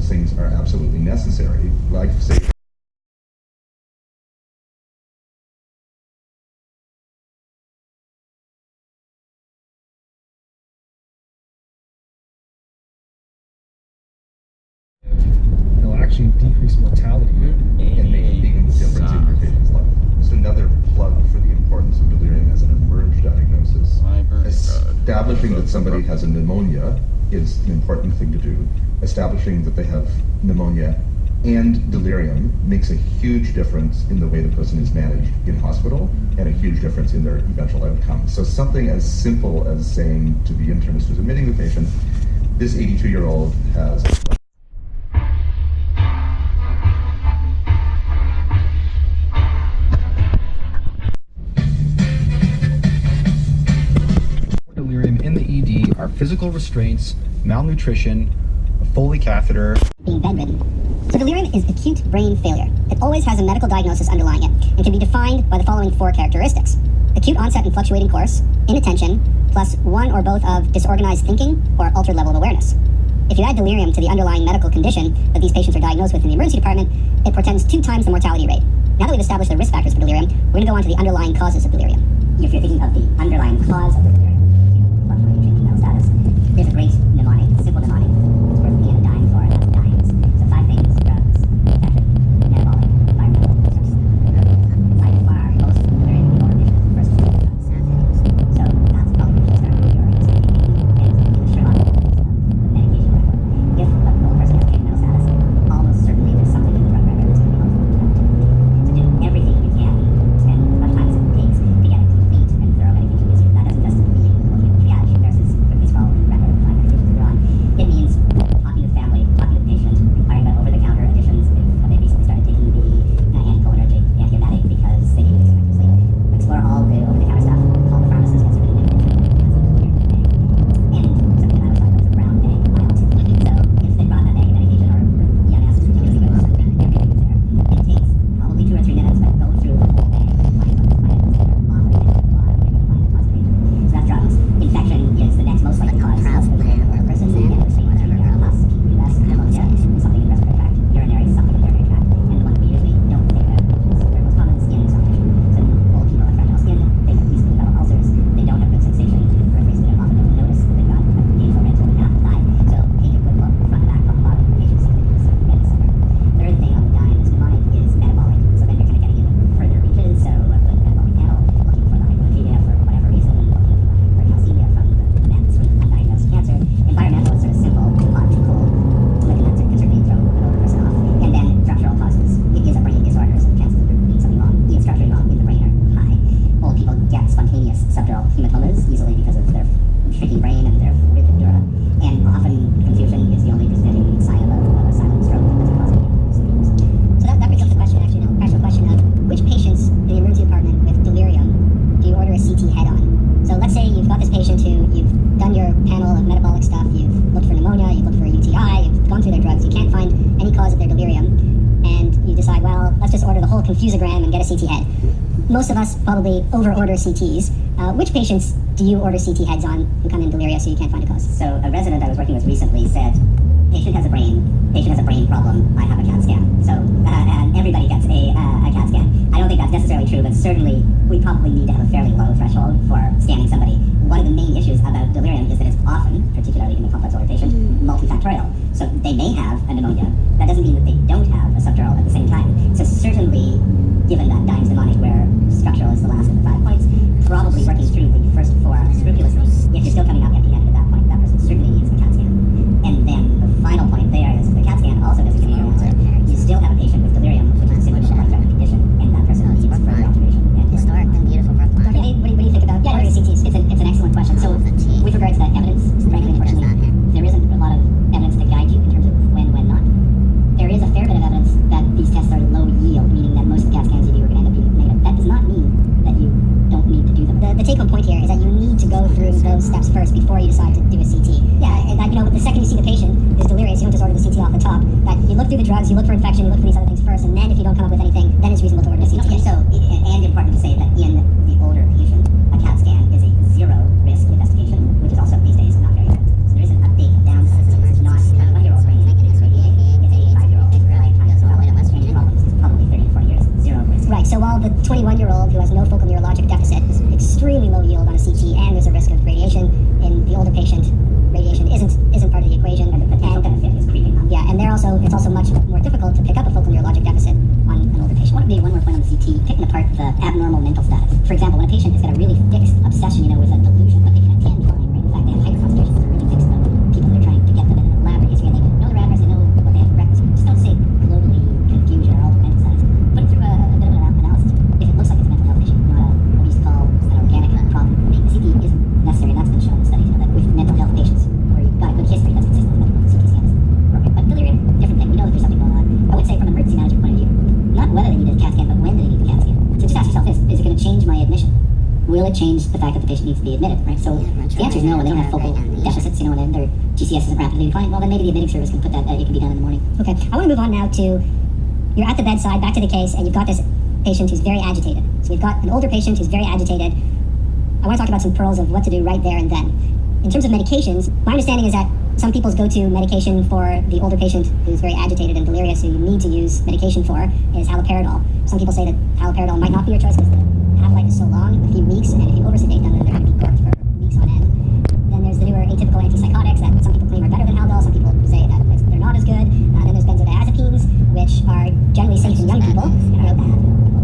those things are absolutely necessary, like say it'll actually decrease mortality and make a big difference in your patient's life. Just another plug for the importance of delirium as an emerge diagnosis. Establishing that somebody has a pneumonia is an important thing to do. Establishing that they have pneumonia and delirium makes a huge difference in the way the person is managed in hospital and a huge difference in their eventual outcome. So something as simple as saying to the internist who's admitting the patient, this 82-year-old has delirium in the ED are physical restraints, malnutrition, a Foley catheter, being bedridden. So delirium is acute brain failure. It always has a medical diagnosis underlying it and can be defined by the following 4 characteristics: acute onset and fluctuating course, inattention, plus one or both of disorganized thinking or altered level of awareness. If you add delirium to the underlying medical condition that these patients are diagnosed with in the emergency department, it portends 2 times the mortality rate. Now that we've established the risk factors for delirium, we're going to go on to the underlying causes of delirium. If you're thinking of the underlying cause of the delirium, fluctuating mental status, there's a great mnemonic, simple mnemonic. It's worth being a dime for, and that's dimes. So 5 things: drugs, infection, metabolic, environmental, stress. By far, most delirium in older patients, the first is drugs. So that's probably the start of your taking and the Sherlock Holmes of the medication record. If a old person has taken mental status, almost certainly there's something in the drug record that's going to be helpful. So do everything you can, spend as much time as it takes to get a complete and thorough medication history. That doesn't just mean looking at triage. Nurses quickly scroll the record and find medications that are on. It means talking to the family, talking to the patient, inquiring about over-the-counter additions. If they recently started taking the anticholinergic antiemetic because they need to sleep. Explore all the over-the-counter stuff. Call the pharmacist, get certain medication. And something that I was talking about is a brown bag mild. So if they brought that bag of medication or EMS, everything's there. It takes probably 2 or 3 minutes, but go through the whole bag and find what's there. Often at the bottom, you're going to find constipation. So that's drugs. Infection is the next most likely cause of delirium or a person. Again, the same whatever. Plus, US pneumonia, something in the respiratory tract. Urinary, something in the urinary tract. And the one we usually don't think about is the most common: skin inflammation. So old people have fragile skin. They have easily develop ulcers. They don't have good sensation. Peripheries, they often don't notice that they've got a painful red zone and die. So take a good look, front and back, top and bottom. Patients seem to be some red center. Third thing on the dime is mnemonic is metabolic. So then you're kind of getting into further reaches. So a good metabolic panel, looking for the hyperlipidemia for whatever reason, looking for the hypercalcemia from the meds with undiagnosed cancer. Environmental is sort of simple: too hot, too cold. Looking at can certainly throw an older person off. And then structural causes. It is a brain disorder, so the chances of there being something wrong, structurally wrong in the brain are high. Old people get spontaneous subdural hematomas easily because of their shrinking brain and their rigid dura. And often confusion is the only presenting sign of a silent stroke that doesn't cause any symptoms. So that brings up the question, actually, the practical question of which patients in the emergency department with delirium do you order a CT head on? So let's say you've got this patient who you've done your panel of metabolic stuff, you've looked for pneumonia, you've looked for a UTI, you've gone through their drugs, you can't find any cause of their delirium, and you decide, well, let's just order the whole confusogram and get a CT head. Most of us probably over-order CTs. Which patients do you order CT heads on who come in delirious so you can't find a cause? So a resident I was working with recently said, patient has a brain problem, I have a CAT scan. So, and everybody gets a CAT scan. I don't think that's necessarily true, but certainly we probably need to have a fairly low threshold for scanning somebody. One of the main issues about delirium is that it's often, particularly in the complex older patient, multifactorial. So they may have a pneumonia. That doesn't mean that they don't have a subdural at the same time. So certainly, given that Dimes mnemonic where structural is the last of the 5 points, probably working through the first 4 scrupulously. If you're still coming out empty-handed at that point, that person certainly needs a CAT scan. And then the final point there is the CAT scan also doesn't give you an answer. You still have a patient with delirium, which is similar to a life-threatening condition, and that person needs further observation. Historic and beautiful Brookline. What do you think about ordering CTs? It's an excellent question. So with regards to that evidence, frankly, unfortunately, there isn't a lot of evidence to guide you in terms of when not. There is a fair bit of evidence that these tests are low yield, meaning that most of the CAT scans you do are going to end up being negative. That does not mean that you don't need to do them. The take-home point here is that you need to go through those steps first before you decide to do a CT. Yeah, and that, the second you see the patient is delirious, you don't just order the CT off the top. That you look through the drugs, you look for infection, you look for these other things first, and then if you don't come up with anything, then it's reasonable to order a CT. So, and important to say that in the older patient, a CAT scan is a zero-risk investigation, which is also these days not very good. So there isn't a big downside. It's not a 1-year-old brain. So the answer is no, when they don't have focal deficits, when their GCS isn't rapidly declining, well, then maybe the admitting service can put that, it can be done in the morning. Okay, I want to move on now to, you're at the bedside, back to the case, and you've got this patient who's very agitated. So we've got an older patient who's very agitated. I want to talk about some pearls of what to do right there and then. In terms of medications, my understanding is that some people's go-to medication for the older patient who's very agitated and delirious, who you need to use medication for, is haloperidol. Some people say that haloperidol might not be your choice because the half-life is so long, a few weeks, and if you oversedate them, then they're going to be corked for weeks on end. Then there's the newer atypical antipsychotics that some people claim are better than Haldol. Some people say that they're not as good. Then there's benzodiazepines, which are generally safe in young people and are real bad.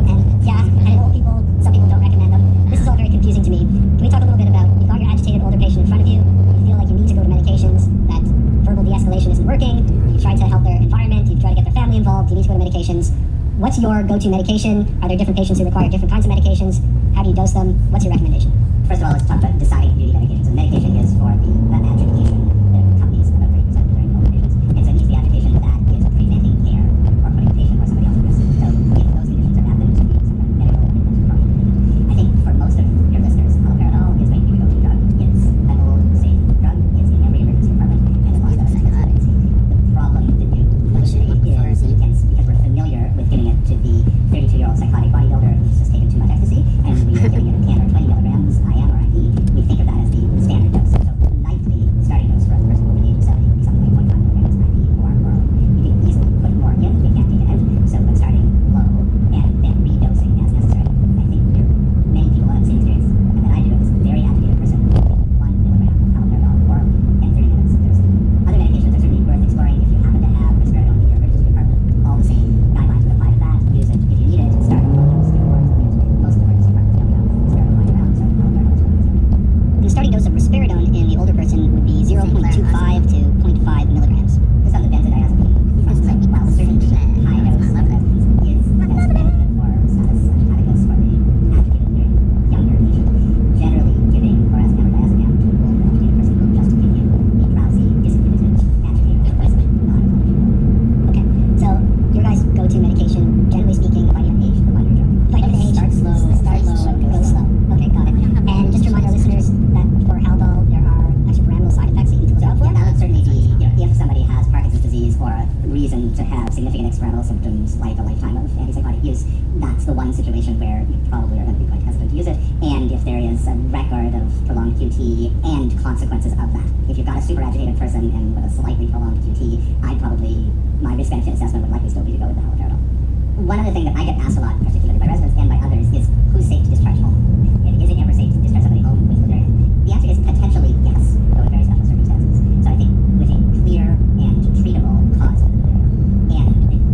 And yeah, and in old people, some people don't recommend them. This is all very confusing to me. Can we talk a little bit about, you've got your agitated older patient in front of you, you feel like you need to go to medications, that verbal de-escalation isn't working, you've tried to help their environment, you've tried to get their family involved, you need to go to medications. What's your go-to medication? Are there different patients who require different kinds of medications? How do you dose them? What's your recommendation? First of all, let's talk about deciding to do medication. So medication is for the agitation that accompanies about 30% of during older patients. And so it needs to be agitation that is preventing care or putting the patient or somebody else at risk. So if those conditions are met, then it should be some kind of medical intervention. I think for most of your listeners, haloperidol is going to be the go-to drug. It's an old, safe drug. It's in every emergency department, and as long as it's psychotics. The problem that you is because we're familiar with giving it to the 32-year-old psychotic bodybuilder who's just taken too much ecstasy, and we are giving it 10 or 20 milligrams IM or IV, we think of that as the standard dose. So likely, the starting dose for a person over the age of 70 would be something like 0.5 milligrams IV or oral. You can easily put more in, you can't take it out. So when starting low and then redosing as necessary, I think many people have the same experience that I do. It was a very agitated person with 1 milligram of haloperidol orally in 30 minutes. There's other medications that are certainly worth exploring if you happen to have risperidone in your emergency department. All the same guidelines would apply to that. Use it if you need it. Start with low dose, give more. Most emergency departments don't have risperidone lying around, so haloperidol is one example. The starting dose of risperidone in the older person would be 0.25 to 0.5 milligrams. This on the benzodiazepine front, while certainly high dose is best benefit for status atypicus for the agitated younger patient. Generally, giving lorazepam or diazepam to an old agitated person will just give you a drowsy, disinhibited, agitated person, not a clinician. Okay, so your guys' go-to medication, generally speaking, vitamin H, the minor drug. Vitamin H, start low, and go slow. Okay, got it. And just to remind our listeners that for Haldol, there are extrapyramidal side effects that you need to look out for. That would certainly be, if somebody has Parkinson's disease or a reason to have significant extrapyramidal symptoms like a lifetime of antipsychotic use, that's the one situation where you probably are going to be quite hesitant to use it. And if there is a record of prolonged QT and consequences of that. If you've got a super agitated person and with a slightly prolonged QT, my risk-benefit assessment would likely still be to go with the haloperidol. One other thing that I get asked a lot, particularly by residents and by others, is who's safe to discharge home? And is it ever safe to discharge somebody home with delirium? The answer is potentially yes, though in very special circumstances. So I think with a clear and treatable cause for the delirium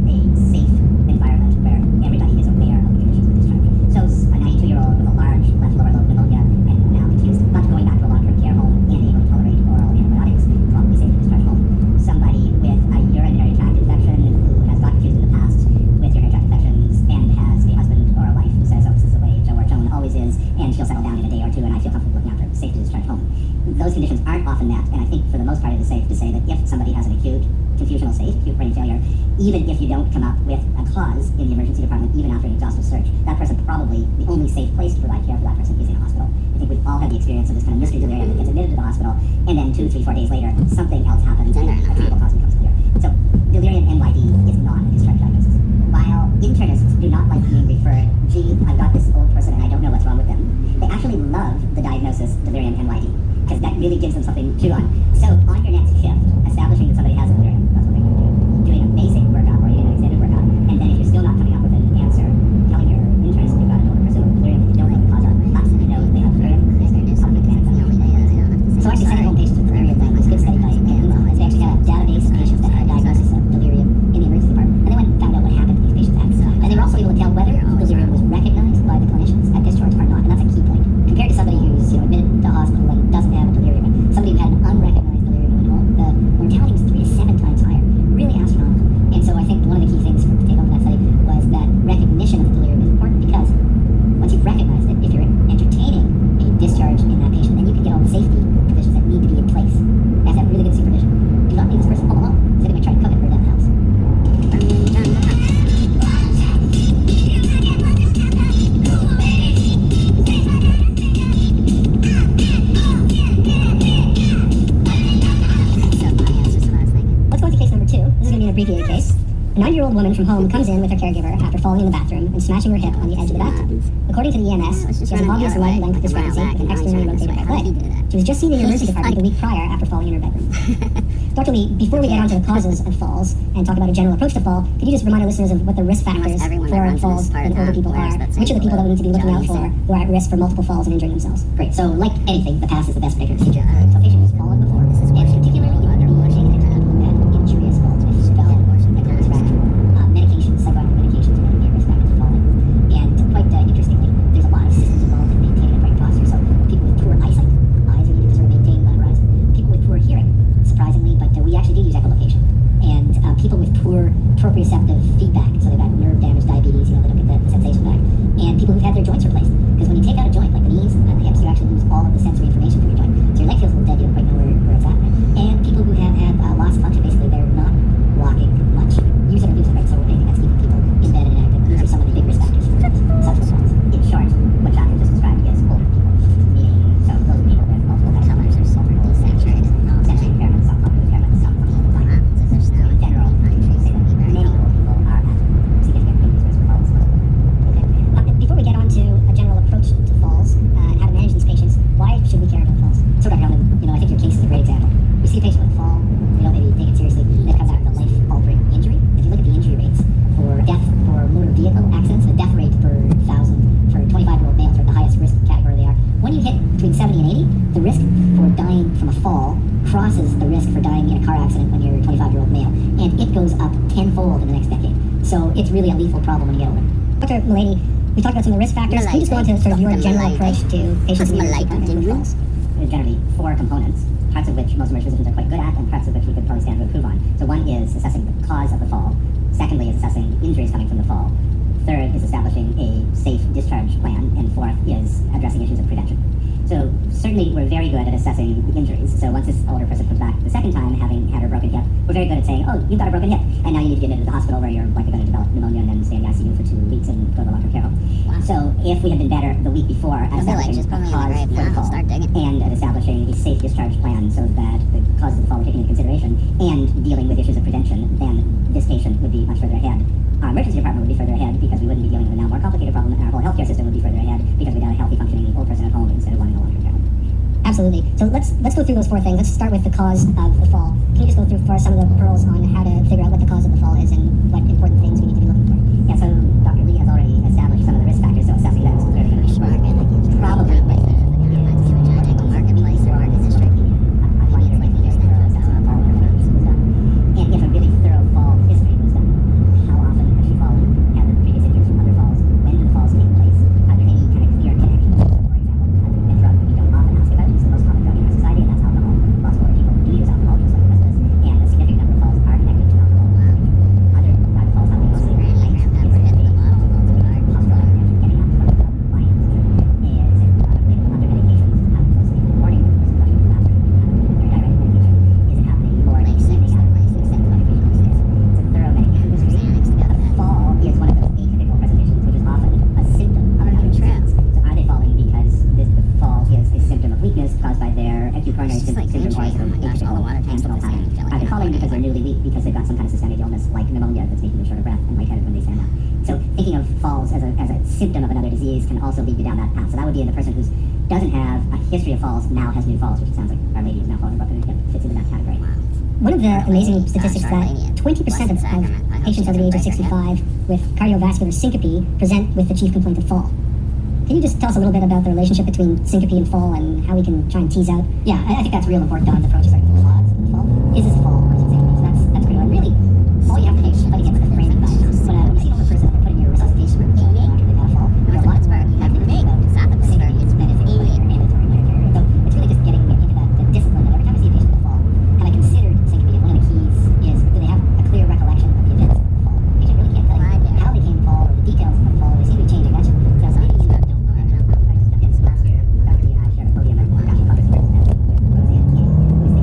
and a safe environment where everybody is aware of the conditions of discharge. So a 92-year-old with a large left lower lobe pneumonia and now confused, not going back to a long-term care home and able to tolerate oral antibiotics, probably safe to discharge home. Somebody with a urinary tract infection who has got confused in the past with urinary tract infections and has a husband or a wife who says, oh, this is the way Joe or Joan always is, and she'll settle down in a day or two, and I feel comfortable looking after her, safe to discharge home. Those conditions aren't often met, and I think for the most part it is safe to say that if somebody has an acute confusional state, acute brain failure, even if you don't come up with a cause in the emergency department, even after an exhaustive search, that person probably, the only safe place to provide care for that person is in a hospital. I think we've all had the experience of this kind of mystery delirium that gets admitted to the hospital, and then 2, 3, 4 days later, something else happens, and a treatable cause becomes clear. So delirium NYD is not a discharge diagnosis. While internists do not like being referred, gee, I've got this old person and I don't know what's wrong with them, they actually love the diagnosis delirium NYD, because that really gives them something to chew on. So on your next shift, establishing that somebody has a delirium, that's what they're going to do. Doing a basic workup or even an extended workup, and then if you're still not coming up with an answer, telling your internist you've got an older person with delirium that you don't know the cause of, that's when you know they have delirium. So actually sending home patients with delirium then was a good study by Kim. They actually had a database of patients that had a diagnosis of delirium in the emergency department, and they went and found out what happened to these patients had. And they were also able to tell whether delirium was recognized by the clinicians at discharge or not, and that's a key point. Compared to somebody who's admitted to hospital and doesn't have a delirium, somebody who had an unrecognized delirium abbreviated case. A 9-year-old woman from home comes in with her caregiver after falling in the bathroom and smashing her hip on the edge of the bathtub. According to the EMS, she has an obvious leg length discrepancy with an externally rotated right leg. She was just seen in the emergency department the week prior after falling in her bedroom. Dr. Lee, before we get on to the causes of falls and talk about a general approach to fall, could you just remind our listeners of what the risk factors for falls in older people are? Which are the people that we need to be looking out for who are at risk for multiple falls and injuring themselves? Great. So, like anything, the past is the best predictor of the future. So, a patient who's fallen before, and particularly you want to be looking at injurious falls, which is spelled like a risk factor. Medications, psychoactive medications may be a risk factor for falling. And quite interestingly, there's a lot of systems involved in maintaining a correct posture. So, people with poor eyesight, eyes are needed to sort of maintain on the horizon. People with poor hearing, surprisingly, but we actually do use echolocation. And people with poor proprioceptive feedback, so they've got nerve damage, diabetes, they don't get the sensation back. And people who've had their joints replaced, because when you take out a joint, like the knees and the hips, you actually lose all of the sensory information from your joint. So your leg feels a little dead, you don't quite know where it's at. And people who have had loss of function, basically they're not walking much. Use it or lose it, right? So anything that's keeping people in bed and inactive, these are some of the big risk factors for subsequent falls. In short, what Dr. just described is older people, meaning so those people with multiple colors are so desaturated, sensory impairment, some cognitive impairment, some functional decline. In general, I would say that many old people are at significant increased risk for falls. Okay. Before we get on to a general approach to falls and how to manage these patients, why should we care about falls? So, Dr. Hellman, I think your case is a great example. You see a patient with a fall, they don't maybe take it seriously, they come back with a life-altering injury. If you look at the injury rates for death for motor vehicle accidents, the death rate per 1,000 for 25-year-old males are the highest risk category they are. When you hit between 70 and 80, the risk for dying from a fall crosses the risk for dying in a car accident when you're a 25-year-old male, and it goes up tenfold in the next decade. So it's really a lethal problem when you get older. Dr. Mullaney, we talked about some of the risk factors. Can you just go into sort of your general approach to patients in the emergency department with falls? There's generally 4 components, parts of which most emergency physicians are quite good at, and parts of which we could probably stand to improve on. So one is assessing the cause of the fall. Secondly is assessing injuries coming from the fall. Third is establishing a safe discharge plan. And fourth is addressing issues of prevention. So certainly we're very good at assessing injuries. So once this older person comes back the second time, having had her broken hip, we're very good at saying, oh, you've got a broken hip, and now you need to get into the hospital where you're likely going to develop pneumonia and then stay in the ICU for 2 weeks and go to the long-term care home. Wow. So if we had been better the week before at establishing the cause for the fall and at establishing a safe discharge plan so that the causes of the fall were taken into consideration and dealing with issues of prevention, then this patient would be much further ahead. Our emergency department would be further ahead because we wouldn't be dealing with a now more complicated problem, and our whole healthcare system would be further ahead because we'd have a healthy functioning old person at home instead of one in a long-term care home. Absolutely. So let's go through those 4 things. Let's start with the cause of the fall. Can you just go through for us some of the pearls on how to figure out what the cause of the fall is and what important things we need to be looking for? Yeah, so Dr. Lee has already established some of the risk factors, so assessing that is clearly going to be probably and if a really thorough fall history was done, how often has she fallen? Have the previous injuries from other falls? When do the falls take place? Are there any kind of clear connections? For example, a drug that we don't often ask about is the most common drug in our society, and that's alcohol. Lots of older people do use alcohol just like the rest of us, and a significant number of falls are connected to alcohol. Other private falls happen mostly at night. It's a hospital getting out from the lines. Is it other medications happen mostly in the morning when the person flushes the bathroom? Their diuretic medication. Is it happening more in the evening after fall is one of those atypical presentations, which is often a symptom of another disease. So are they falling because the fall is a symptom of weakness caused by their acute coronary syndrome or is it an atypical antimal pattern? Are they falling because they're newly weak because they've got some kind of systemic illness like pneumonia that's making them short of breath and lightheaded when they stand up? So thinking of falls as a symptom of another disease can also lead you down that path. So that would be in the person who doesn't have a history of falls, now has new falls, which it sounds like Our Lady is now falling broken and fits into that category. One of the amazing statistics that 20% of patients under the age of 65 with cardiovascular syncope present with the chief complaint of fall. Can you just tell us a little bit about the relationship between syncope and fall and how we can try and tease out? Yeah, I think that's real important, Don's approach is like the cause of the fall. Is this a fall or is it syncope? So that's critical. And really, all you have to do is fight against the framing bias. When you see an older person put in your resuscitation room after they've had a fall, there are a lot more you have to think about syncope than if it's ambulatory care. So it's really just getting into that discipline that every time I see a patient with a fall, have I considered syncope? And one of the keys is, do they have a clear recollection of the events of the fall? The patient really can't tell you how they came to fall or the details of the fall. They seem to be changing. That's so some people don't know. Last year, Dr. Lee and I shared a podium at National Public Service with Roseanne King, who's the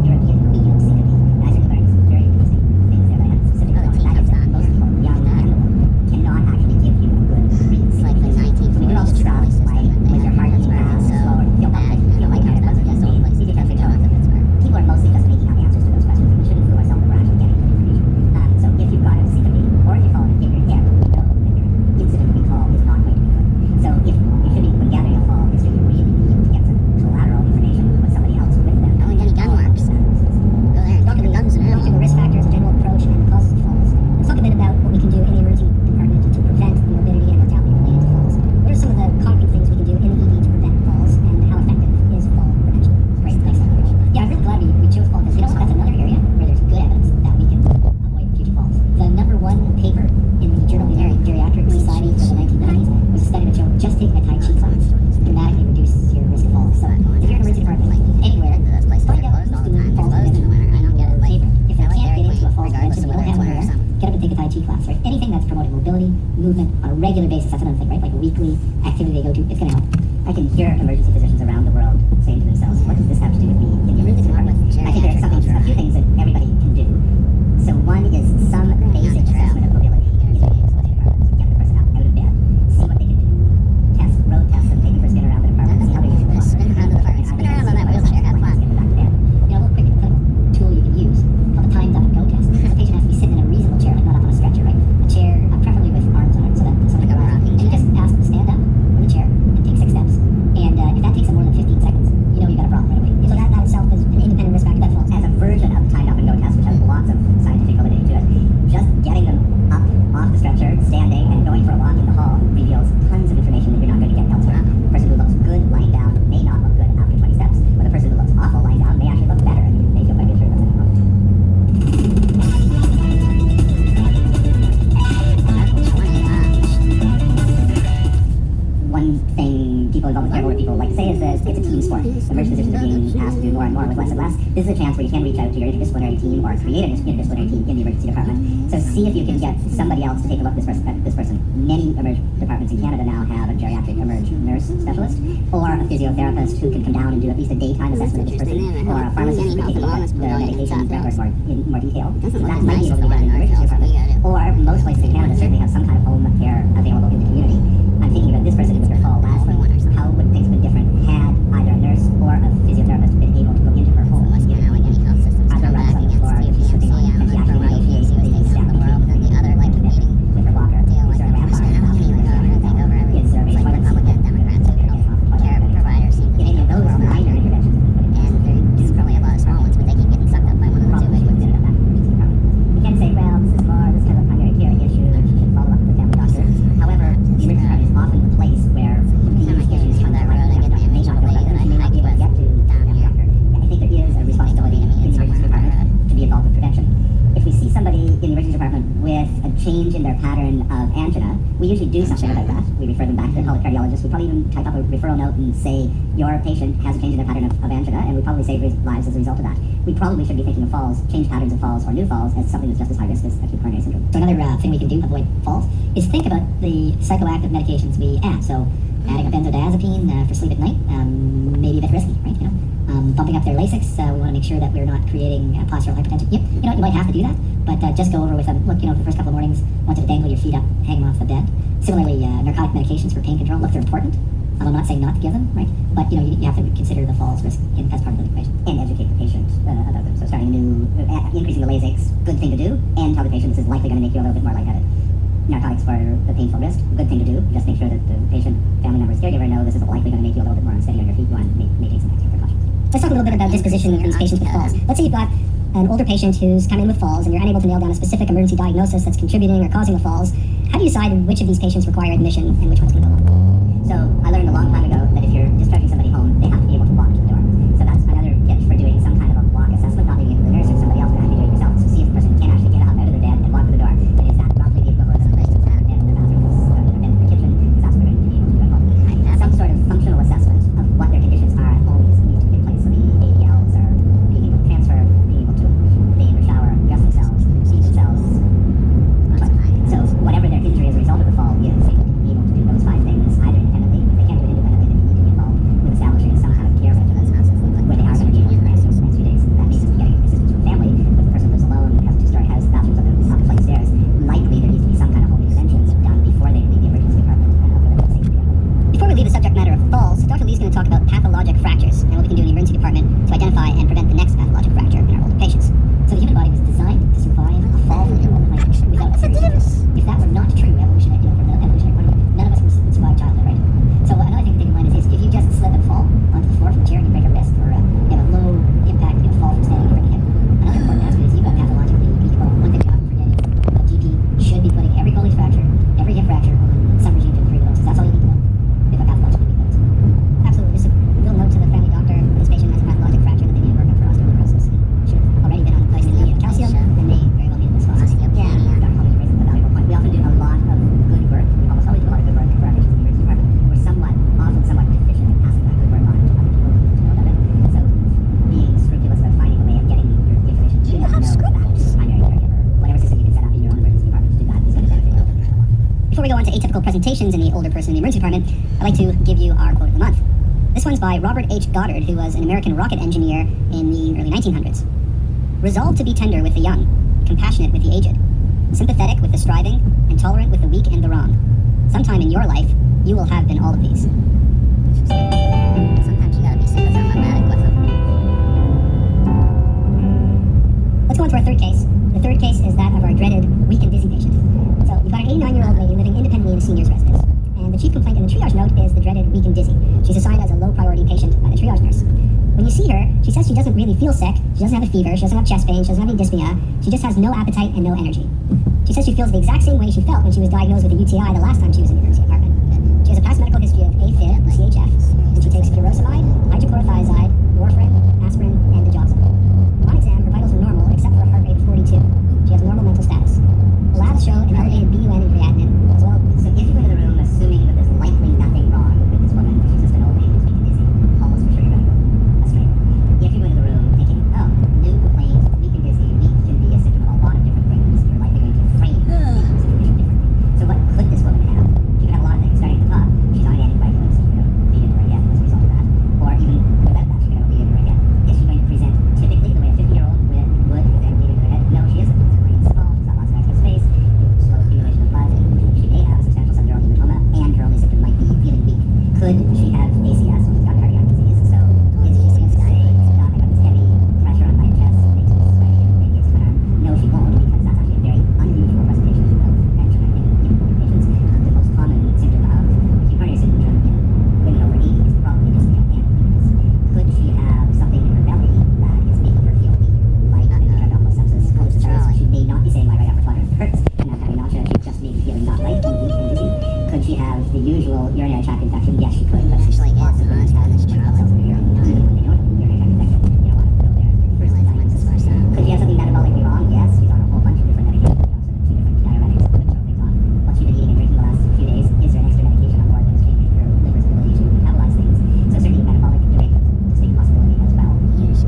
movement on a regular basis, that's another thing, right? Like a weekly activity they go to, it's going to help. I can hear emergency physicians around the world saying to themselves, what does this have to do with me in the emergency department? I think there are a few things that everybody can do. So one is some basic assessment of mobility in the emergency department. Get the person out of bed, see what they can do. Road tests them, take them for a spin around the department, see how they're using the walker. Spin around the department, spin around on that wheelchair, have fun. Get them back to bed. A little quick clinical tool you can use called the timed up and go test. So the patient has to be sitting in a reasonable chair, like not up on a stretcher, right? A chair, preferably with arms on it, so that somebody can run. And you just ask them to stand up from the chair and take 6 steps. And if that takes them more than 15 seconds, you know you've got a problem right away. So that itself is an independent risk factor that falls as a version of the timed up and go test, which has lots of scientific validity to it. Just getting them up off the stretcher, standing, and going for a walk in the hall reveals tons of information that you're not going to get elsewhere. The person who looks good lying down may not look good after 20 steps, but the person who looks awful lying down may actually look better. I mean, they feel quite good. One thing people involved with care board people like to say is that it's a team sport. Emergency physicians are being asked to do more and more with less and less. This is a chance where you can reach out to your interdisciplinary team or create an interdisciplinary team in the emergency department. So see if you can get somebody else to take a look at this person. Many emergency departments in Canada now have a geriatric emerge nurse specialist or a physiotherapist who can come down and do at least a daytime assessment of this person, or a pharmacist who can take a look at the medication records in more detail. That might be able to be done in the emergency department. Or most places in Canada certainly have some kind of home care available in the community. I'm thinking about this person who was her fall last week. How would things have been different had either a nurse or a physiotherapist been able to go into her home and give her are there runs on the floor, she's sitting on, and she actually negotiates the step with her walker. Is there a ramp on? Is there a toilet seat? Any of those minor interventions. And there's probably a lot of small ones, but they keep getting sucked up by one of the two. You can say, well, this is kind of a primary care issue, and she should follow up with the family doctor. However, the emergency department is often the place where these issues come that road, may not be able to get to the family doctor. I think there is a responsibility in the emergency department to be involved with prevention. If we see somebody in the emergency department with a change in their pattern of angina, we usually do something about that. We refer them back to the public cardiologist. We probably even type up a referral note and say, your patient has a change in their pattern of angina, and we probably save lives as a result of that. We probably should be thinking of falls, change patterns of falls, or new falls as something that's just as high risk as acute coronary syndrome. So another thing we can do to avoid falls is think about the psychoactive medications we add. So adding a benzodiazepine for sleep at night may be a bit risky, right? You know, bumping up their Lasix, we want to make sure that we're not creating postural hypertension. Yep, you know, you might have to do that, but just go over with them. Look, you know, the first couple of mornings, want to dangle your feet up, hang them off the bed. Similarly, narcotic medications for pain control. Look, they're important. I'm not saying not to give them, right? But you know, you have to consider the falls risk as part of the equation and educate the patient about them. So starting increasing the Lasix, good thing to do, and tell the patient this is likely going to make you a little bit more lightheaded. Narcotics for the painful wrist, good thing to do. Just make sure that the patient, family members, caregiver know this is likely going to make you a little bit more unsteady on your feet. You want to make some extra precautions. Let's talk a little bit about disposition of these patients with falls. Let's say you've got an older patient who's come in with falls and you're unable to nail down a specific emergency diagnosis that's contributing or causing the falls. How do you decide which of these patients require admission and which ones can go home? So I learned a long time ago that if you're discharging somebody home, they have to be able to walk to the door. So that's another pitch for doing some kind of a walk assessment, not being able to the nurse or somebody else, but actually doing it yourself. So see if the person can actually get up out of their bed and walk to the door. And is that roughly the equivalent of the person in the bathroom in the kitchen? Because that's what they're going to be able to do at home. Some sort of functional assessment of what their conditions are at home needs to take place. So the ADLs are being able to transfer, being able to bathe or shower, dress themselves, see themselves. So whatever their injury as a result of the fall is, they will be able to do those 5 things typical presentations in the older person in the emergency department, I'd like to give you our quote of the month. This one's by Robert H. Goddard, who was an American rocket engineer in the early 1900s. Resolved to be tender with the young, compassionate with the aged, sympathetic with the striving, and tolerant with the weak and the wrong. Sometime in your life, you will have been all of these. Sometimes you gotta be sympathetic with them. Let's go on to our third case. The third case is that of our dreaded weak and dizzy patient. So we've got an 89-year-old lady living independently in a senior's residence. And the chief complaint in the triage note is the dreaded weak and dizzy. She's assigned as a low-priority patient by the triage nurse. When you see her, she says she doesn't really feel sick, she doesn't have a fever, she doesn't have chest pain, she doesn't have any dyspnea, she just has no appetite and no energy. She says she feels the exact same way she felt when she was diagnosed with a UTI the last time she was in the emergency department. She has a past medical history of AFib, CHF, and she takes furosemide, hydrochlorothiazide, warfarin, aspirin, and dejected. On exam, her vitals were normal except for a heart rate of 42. She has normal mental status. The labs show an elevated BUN and creatinine as well. So if you go to the room assuming that there's likely nothing wrong with this woman, she's just an old lady who's making dizzy, almost for sure you're gonna go astray. If you go to the room thinking, oh, new complaint, weak and dizzy, weak can be a symptom of a lot of different things, you're likely going to frame the situation differently. So what could this woman have? She could have a lot of things. Starting at the top, she's on anticoagulants, she could have bleed into her head as a result of that. Or even without that, she could have bleed into her head. Is she going to present typically the way a 50-year-old would with them bleed into her head? No, she isn't. Her brain's small, she's got lots of extra space, slow accumulation of blood. She may have substantial subdural hematoma, and her only symptom might be feeling weak. Could she have ACS, which is got cardiac disease? So is she going to say, Doc, I got this heavy pressure on my chest, makes me sweaty, and maybe it's my arm? No, she won't, because that's actually a very unusual presentation of venture in older patients. The most common symptom of acute coronary syndrome in women over 80 is probably dyspnea and weakness. Could she have something in her belly that is making her feel weak, like abdominal sepsis, cholecystitis? She may not be saying my right upper quadrant hurts and not having nausea. She just may be feeling not right and weak and dizzy. Could she have the usual urinary tract infection? Yes, she could. But Actually, lots of women have this white blood cells in their urine. When they don't have urinary tract infection, you don't want to go there. First diagnosis. Could she have something metabolically wrong? Yes, she's on a whole bunch of different medications. Two different diuretics that show things on what she's been eating and drinking the last few days. Is there an extra medication on board that's changing her liver's ability to metabolize things? So certainly metabolic derangement is a distinct possibility as well.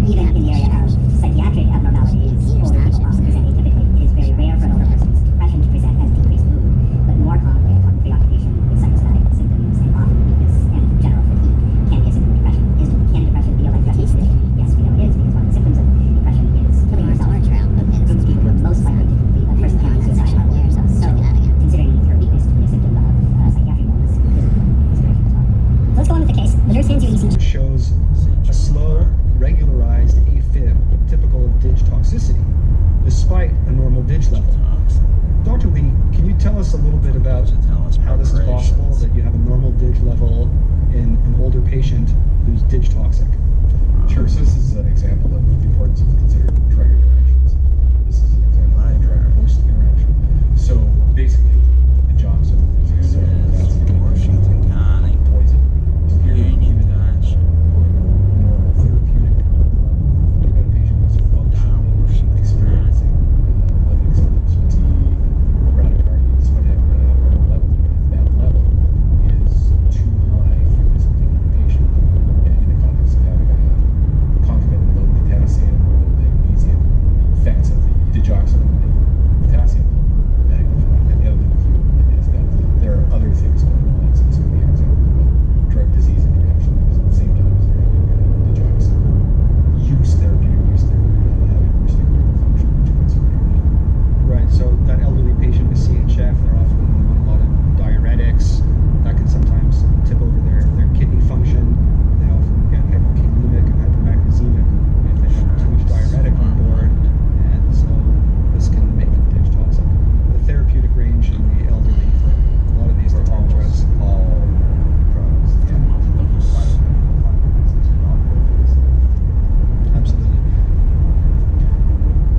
Even in the area of psychiatric abnormalities, older people often present atypically. It is very rare for an older person's depression to present as decreased mood, but more commonly upon preoccupation with psychosomatic symptoms and often weakness and general fatigue can be a symptom of depression. Can depression be a life-threatening condition? Yes, we know it is, because one of the symptoms of depression is killing yourself. Groups of people are most likely to complete a person committing suicide level. So considering her weakness to be a symptom of psychiatric illness is consideration as well. Let's go on with the case. The nurse hands you an ECG. Shows a slow, regularized AFib, typical of dig toxicity, despite a normal dig level. Dr. Lee, can you tell us a little bit about how this is possible, that you have a normal dig level in an older patient who's dig toxic? Sure. So this is an example of the importance of considering drug interactions. This is an example of a drug-host interaction. So basically, the digoxin is so that's the Washington County. poison. Union Dutch. Normal therapeutic level. You've got a patient who's functionally experiencing living symptoms, fatigue, bradycardia, despite having a normal level. That level is too high for this particular patient in the context of having a concomitant low potassium or low magnesium. The effects of the digoxin and the potassium will magnify. And the other thing to keep in mind is that there are other things going on. So this could be an example of a drug disease interaction because at the same time as they're having digoxin use, therapeutic use, they're having restricted renal function, which puts them very Right, so that elderly patient with CHF, they're often on a lot of diuretics. That can sometimes tip over their kidney function. They often get hypokalemic and hypermagnesiemic if they have too much diuretic on board. And so this can make them dig toxic. The therapeutic range in the elderly for a lot of these are all drugs. all drugs and Absolutely.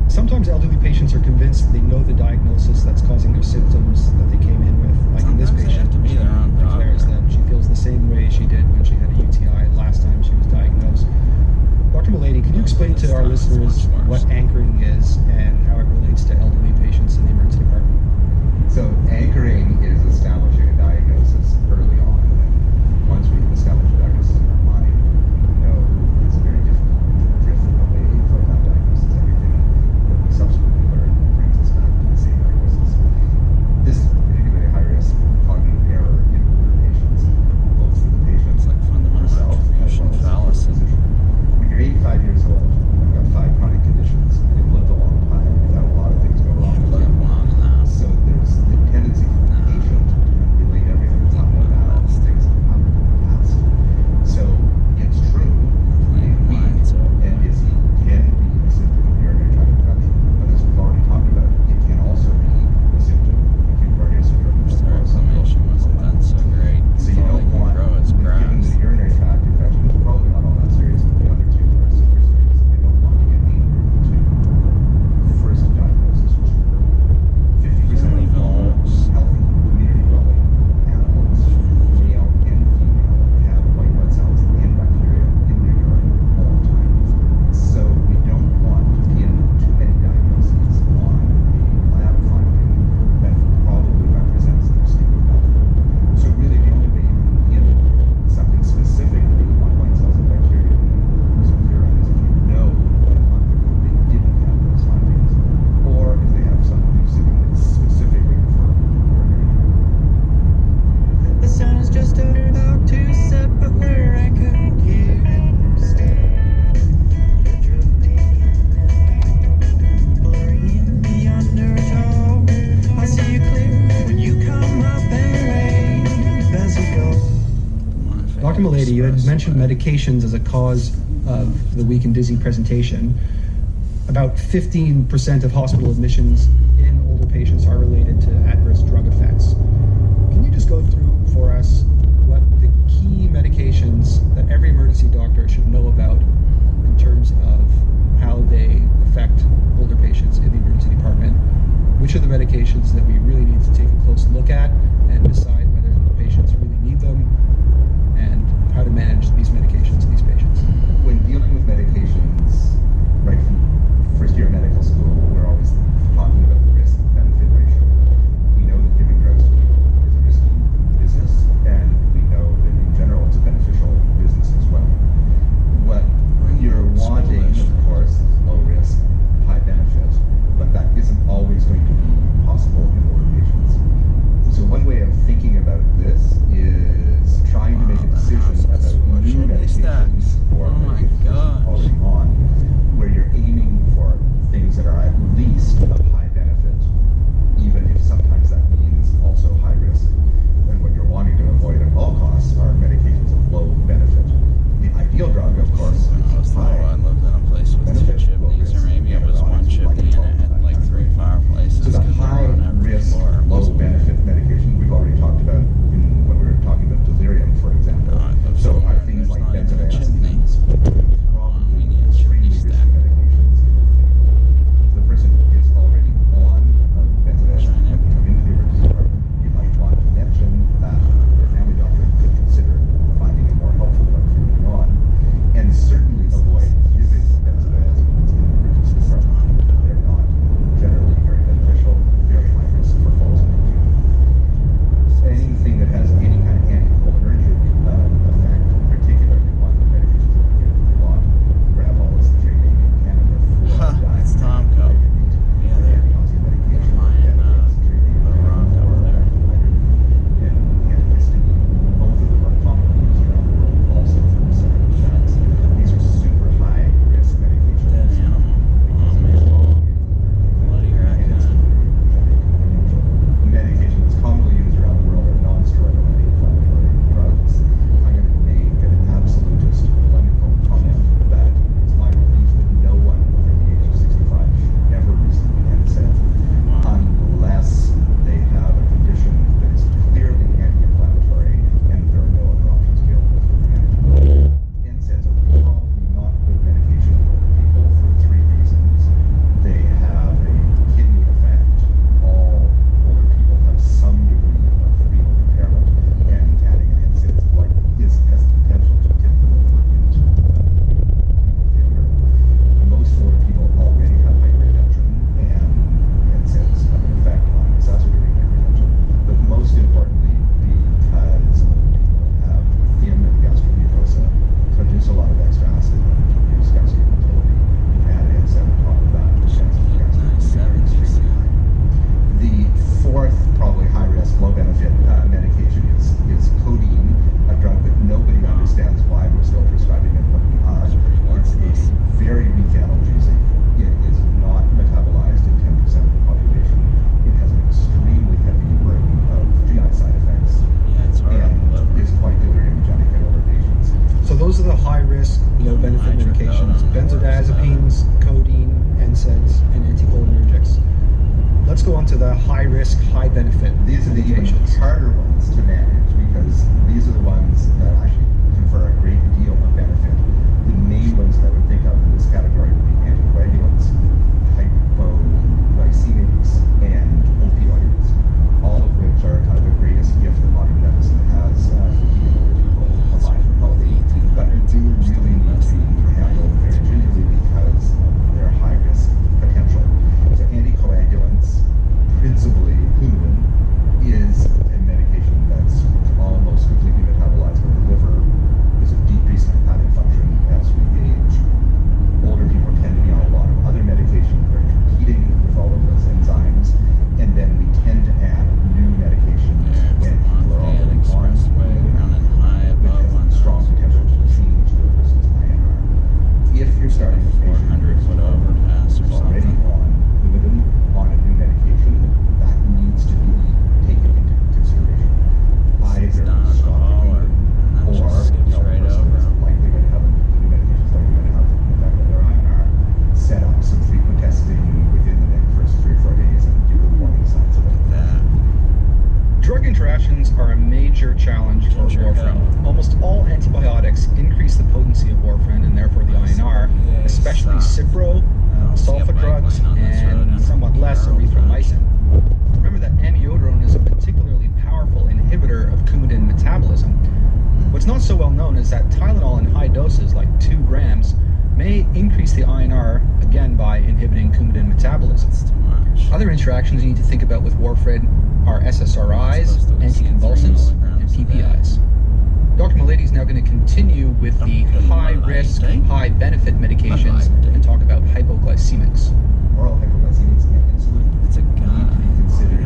Sometimes elderly patients are convinced they know the diagnosis that's causing their symptoms that they came in with, like in this Sometimes they patient. have to be their own Declares doctor. that she feels the same way she did when she had a UTI last time she was diagnosed. Dr. Mulady, can you explain to our listeners what anchoring is and how it relates to elderly patients in the emergency department? So anchoring is establishing a diagnosis early on, and once we've established a diagnosis in our mind, we know it's very difficult to drift away from that diagnosis. Everything that we subsequently learn brings us back to the same diagnosis. This particularly high-risk cognitive Katie, you had mentioned medications as a cause of the weak and dizzy presentation. About 15% of hospital admissions in older patients are related to adverse drug effects. Can you just go through for us what the key medications that every emergency doctor should know about in terms of how they affect older patients in the emergency department? Which are the medications that we really need to take a close look at and decide whether the patients really need them, and how to manage these medications in these patients? When dealing with medications, right from first year of medical school, we're always talking about the risk-benefit ratio. We know that giving drugs to people is a risky business, and we know that in general it's a beneficial business as well. What you're wanting, of course, is low risk, high benefit, but that isn't always going to be possible in older patients. So one way of thinking about this is trying to make a decision about new medications or medications already on, where you're aiming for things that are at least of high benefit, even if sometimes that means also high risk. And what you're wanting to avoid at all costs are medications of low benefit. The ideal drug, of course, is high I lived in a place with two chimneys, or maybe it was one chimney and it had like 3 fireplaces. So the high risk, low benefit medication we've already talked about when we were talking about delirium, for example. So are things like benzodiazepines, probably extremely risky medications. The person is already on benzodiazepine and come into the emergency department. You might want to mention that their family doctor could consider finding a more helpful drug for moving on, and certainly avoid using benzodiazepines in the emergency department. They're not generally very beneficial, very high risk for falls and injury. Anything that has any kind of anticholinergic effect, particularly one of the medications that we get a lot, Gravol is the trade name in Canada for It's Tom Cope. Yeah, they're medication. buying the rock over there. And histamine. Both of them are commonly used around the world also for receptive effects. These are super high risk medications. Dead animal. Oh man. Bloody raccoon. The medication that's commonly used around the world are non-steroidal anti-inflammatory drugs. I'm going to make an absolutist polemical comment that it's my belief that no one over the age of 65 should ever receive an NSAID unless they have a condition that is clearly anti-inflammatory and there are no other options available for management. NSAIDs are probably not good medication for older people for 3 reasons. They have a kidney effect. All older people have some degree of renal impairment, and adding an NSAID has the potential to tip them over into failure. Most older people already have hypertension, and NSAIDs have an effect on exacerbating hypertension. But most importantly, because older people have thin gastromucosa, produce a lot of extra acid and reduce gastric motility. You can add an NSAID on top of that, the chances of gastric motility are extremely high. The fourth, probably high-risk, low-benefit medication is codeine, a drug that nobody understands why we're still prescribing it, but we are. It's a very weak analgesic. It is not metabolized in 10% of the population. It has an extremely heavy burden of GI side effects Yeah, it's hard on the and liver. is quite deliriumogenic in older patients. So those are the high-risk, low-benefit medications: benzodiazepines, codeine, NSAIDs, and anticholinergics. Let's go on to the high-risk, high-benefit These are the even medications. harder ones to manage because these are the ones that actually confer a great deal of benefit. The main ones that I would think of in this category would be anticoagulants, hypoglycemics, and opioids, all of which are kind of the greatest gift that modern medicine has for keeping older people alive and healthy. But do really need to be handled very gingerly because of their high-risk potential. So anticoagulants, principally Coumadin, is a medication that's almost completely metabolized by the liver. There's a decrease in hepatic function as we age. Older people tend to be on a lot of other medications is that Tylenol in high doses, like 2 grams, may increase the INR, again by inhibiting coumadin metabolism. It's too much. Other interactions you need to think about with warfarin are SSRIs, anticonvulsants, and PPIs. Dr. Milady is now going to continue with the high-risk, high-benefit medications and talk about hypoglycemics. Oral hypoglycemics and insulin It's a need to be considered in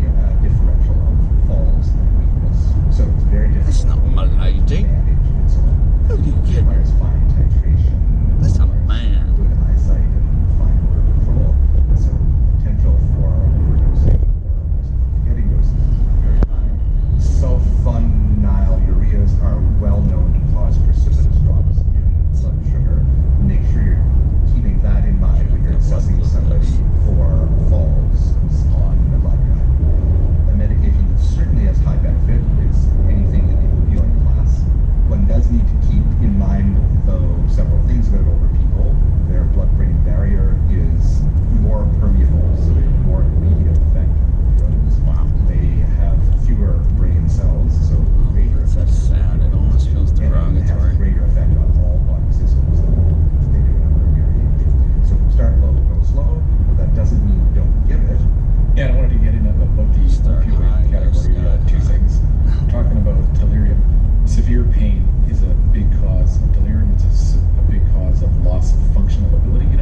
the differential of falls and weakness. So it's very difficult. That's not Milady. to manage insulin. Who do you It get? requires fine titration. That's a requires man. Good eyesight and fine motor control. So potential for overdosing or getting doses is very high. Sulfonylureas are well known to cause precipitous drops in blood sugar. Make sure you're keeping that in mind when you're assessing somebody for falls on the blood guide. A medication that certainly has high benefit is anything in the opioid class. One does need to keep in mind, though, several things about older people. Their blood-brain barrier is more permeable, so they have more immediate effect on opioids. Wow. They have fewer brain cells, so greater That's effect so sad. It almost feels and it has derogatory. greater effect on all body systems than they do at an earlier age. So start low, go slow, but that doesn't mean don't give it. Yeah, I wanted to get in about the Start high, opioid category. go Two high. things. Talking about delirium. Severe pain is a big cause of delirium. It's a big cause of loss of functional ability, and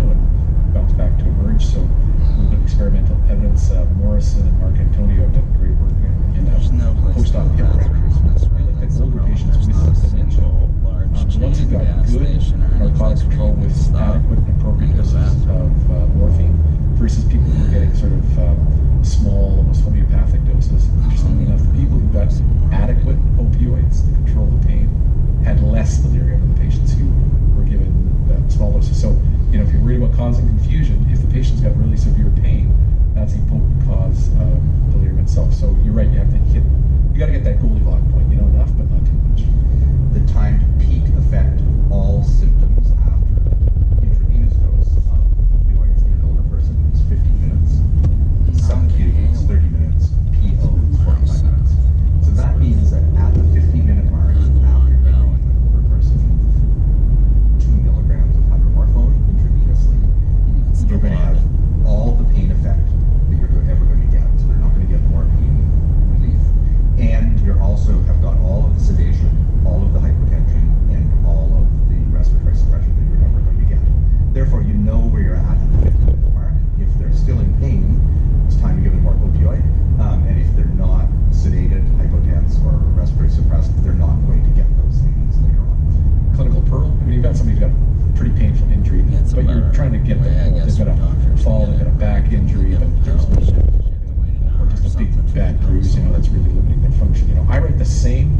bounce back to emerge. So we've got experimental evidence. Morrison and Mark Antonio have done great work in There's no place post-op to hip go fractures. bathrooms. They looked at older patients There's with not a dementia. single large Once chain you've got gas good station or any narcotic place where control you can with stop adequate and appropriate and go to the doses bathroom. of morphine versus people who are getting sort of small, almost homeopathic doses. Interestingly enough, the people who got adequate opioids to control the pain had less delirium than the patients who were given small doses. So, if you're worried about causing confusion, if the patient's got really severe pain, that's a potent cause of delirium itself. So you're right, you got to get that Goldilocks point, enough, but not too much. The time to peak effect of all symptoms after intravenous dose of opioids in an older person is 15 minutes. Sub-Q is 30 minutes. PO is 45 minutes. So that means that at the 15-minute mark, after giving an older person 2 milligrams of hydromorphone intravenously, you're going to have all the pain effect that you're ever going to get. So they're not going to get more pain relief. And you also have got all of the sedation, all of the hypotension, and all of the respiratory suppression that you're never going to get. Therefore, you know where you're at the 15-minute mark. If they're still in pain, it's time to give them more opioid. And if they're not sedated, hypotense, or respiratory suppressed, they're not going to get those things later on. Clinical pearl. You've got somebody who's got a pretty painful injury, Yeah, it's but you're about trying to get way, I them. guess, They've got for doctors a fall, to they've got a back injury, give but them there's pills. or just a big bad bruise, that's really limiting their function. I write the same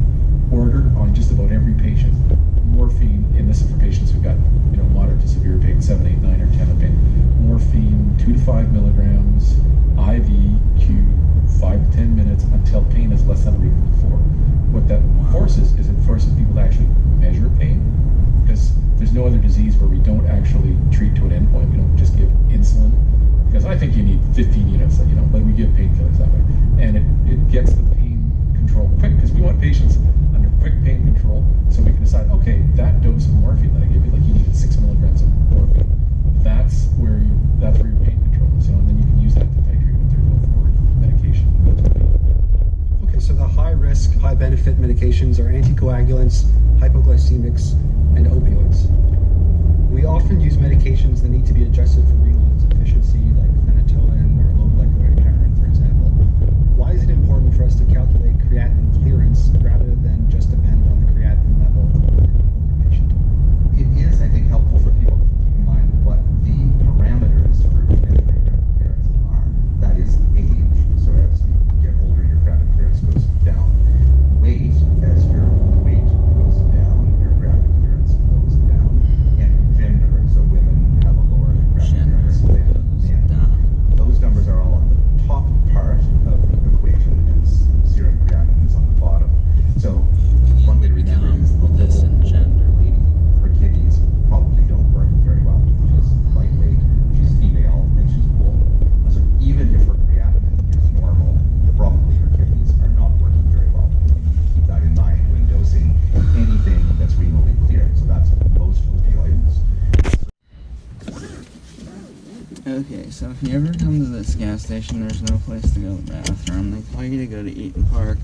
order on just about every patient. Morphine, and this is for patients who've got, moderate to severe pain, 7, 8, 9, or 10 of pain. Morphine, 2 to 5 milligrams, IV, Q, 5 to 10 minutes until pain is less than a week before. What that forces is it forces people to actually measure pain, because there's no other disease where we don't actually treat to an endpoint. We don't just give insulin, because I think you need 15 units, but we give painkillers that way. And it gets the pain control quick, because we want patients under quick pain control, so we can decide, okay, that dose of morphine that I gave you, like you needed 6 milligrams of morphine, that's where your pain control is, and then you can use that to titrate with your go-forward medication. Okay, so the high-risk, high-benefit medications are anticoagulants, hypoglycemics, and opioids. We often use medications that need to be adjusted for renal insufficiency, like phenytoin or low molecular heparin, for example. Why is it important for us to calculate creatinine clearance rather than just depend on the creatinine level in an older patient? It is, I think, helpful for people to keep in mind what the parameters for measuring creatinine clearance are. That is age. So as you get older, your creatinine clearance goes down. Weight, as your weight goes down, your creatinine clearance goes down. And gender, so women have a lower creatinine clearance Okay, so if you ever come to this gas station, there's no place to go to the bathroom. They tell you to go to Eaton Park,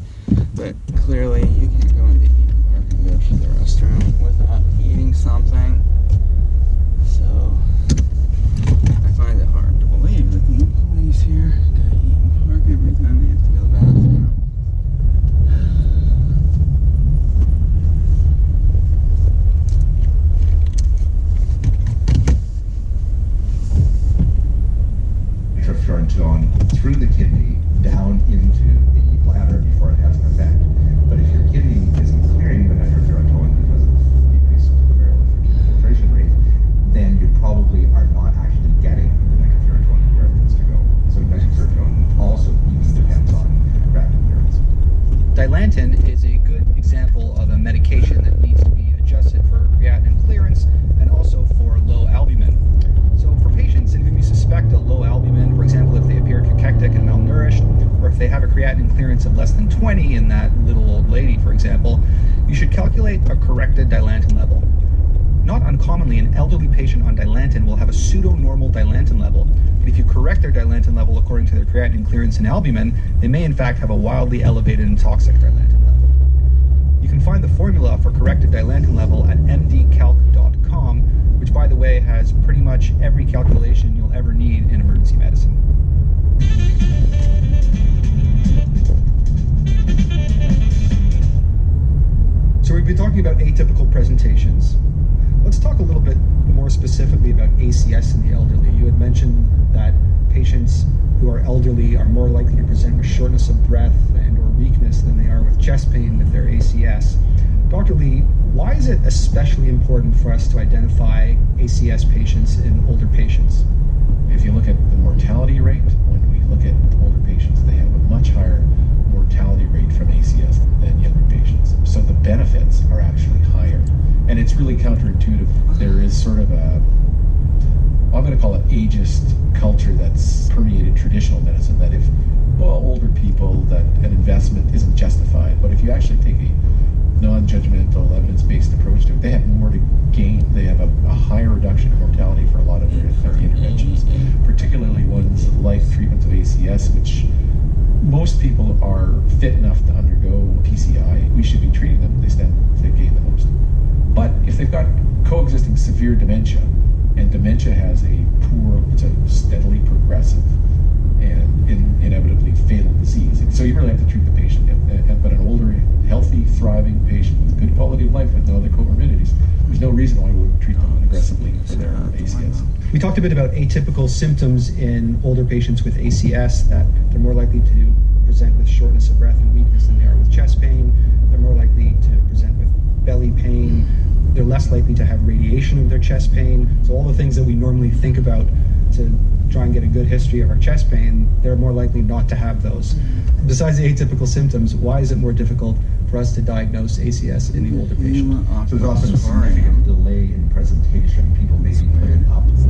but clearly you can't go into Eaton Park and go to the restroom without eating something. So I find it hard to believe that the employees here go to Eaton Park every time they have to go to the bathroom. Interferon through the kidney down into the bladder before it has an effect. But if your kidney isn't clearing the interferon because of decreased glomerular filtration rate, then you probably are not actually getting the interferon where it needs to go. So interferon also even depends on creatinine clearance. Dilantin is a good example of a medication that needs to be adjusted for creatinine clearance and also for low albumin. So for patients in whom you suspect a low albumin, for example, if they appear cachectic and malnourished, or if they have a creatinine clearance of less than 20 in that little old lady, for example, you should calculate a corrected Dilantin level. Not uncommonly, an elderly patient on Dilantin will have a pseudo-normal Dilantin level, but if you correct their Dilantin level according to their creatinine clearance and albumin, they may in fact have a wildly elevated and toxic Dilantin level. You can find the formula for corrected Dilantin level at mdcalc.com, which, by the way, has pretty much every calculation you'll ever need in emergency medicine. So we've been talking about atypical presentations. Let's talk a little bit more specifically about ACS in the elderly. You had mentioned that patients who are elderly are more likely to present with shortness of breath and or weakness than they are with chest pain with their ACS. Dr. Lee, why is it especially important for us to identify ACS patients in older patients? If you look at the mortality rate, when we look at older patients, they have a much higher mortality rate from ACS than younger patients. So the benefits are actually higher. And it's really counterintuitive. There is sort of I'm going to call it ageist culture that's permeated traditional medicine, that if, older people, that an investment isn't justified. But if you actually take a non-judgmental, evidence-based approach to it, they have more to gain. They have a higher reduction in mortality for a lot of their therapy interventions, particularly ones like treatments of ACS, which most people are fit enough to undergo PCI. We should be treating them. They stand to gain the most. But if they've got coexisting severe dementia, and dementia has it's a steadily progressive and inevitably fatal disease. So you really have to treat the patient. But an older, healthy, thriving patient with good quality of life with no other comorbidities, there's no reason why we wouldn't treat them aggressively for their ACS. We talked a bit about atypical symptoms in older patients with ACS, that they're more likely to present with shortness of breath and weakness than they are with chest pain. They're more likely to present with belly pain. They're less likely to have radiation of their chest pain. So all the things that we normally think about to try and get a good history of our chest pain, they're more likely not to have those. Besides the atypical symptoms, why is it more difficult for us to diagnose ACS in the older patient? So there's often a significant delay in presentation. People may be put up with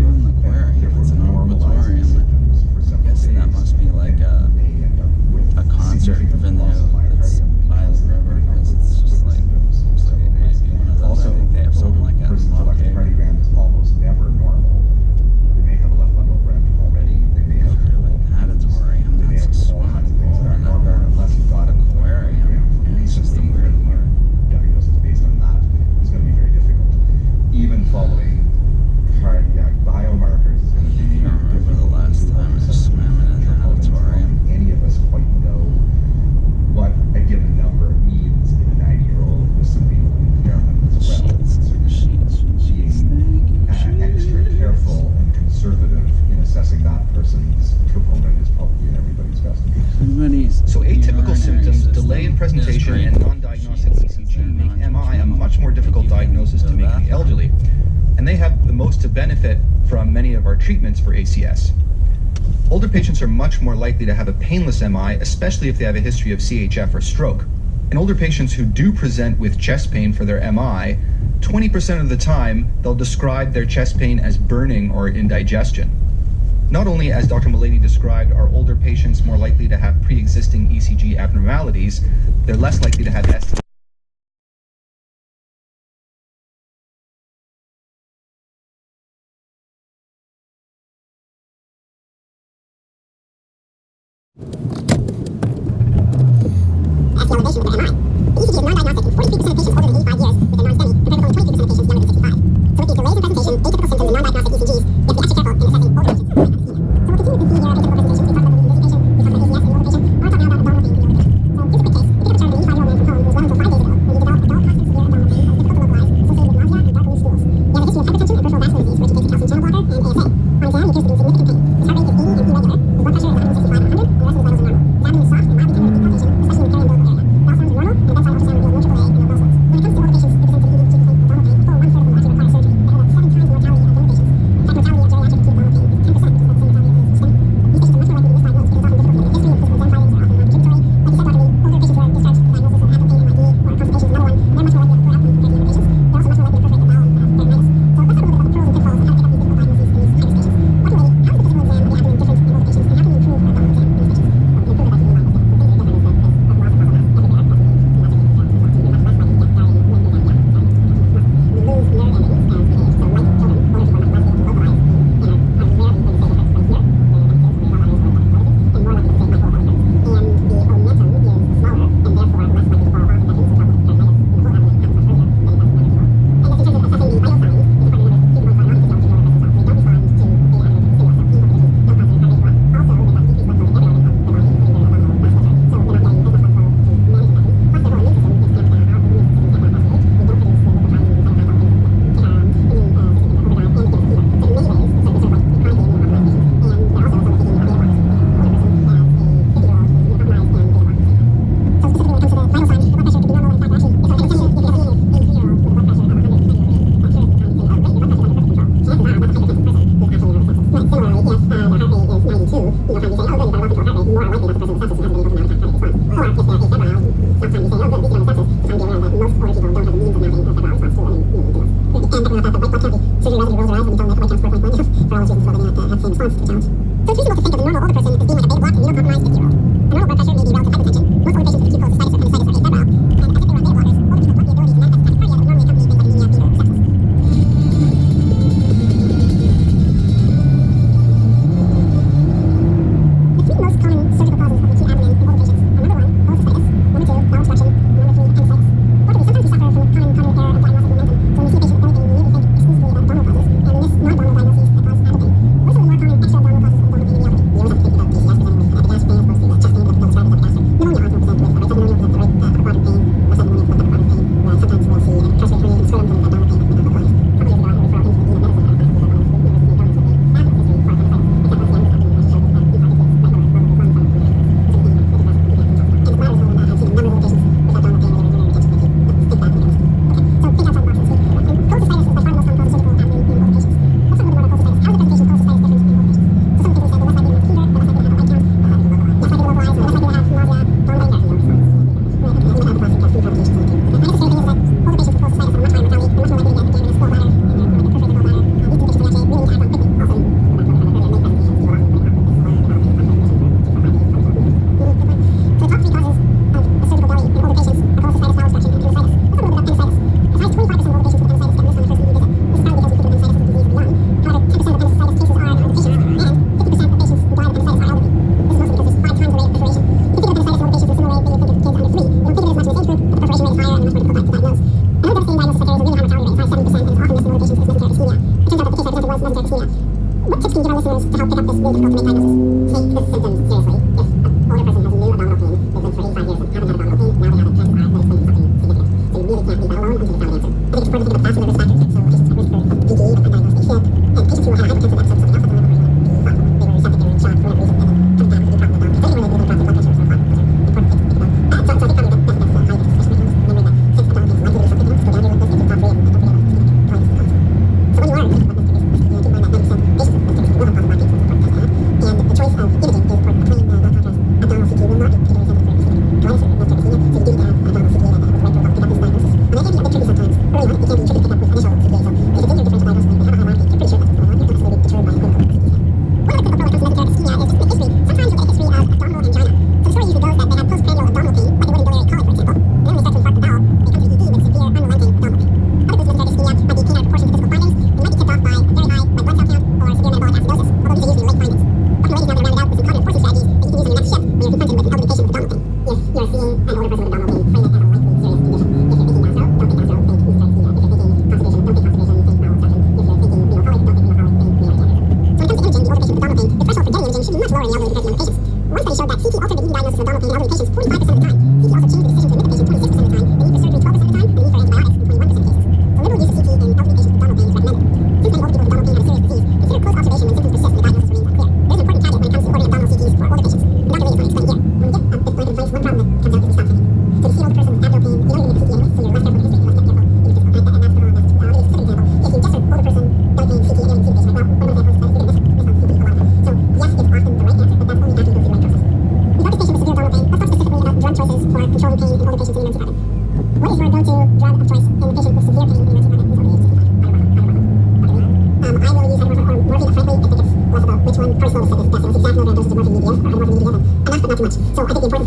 therefore normalizing symptoms for several days. That must be like a concert venue that's by the river, because it's just like, looks like it might be one of those. Also, I think they have something like that. person's electrocardiogram is almost never normal. They may have a left bundle branch already. They may have Natatorium, they may have that's a all kinds of swimming things pool, that are and normal unless you've got an aquarium. electrocardiogram It's just a recently, weird where diagnosis based on that is going to be very difficult. Even following cardiac biomarkers is going to be I don't remember the last time I swam in a natatorium. Any of us quite know what a given number means in a 90-year-old with some renal impairment as well. So being extra careful and conservative in assessing that person's component is probably in everybody's best interest. So atypical symptoms, delay in presentation, and non-diagnostic ECG make MI a much more difficult diagnosis to make in the elderly. And they have the most to benefit from many of our treatments for ACS. Older patients are much more likely to have a painless MI, especially if they have a history of CHF or stroke. In older patients who do present with chest pain for their MI, 20% of the time they'll describe their chest pain as burning or indigestion. Not only, as Dr. Milady described, are older patients more likely to have pre-existing ECG abnormalities, they're less likely to have ST Talking about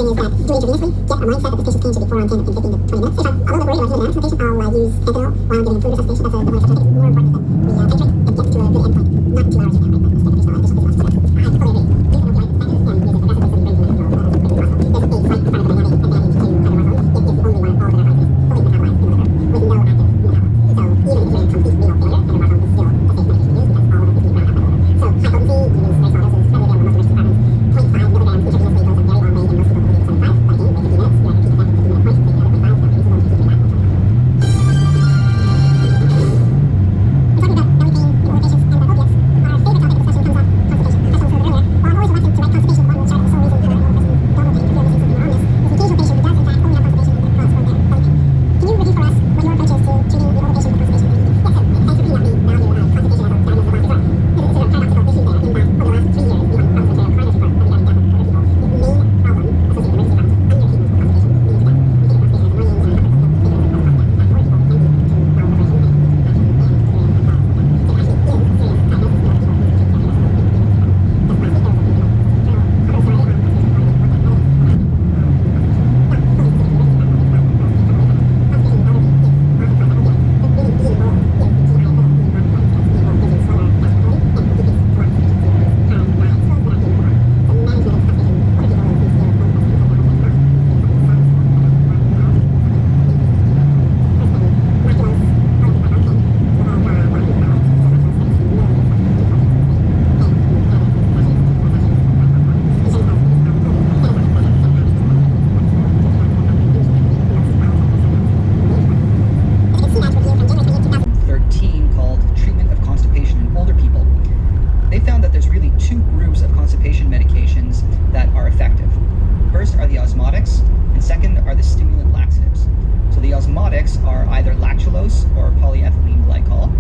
are the stimulant laxatives. So the osmotics are either lactulose or polyethylene glycol,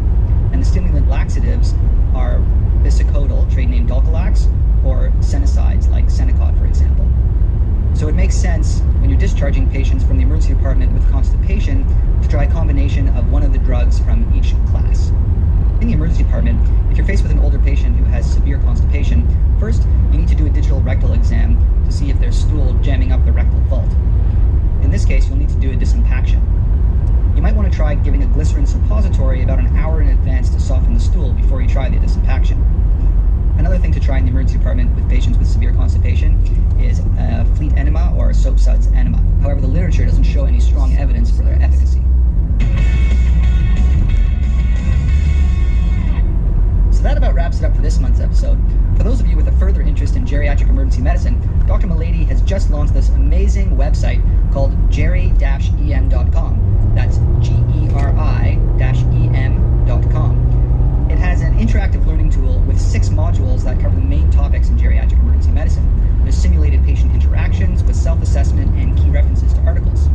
and the stimulant laxatives are bisacodyl, trade name Dulcolax, or senicides like Senecot, for example. So it makes sense when you're discharging patients from the emergency department with constipation to try a combination of one of the drugs from each class. In the emergency department, if you're faced with an older patient who has severe constipation, first you need to do a digital rectal exam to see if there's stool jamming up the rectal vault. In this case, you'll need to do a disimpaction. You might want to try giving a glycerin suppository about an hour in advance to soften the stool before you try the disimpaction. Another thing to try in the emergency department with patients with severe constipation is fleet enema or soap suds enema. However, the literature doesn't show any strong evidence for their efficacy. So that about wraps it up for this month's episode. For those of you with a further interest in geriatric emergency medicine, Dr. Milady has just launched this amazing website called geri-em.com. That's geri-em.com. It has an interactive learning tool with 6 modules that cover the main topics in geriatric emergency medicine. There's simulated patient interactions with self-assessment and key references to articles.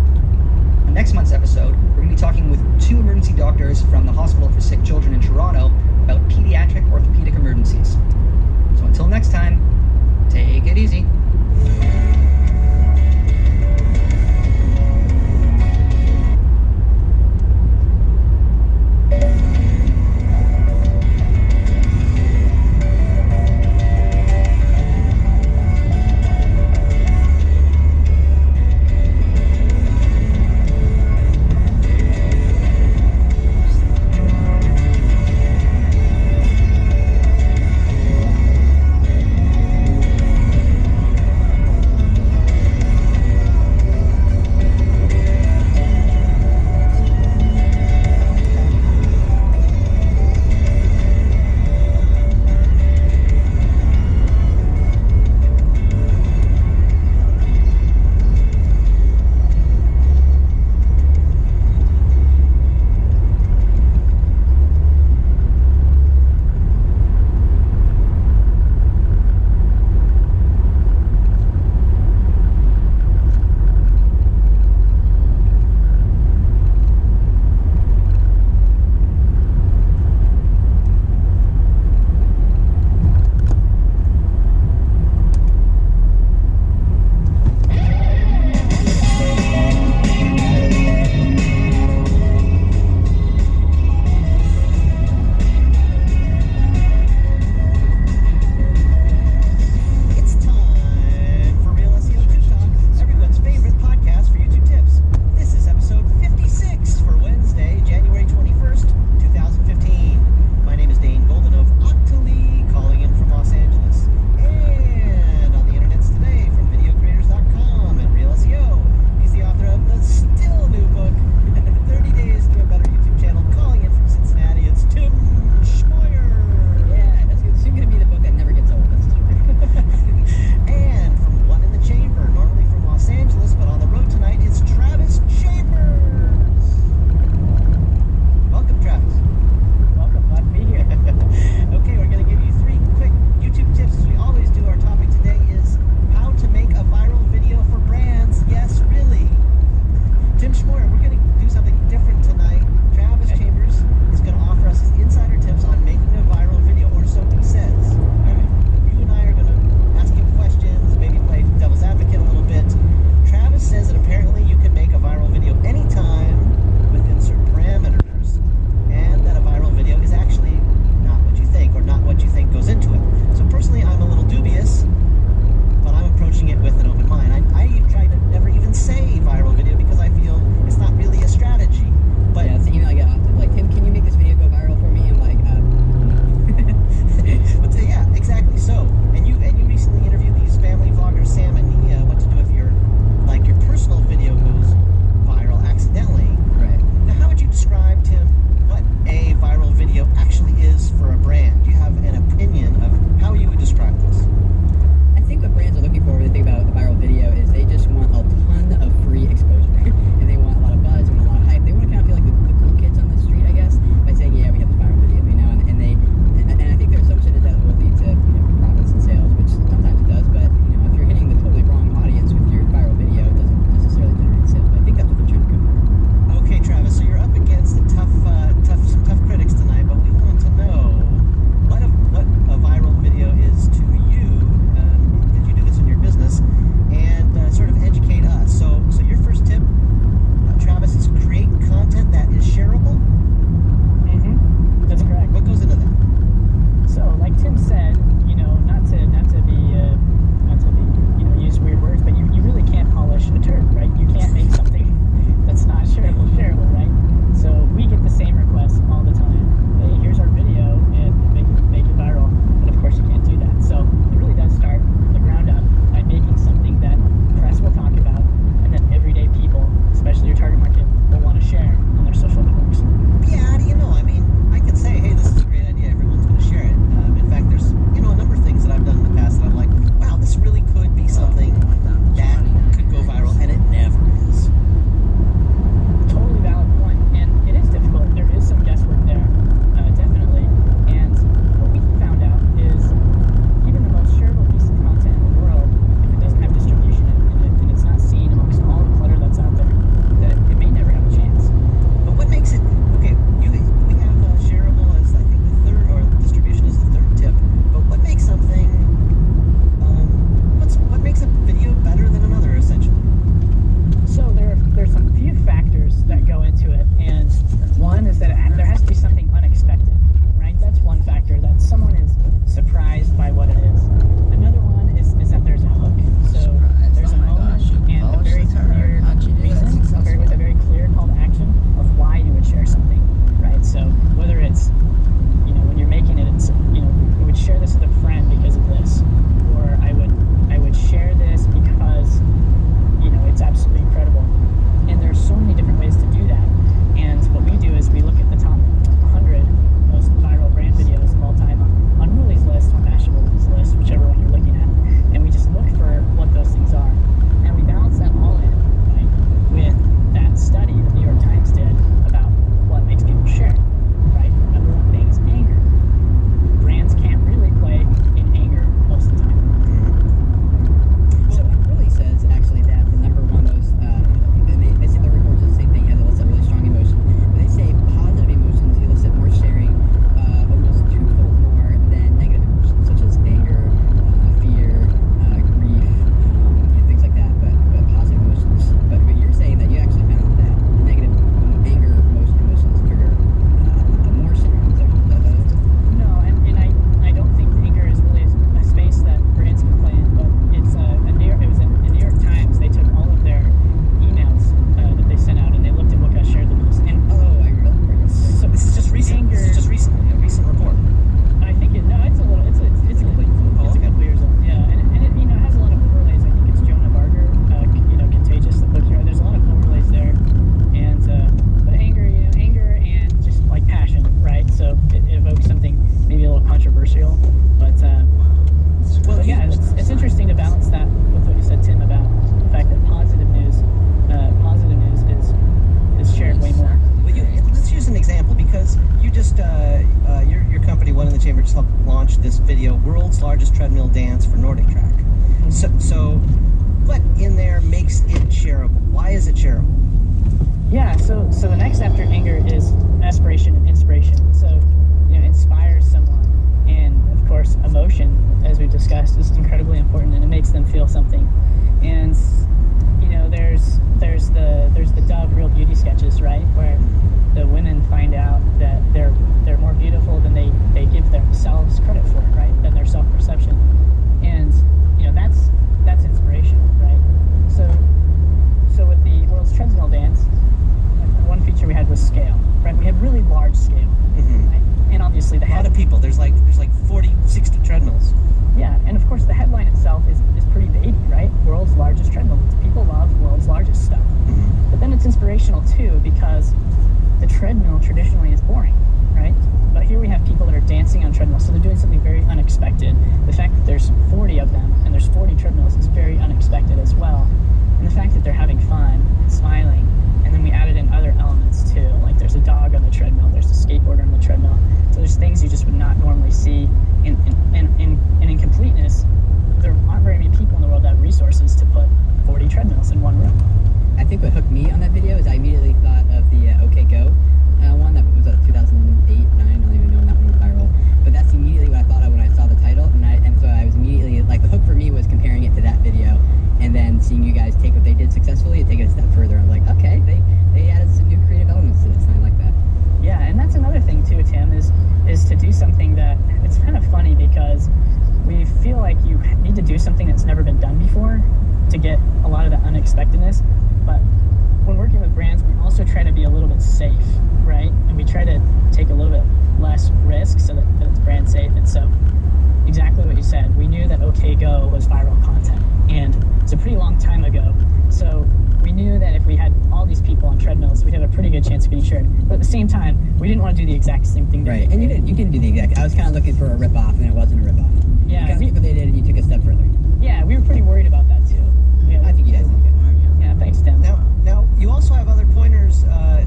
On next month's episode, we're going to be talking with 2 emergency doctors from the Hospital for Sick Children in Toronto about pediatric orthopedic emergencies. So until next time, take it easy. this video, World's Largest Treadmill Dance for Nordic Track. So what in there makes it shareable? Why is it shareable? Yeah, so the next after anger is aspiration and inspiration. So, inspires someone. And of course, emotion, as we discussed, is incredibly important, and it makes them feel something. And there's the Dove Real Beauty sketches, right, where the women find out that they're more beautiful than they give themselves credit for, right, than their self-perception. And that's inspiration, right? So with the World's Treadmill Dance, one feature we had was scale, right? We had really large scale, right? And obviously a lot of people. There's like 40, 60 treadmills. Yeah, and of course the headline itself is pretty baby, right? World's largest treadmill. People love world's largest stuff. But then it's inspirational too, because the treadmill traditionally is boring, right? But here we have people that are dancing on treadmills, so they're doing something very unexpected. The fact that there's 40 of them and there's 40 treadmills is very unexpected as well. And the fact that they're having fun and smiling, and then we added in other elements too, like there's a dog on the treadmill, there's a skateboarder on the treadmill. So there's things you just would not normally see. In completeness, there aren't very many people in the world that have resources to put 40 treadmills in one room. I think what hooked me on that video is I immediately thought of the OK Go one that was 2008, 9, I don't even know when that one went viral. But that's immediately what I thought of when I saw the title, and so I was immediately, like, the hook for me was comparing it to that video, and then seeing you guys take what they did successfully and take it a step further. I was like, okay, they added some new creative elements to this, and I like that. Yeah, and that's another thing too, Tim, is to do something that, it's kind of funny because we feel like you need to do something that's never been done before to get a lot of the unexpectedness. But when working with brands, we also try to be a little bit safe, right? And we try to take a little bit less risk so that it's brand safe. And so exactly what you said, we knew that OK Go was viral content, and it's a pretty long time ago. So we knew that if we had all these people on treadmills, we'd have a pretty good chance of getting shared. But at the same time, we didn't want to do the exact same thing. Right, and you didn't do the exact. I was kind of looking for a rip-off, and it wasn't a rip-off. Yeah, you kind of took what they did, and you took a step further. Yeah, we were pretty worried about that too. Yeah, I think you guys did good. Yeah, thanks, Tim. Now you also have other pointers,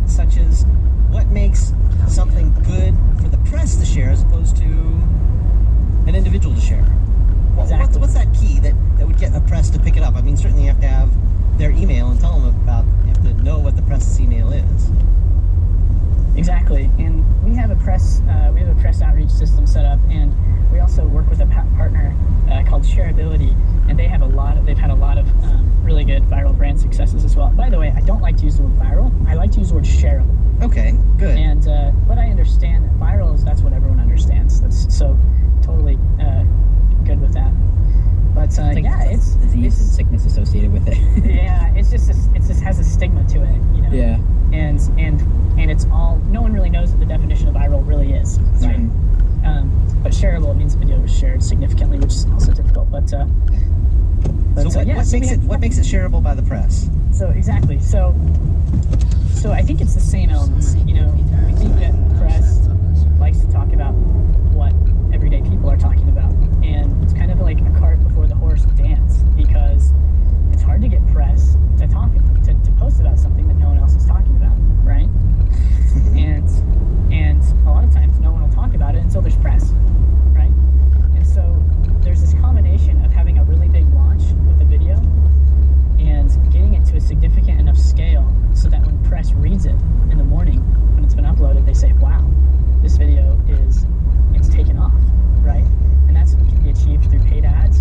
such as what makes something good for the press to share as opposed to an individual to share. Exactly. What's that key that would get a press to pick it up? I mean, certainly you have to have their email and tell them you have to know what the press's email is. Exactly, and we have a press outreach system set up, and we also work with a partner called Shareability, and they've had a lot of really good viral brand successes as well. By the way, I don't like to use the word viral. I like to use the word shareable. Okay, good. And but I understand that viral that's what everyone understands. That's so totally good with that. But yeah, it's disease and sickness associated with it. Yeah, it just has a stigma to it, you know. Yeah. And it's all, no one really knows what the definition of viral really is, right? But shareable, it means the video was shared significantly, which is also difficult. But so what makes it shareable by the press? So exactly. So I think it's the same elements. You know, we think that press likes to talk about what everyday people are talking about, and it's kind of like a cart before the horse dance, because it's hard to get press to post about something that no one else is talking about, right? And a lot of times no one will talk about it until there's press, right? And so there's this combination of having a really big launch with a video and getting it to a significant enough scale so that when press reads it in the morning when it's been uploaded, they say, wow, this video it's taken off, right? And that's what can be achieved through paid ads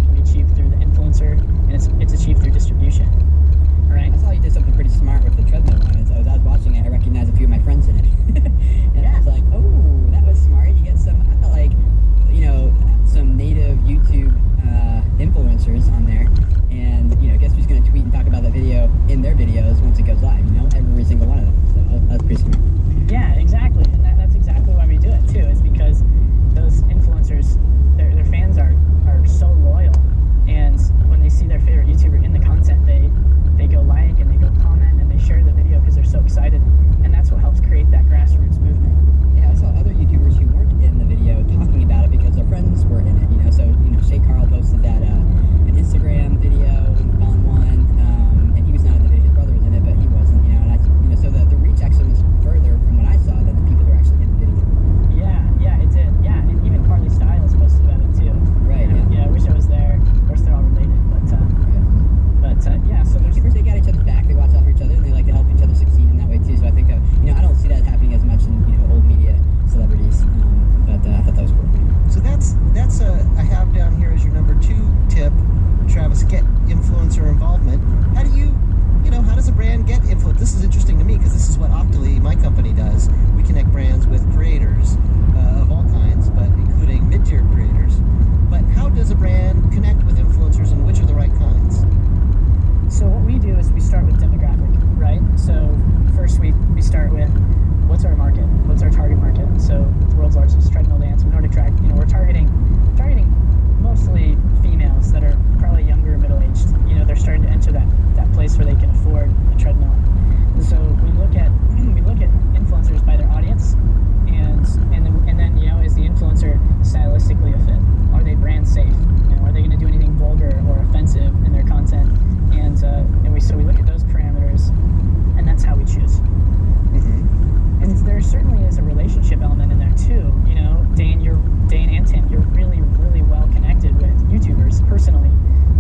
personally.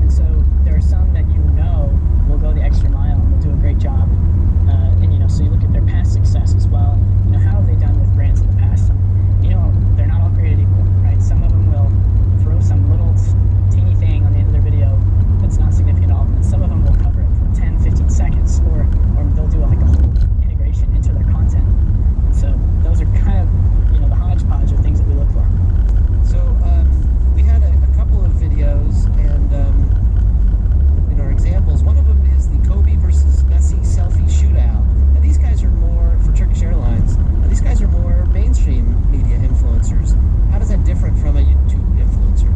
And so there are some that will go the extra mile and will do a great job. And so you look at their past success as well. How have they done with brands in the past? They're not all created equal, right? Some of them will throw some little teeny thing on the end of their video that's not significant at all, and some of them will cover it for 10, 15 seconds, or they'll do like a whole integration into their content. And so those are kind of, the hodgepodge of things that we look for. So we had a couple of videos and in our examples, one of them is the Kobe versus Messi selfie shootout. Now these guys are more, for Turkish Airlines, these guys are more mainstream media influencers. How does that differ from a YouTube influencer?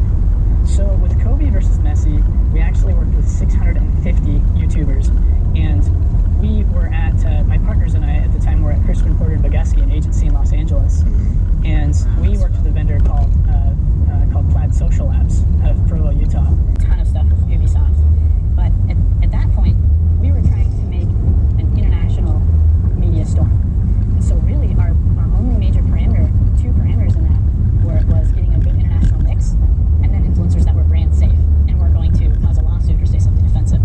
So with Kobe versus Messi, we actually worked with 650 YouTubers, and we were at, my partners and I at the time were at Crispin Porter & Bogeski, an agency in Los Angeles, and we worked with a vendor called Plaid Social Labs out of Provo, Utah. A ton of stuff with Ubisoft. But at that point, we were trying to make an international media storm. And so really our only major two parameters in that was getting a good international mix, and then influencers that were brand safe and weren't going to cause a lawsuit or say something offensive.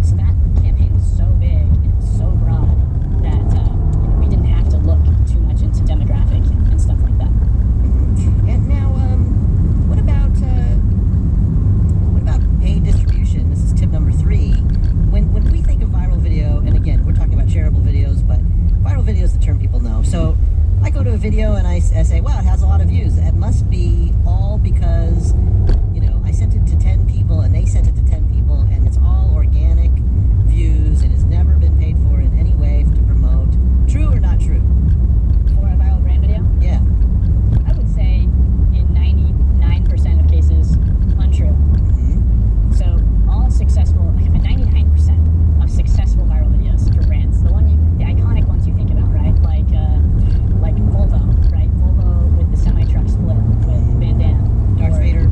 So that campaign was so big and so broad that we didn't have to look too much into demographic and stuff like that. And now, what about paid distribution? This is tip number 3. When we think of viral video, and again, we're talking about shareable videos, but viral video is the term people know. So I go to a video and I say, wow, it has a lot of views. It must be all because, I sent it to 10 people and they sent it to 10 people, and it's all organic views and has never been paid for in any way to promote. True or not true? For a viral brand video? Yeah. I would say in 99% of cases, untrue. So all successful, 99% of successful viral videos for brands, the iconic ones you think about, right? Like Volvo, right? Volvo with the semi-truck split with Van Damme. Darth Vader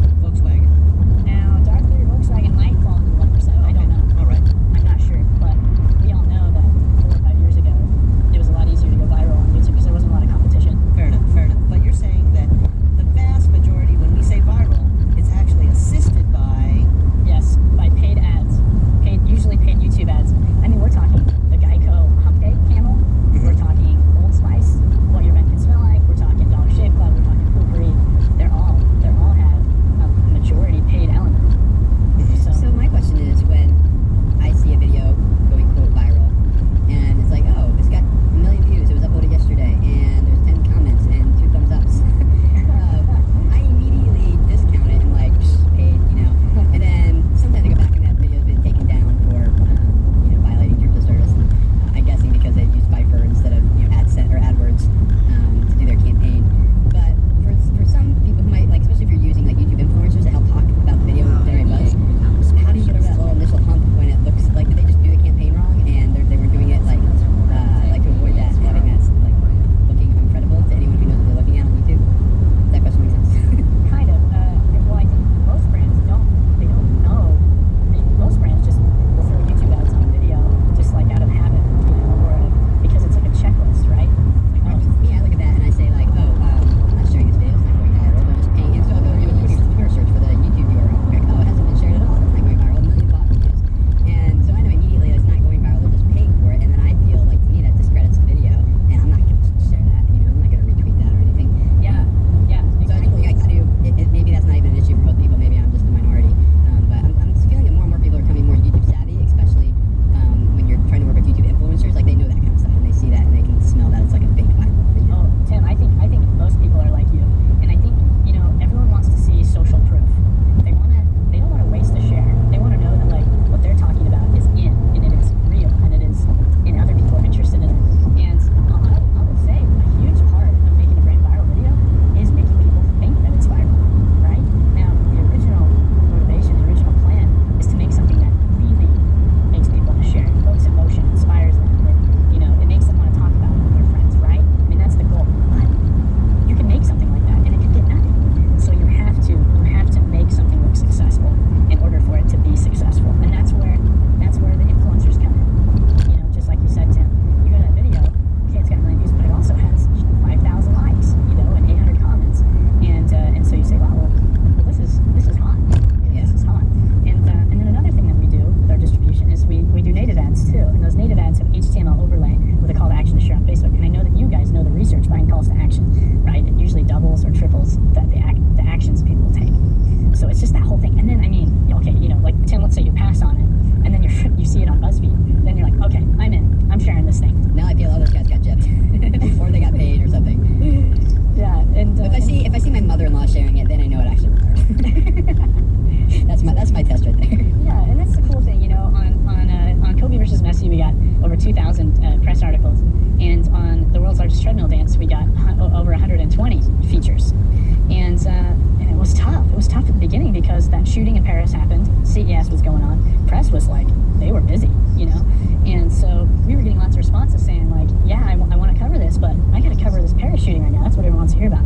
going on. Press was like, they were busy, you know? And so we were getting lots of responses saying like, yeah, I want to cover this, but I got to cover this parachuting right now. That's what everyone wants to hear about.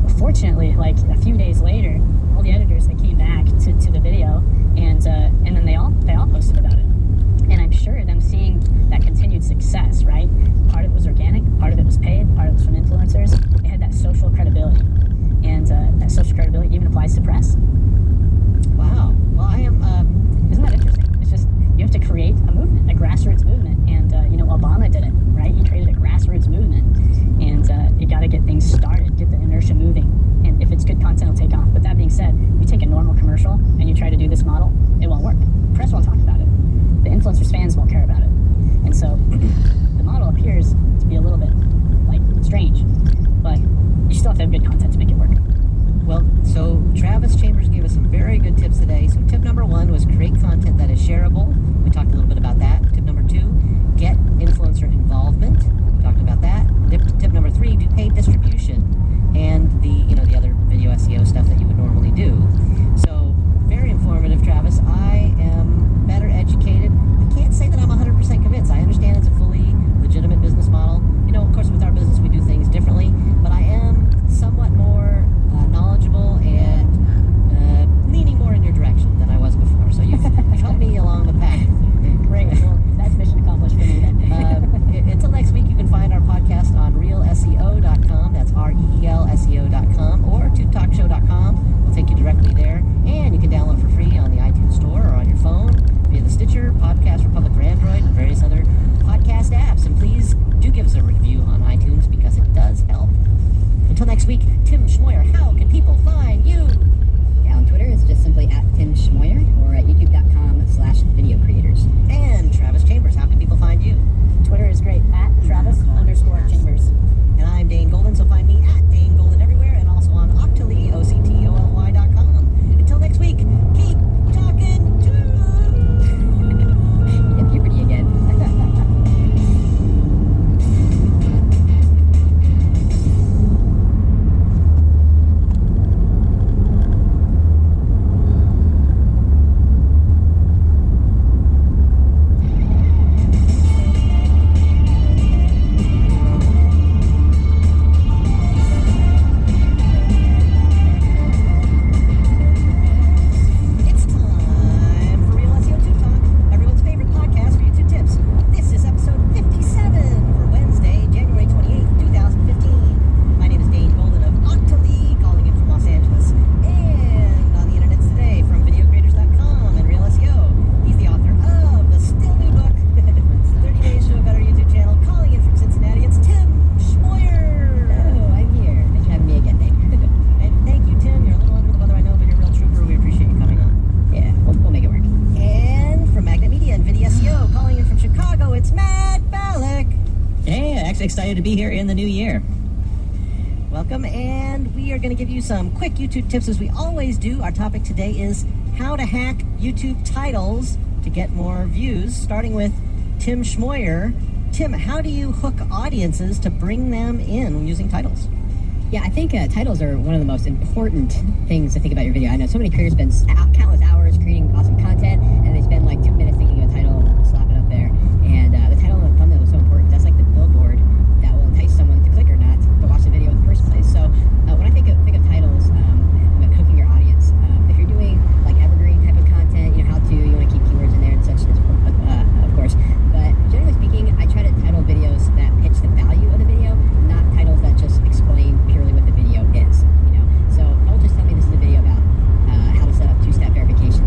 But fortunately, like a few days later, all the editors, they came back to the video, and then they all posted about it. And I'm sure them seeing that continued success, right? Part of it was organic, part of it was paid, part of it was from influencers. They had that social credibility. And that social credibility even applies to press. Wow. Well, I am... Isn't that interesting? It's just, you have to create a movement, a grassroots movement. And, Obama did it, right? He created a grassroots movement. And you got to get things started, get the inertia moving. And if it's good content, it'll take off. But that being said, you take a normal commercial and you try to do this model, it won't work. Press won't talk about it. The influencers' fans won't care about it. And so the model appears to be a little bit, like, strange. But you still have to have good content to make it work. Well, so Travis Chambers gave us some very good tips today. So tip number 1 was create content that is shareable. We talked a little bit about that. Tip number 2, get influencer involvement. We talked about that. Tip number 3, do paid distribution and the other video SEO stuff that you would normally do. So very informative, Travis. I am better educated. I can't say that I'm 100% convinced. I understand it's a fully legitimate business model. Of course, with our business, we do things differently, but I am somewhat more knowledgeable and leaning more in your direction than I was before. So you've helped me along the path. Great. Well, that's mission accomplished for me then. Until next week, you can find our podcast on realseo.com. That's REELSEO.com or tubetalkshow.com. We'll take you directly there. And you can download for free on the iTunes Store or on your phone via the Stitcher, Podcast Republic for Android, and various other podcast apps. And please do give us a review on iTunes because it does help. Until next week, Tim Schmoyer, how can people find you? Yeah, on Twitter, it's just simply @TimSchmoyer or at youtube.com/videocreators. And Travis Chambers, how can people find you? Twitter is great, @Travis_Chambers. And I'm Dane Golden, so find me @Dane Golden everywhere and also on Octoly, OCTOLY.com. Until next week, keep talking to... Yep, puberty again. Excited to be here in the new year. Welcome, and we are going to give you some quick YouTube tips as we always do. Our topic today is how to hack YouTube titles to get more views, starting with Tim Schmoyer. Tim, how do you hook audiences to bring them in when using titles? Yeah, I think titles are one of the most important things to think about your video. I know so many creators spend countless hours creating awesome content, and they spend like 2 minutes thinking of a title and slap it up there. And the title and the thumbnail is so important. That's like the billboard that will entice someone to click or not to watch the video in the first place. So when I think of titles, and hooking your audience, if you're doing like evergreen type of content, you want to keep keywords in there and such, of course. But generally speaking, I try to title videos that pitch the value of the video, not titles that just explain purely what the video is. So don't just tell me this is a video about how to set up two-step verification.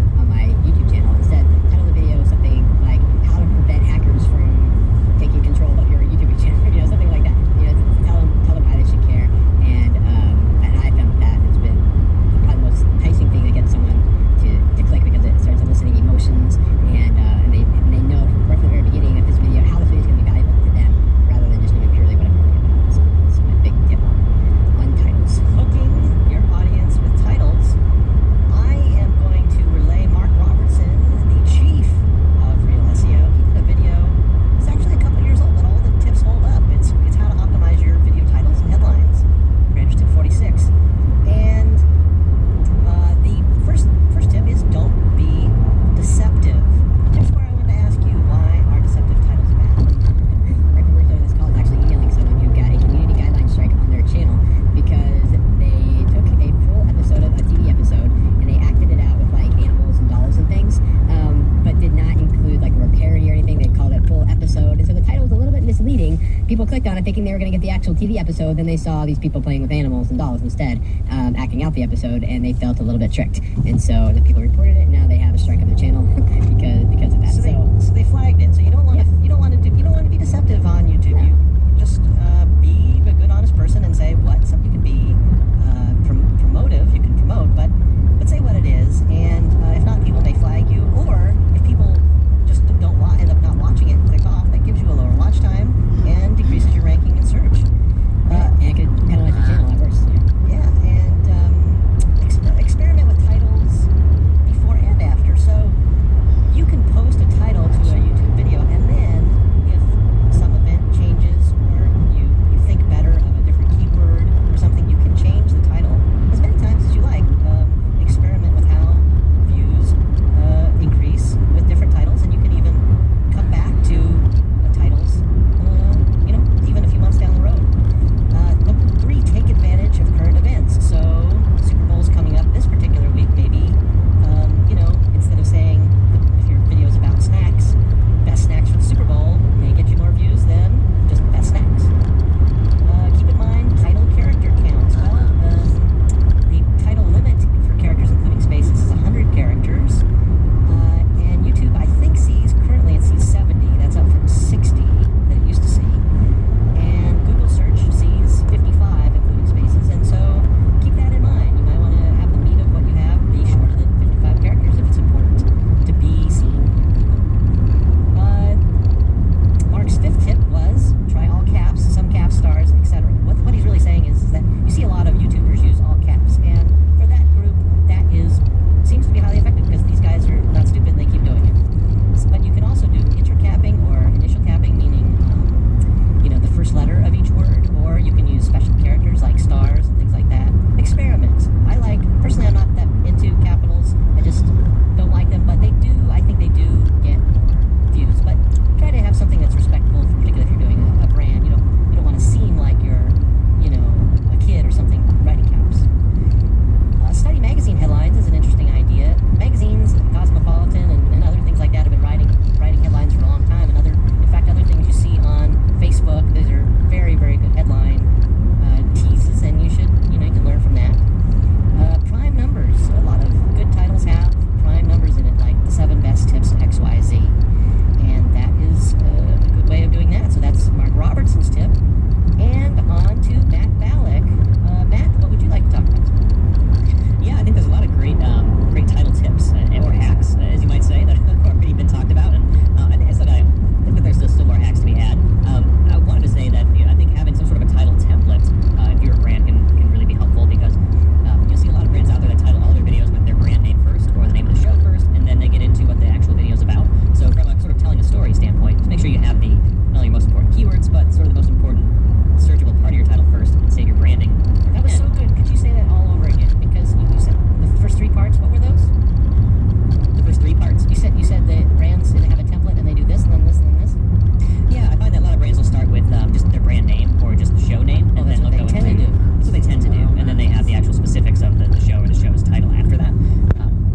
meeting. People clicked on it thinking they were going to get the actual TV episode. Then they saw these people playing with animals and dolls instead, acting out the episode, and they felt a little bit tricked. And so the people reported it. And now they have a strike on their channel because of that. So they flagged it. So you don't want to be deceptive on YouTube. Yeah. You just be a good, honest person and say what something can be promotive. You can promote, but say what it is. And if not, people may flag you. Or if people just don't end up not watching it and click off, that gives you a lower watch time and decreases your ranking in search. And it could penalize your channel at worst. Yeah, and experiment with titles before and after. So you can post a title to a YouTube video, and then if some event changes or you think better of a different keyword or something, you can change the title as many times as you like. Experiment with how views increase with different titles, and you can even come back to titles, even a few months down the road. Number 3, take advantage of current events. So Super Bowl's coming up this particular week. Maybe, instead of saying if your video's about snacks, best snacks for the Super Bowl may get you more views than just best snacks. Keep in mind title character counts. Well, the title limit for characters including spaces is 100 characters. And YouTube, I think, currently it sees 70. That's up from 60 that it used to see. And Google search sees 55, including spaces. And so keep that in mind. You might want to have the meat of what you have be shorter than 55 characters if it's important to be seen. Mark's 5th tip was try all caps, some caps, stars, etc. What he's really saying is that you see a lot of YouTubers use all caps, and for that group, that seems to be highly effective because these guys are not stupid and they keep doing it. But you can also do intercapping or initial capping, meaning the first letter of each word, or you can use special characters like stars and things like that. Experiment. Personally, I'm not that into capitals. I just don't like them, but I think they do get more views. But try to have something that's respectable, particularly if you're doing a brand. You don't want to seem like you're, a kid or something writing caps. Study magazine headlines is an interesting idea. Magazines, Cosmopolitan, and other things like that have been writing headlines for a long time. And other things you see on Facebook, those are very, very good headline teases, and you can learn from that. Prime numbers. A lot of good titles have prime numbers in it, like the 7 best tips XYZ. And that is a good way of doing that. So that's Mark Robertson's tip. And on to Matt Ballack. Matt, what would you like to talk about? Yeah, I think there's a lot of great title tips or hacks, as you might say, that have already been talked about. And I think that there's still more hacks to be had. I wanted to say that I think having some sort of a title template, if you're a brand, can really be helpful, because you'll see a lot of brands out there that title all their videos with their brand name first or the name of the show first, and then they get into what the actual video is about. So from a sort of telling a story standpoint, just make sure you have not only your most important keywords, but sort of the most important searchable part of your title first, and save your branding. That was so good. Could you say that all over again? Because you said the first 3 parts. What were those? The first 3 parts. You said the brands have a template and they do this and then this and then this. Yeah, I find that a lot of brands will start with just their brand name or just the show name, and then they'll go into. That's what they tend to do, and then they have the actual specifics of the show or the show's title after that.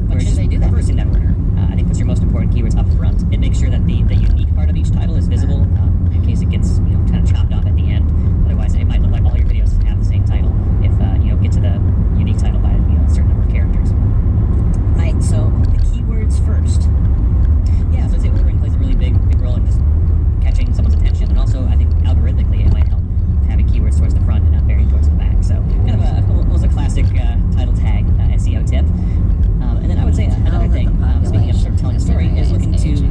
But should they do that? First in that order. I think puts your most important keywords up front. It makes sure that the unique part of each title is visible in case it gets kind of chopped off at the end. Otherwise, it might look like all your videos have the same title if you get to the unique title by a certain number of characters. Right. So the keywords first. Yeah, so I'd say ordering plays a really big role in just catching someone's attention, and also I think algorithmically it might help having keywords towards the front and not buried towards the back. So kind of almost a classic title tag SEO tip. And then I would say another thing, speaking of sort of telling a story, is looking to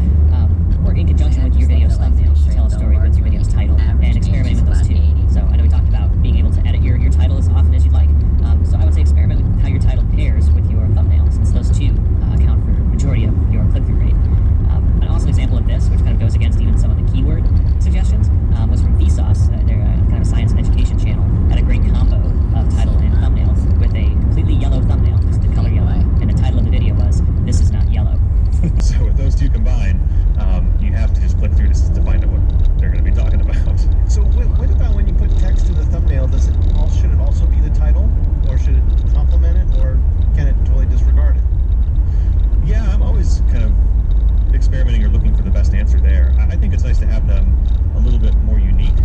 work in conjunction with your video's thumbnail to tell a story with your video's title, and experimenting with those two. So I know we talked about being able to edit your title as often as you'd like. So I would say experiment with how your title pairs with your thumbnail, since those two account for the majority of your click-through rate. An awesome example of this, which kind of goes against even some of the keyword suggestions, was from Vsauce. They're kind of a science and education channel. Had a great combo of title and thumbnail with a completely yellow thumbnail, just the color yellow, and the title of the video was "This is not yellow." So with those two combined, you have to just click through to find out what they're going to be talking about. So what about when you put text to the thumbnail? Should it also be the title, or should it complement it, or can it totally disregard it? Yeah, I'm always kind of experimenting or looking for the best answer there. I think it's nice to have them a little bit more unique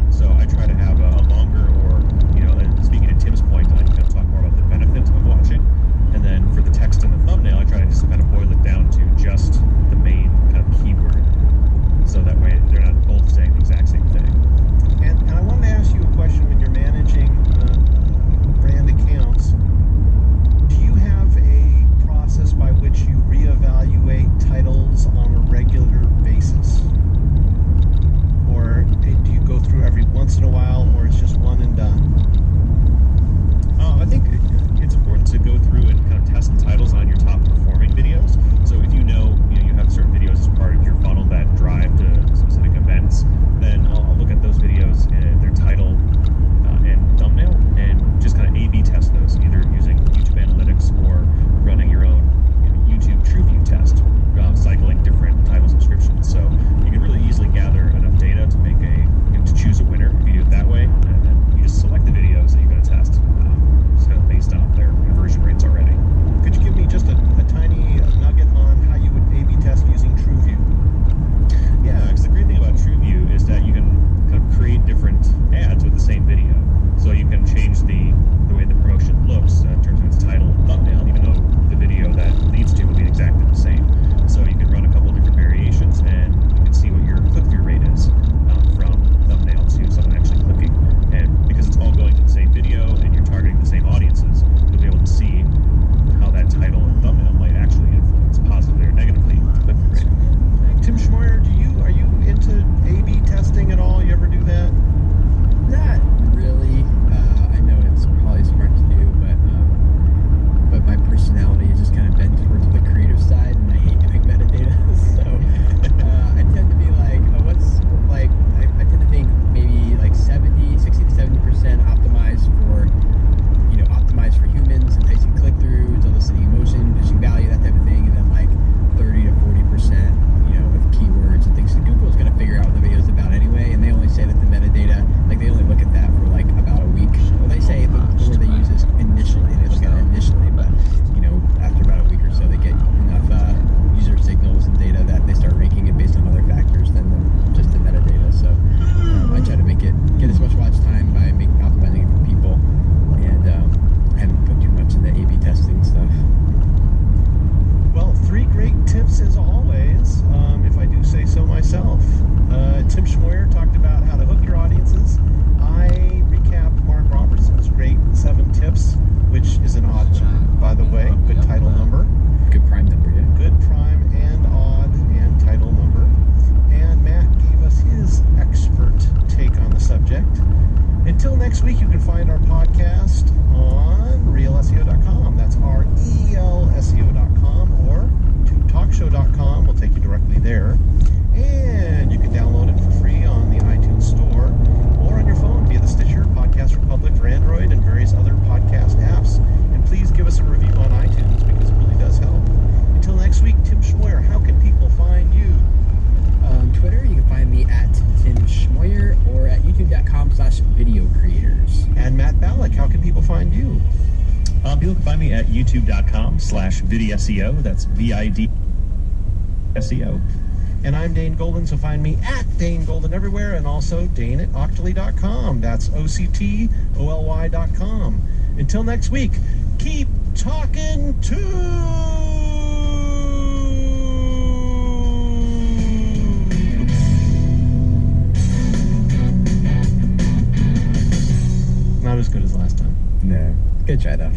there. And you can download it for free on the iTunes Store or on your phone via the Stitcher, Podcast Republic for Android, and various other podcast apps. And please give us a review on iTunes because it really does help. Until next week, Tim Schmoyer, how can people find you? On Twitter, you can find me at Tim Schmoyer or at youtube.com/videocreators. And Matt Ballack, how can people find you? People can find me at youtube.com/vidseo. That's VIDSEO. And I'm Dane Golden, so find me at Dane Golden everywhere, and also Dane at Octoly.com. That's OCTOLY.com. Until next week, keep talking to... Not as good as last time. No. Good try, though.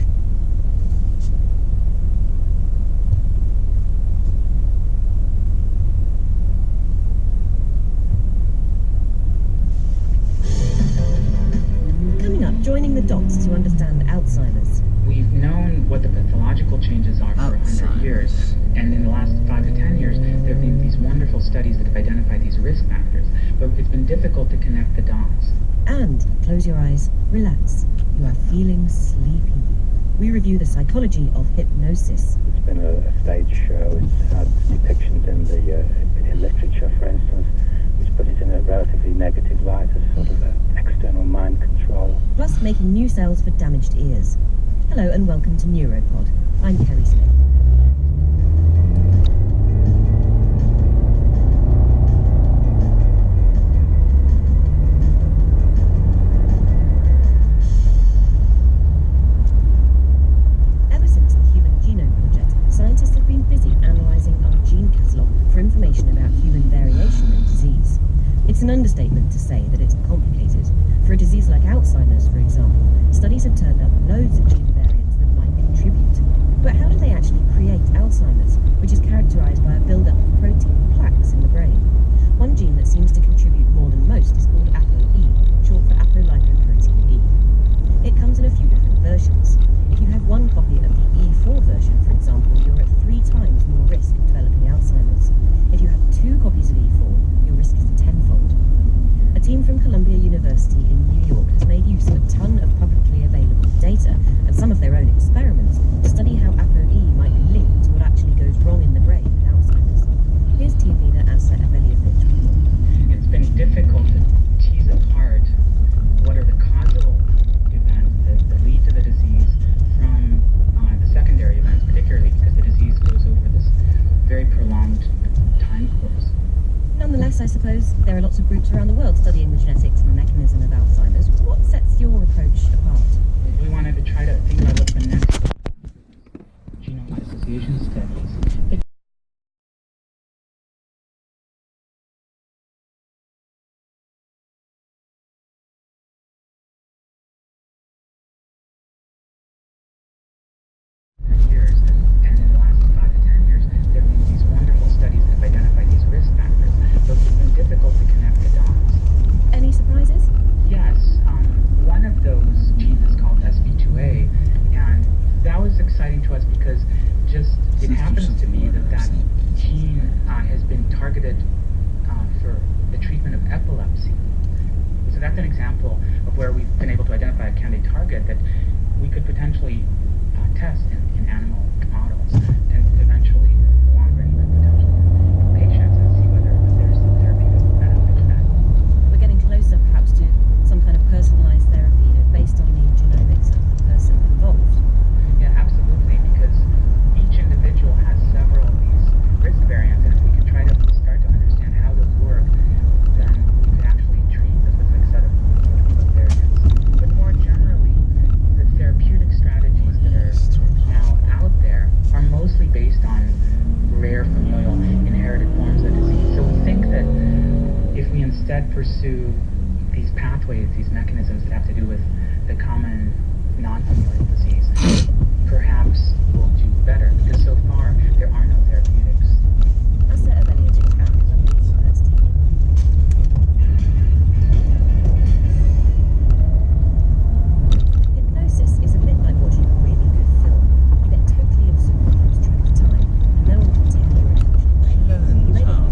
Coming up, joining the dots to understand Alzheimer's. We've known what the pathological changes are for 100 years, and in the last 5 to 10 years, there have been these wonderful studies that have identified these risk factors, but it's been difficult to connect the dots. And close your eyes, relax. You are feeling sleepy. We review the psychology of hypnosis. It's been a stage show. It's had depictions in the literature, for instance, which put it in a relatively negative light as sort of external mind control. Plus making new cells for damaged ears. Hello and welcome to Neuropod. I'm Kerry Smith. Ever since the Human Genome Project, scientists have been busy analysing our gene catalogue for information about human variation in disease. It's an understatement to say that it's complicated. For a disease like Alzheimer's, for example, studies have turned up loads of gene variants that might contribute. But how do they actually create Alzheimer's, which is characterised by a build-up of protein plaques in the brain? One gene that seems to contribute more than most is called ApoE, short for apolipoprotein E. It comes in a few different versions. If you have one copy of the E4 version, for example, you're at 3 times more risk of developing Alzheimer's. If you have 2 copies of E4, your risk is tenfold. A team from Columbia University in New York has made use of a ton of publicly available data and some of their own experiments to study how ApoE might be linked to what actually goes wrong in the brain with Alzheimer's. Here's team leader Asa Evelievich with more. It's been difficult to tease apart what are the causal events that lead to the disease from the secondary events, particularly because the disease goes over this very prolonged time course. Nonetheless, I suppose, there are lots of groups around the world studying the genetics and the mechanism of Alzheimer's. What sets your approach apart? We wanted to try to think about what the next genome association studies. Years, and in the last 5 to 10 years, there have been these wonderful studies that have identified these risk factors, but it's been difficult to connect the dots. Any surprises? Yes, one of those genes is called SP2A, and that was exciting to us because it happens to be that gene has been targeted for the treatment of epilepsy. So that's an example of where we've been able to identify a candidate target that we could potentially test in animal models and eventually in the long run even potentially in patients and see whether there's therapeutic benefit to that. We're getting closer perhaps to some kind of personalised therapy based on the genomics of the person involved. Yeah, absolutely, because each individual has several of these risk variants, and if we can try to start to understand how those work, then we can actually treat the specific set of variants. But more generally, the therapeutic strategies that are now out there are mostly based on rare familial inherited forms of disease. So we think that if we instead pursue these pathways, these mechanisms that have to do with the common non-familial disease, perhaps we'll do better, because so far there are no therapeutics. Asa Evelievich at Columbia University. Hypnosis is a bit like watching a really good film. You get totally absorbed and lose track of time, and no one can take your attention away. You may not be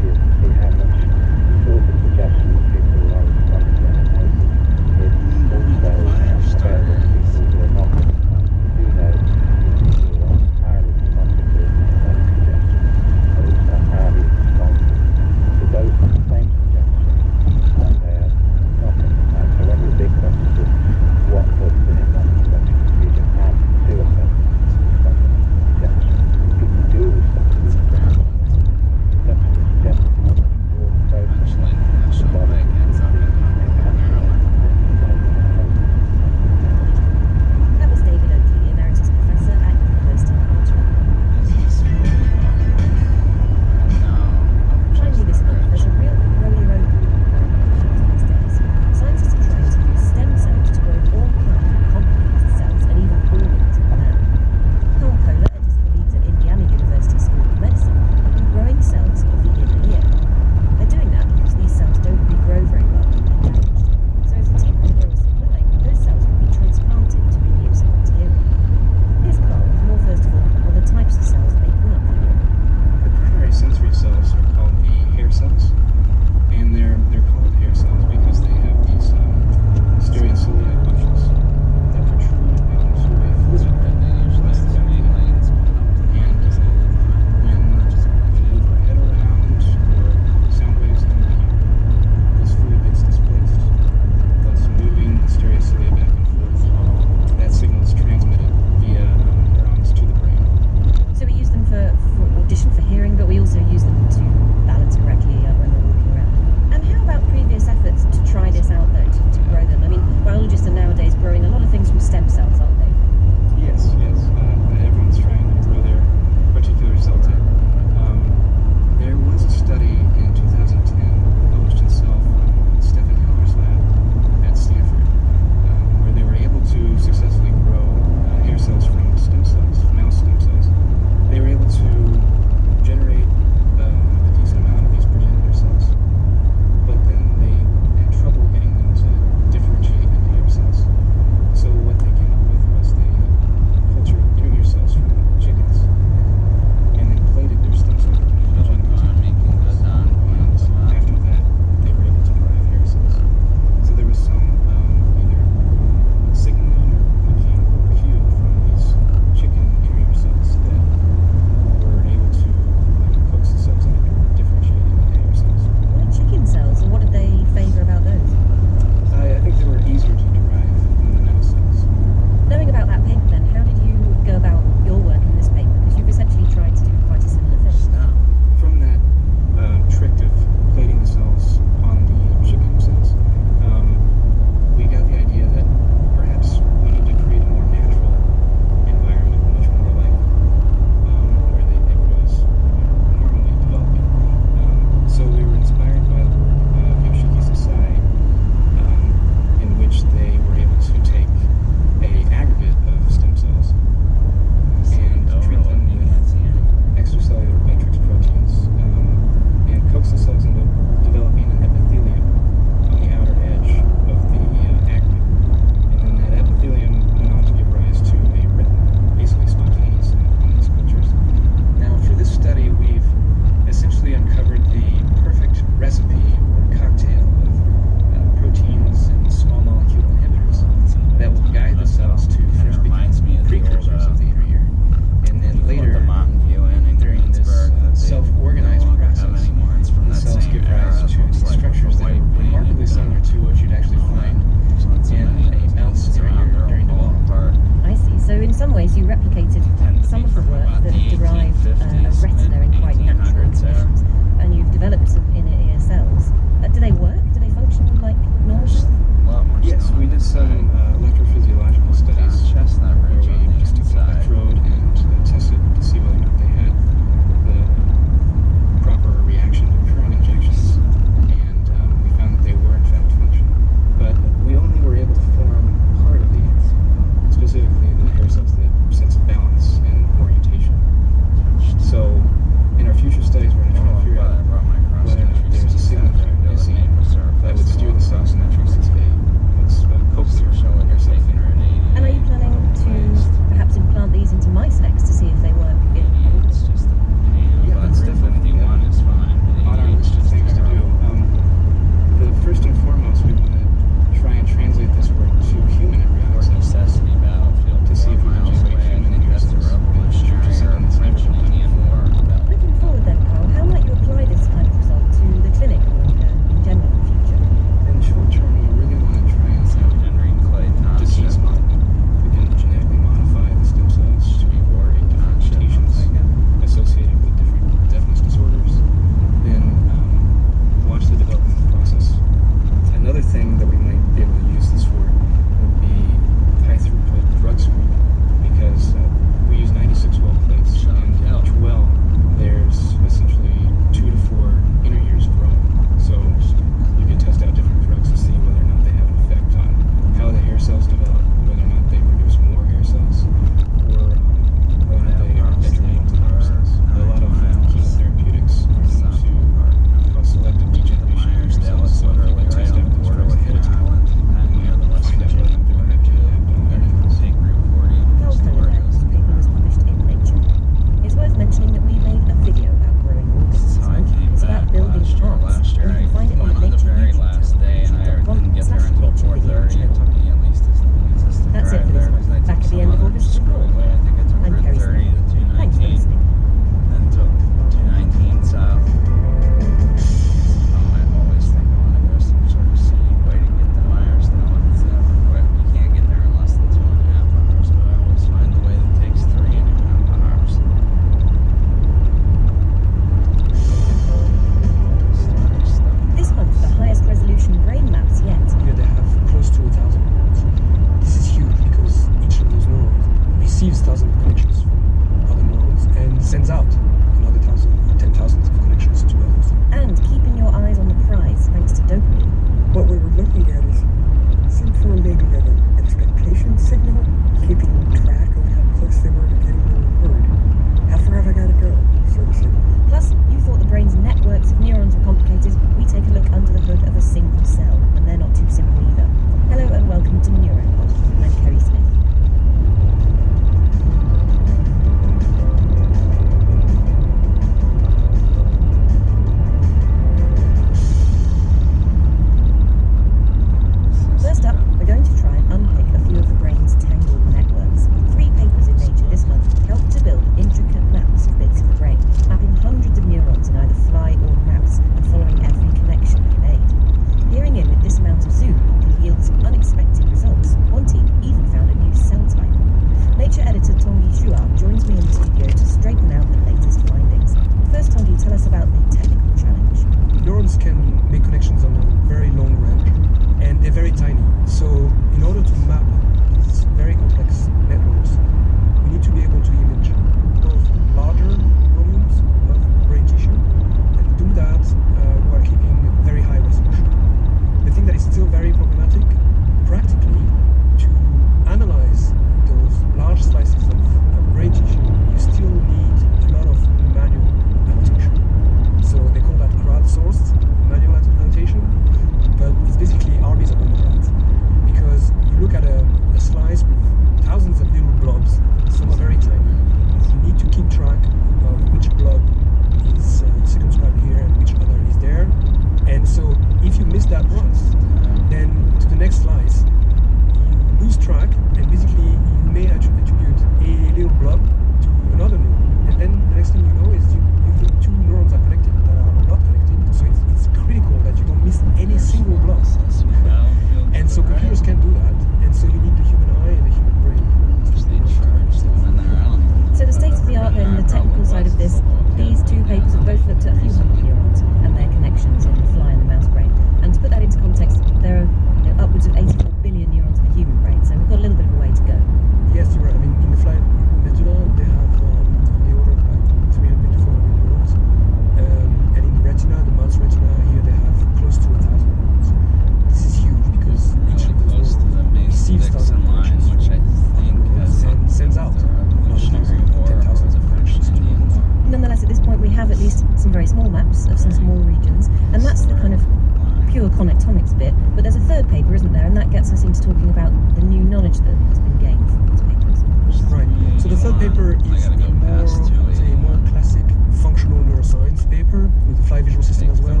gets us into talking about the new knowledge that has been gained from these papers. Right. So the third paper is a more classic functional neuroscience paper with the fly visual system as well,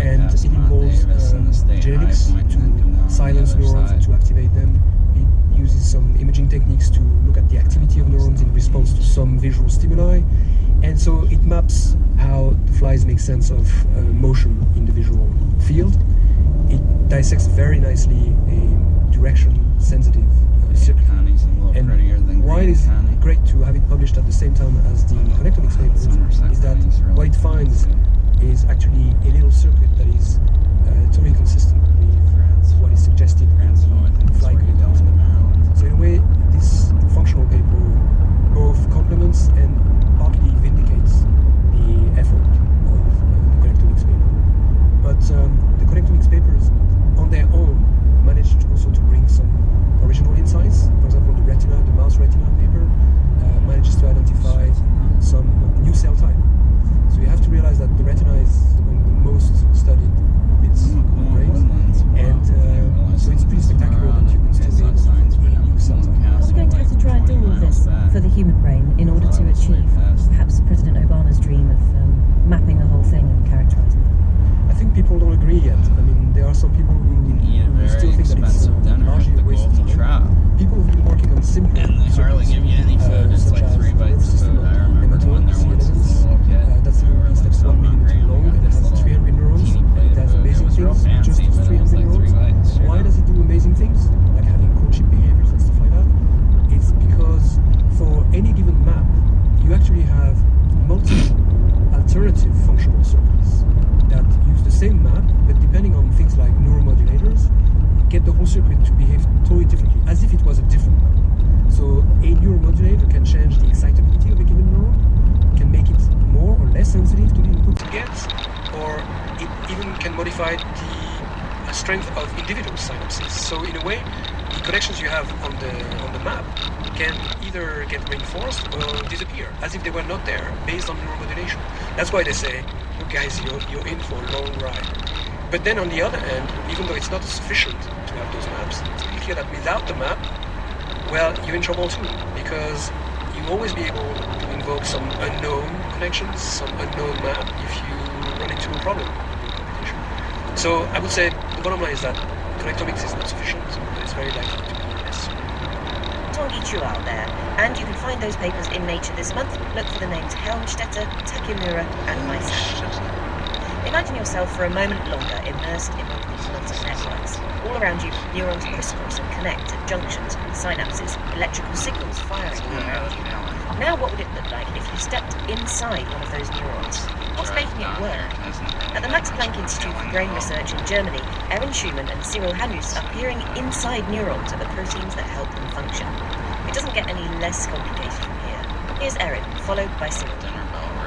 and it involves genetics to silence neurons and to activate them. It uses some imaging techniques to look at the activity of neurons in response to some visual stimuli, and so it maps how the flies make sense of motion in the visual field. It dissects very nicely a direction-sensitive circuit. And why it is great to have it published at the same time as the Connectomics papers is that what it finds is actually a little circuit that is totally consistent with what is suggested in the fly connectomics. So in a way, this functional paper both complements and partly vindicates the effort of the Connectomics paper. But the Connectomics papers on their own managed also to bring some original insights. For example, the mouse retina paper manages to identify some new cell type. So you have to realize that the retina is one of the most studied bits of the brain, and so it's pretty spectacular that you can still be able to find a new cell type. Are we going to have to try and do all of this for the human brain in order to achieve perhaps President Obama's dream of mapping the whole thing and characterizing it? I think people don't agree yet. I mean, there are some people who still think that it's largely a waste of time. People who've been working on simple circuits, such as the nervous system of nematode, C11s, that's a little piece that's 1 millimeter long and it has 300 neurons. It does amazing things, just those 300 neurons. Why does it do amazing things, like having courtship behaviors and stuff like that? It's because for any given map, you actually have multiple alternative functional circuits that use the same map, but depending on things like neuromodulators, get the whole circuit to behave totally differently, as if it was a different map. So a neuromodulator can change the excitability of a given neuron, can make it more or less sensitive to the input it gets, or it even can modify the strength of individual synapses. So in a way, the connections you have on the map can either get reinforced or disappear, as if they were not there, based on neuromodulation. That's why they say, look guys, you're in for a long ride. But then on the other hand, even though it's not sufficient to have those maps, it's pretty clear that without the map, well, you're in trouble too, because you'll always be able to invoke some unknown connections, some unknown map, if you run into a problem in your computation. So I would say the bottom line is that connectomics is not sufficient, but it's very likely to be necessary. Tongi Chu out there, and you can find those papers in Nature this month. Look for the names Helmstetter, Takemura, and Meyarsdale. Imagine yourself for a moment longer immersed in one of these lots of networks. All around you, neurons crisscross and connect at junctions, synapses, electrical signals firing all around you. Now what would it look like if you stepped inside one of those neurons? What's making it work? At the Max Planck Institute for Brain Research in Germany, Erin Schumann and Cyril Hanus are peering inside neurons at the proteins that help them function. It doesn't get any less complicated from here. Here's Erin, followed by Cyril.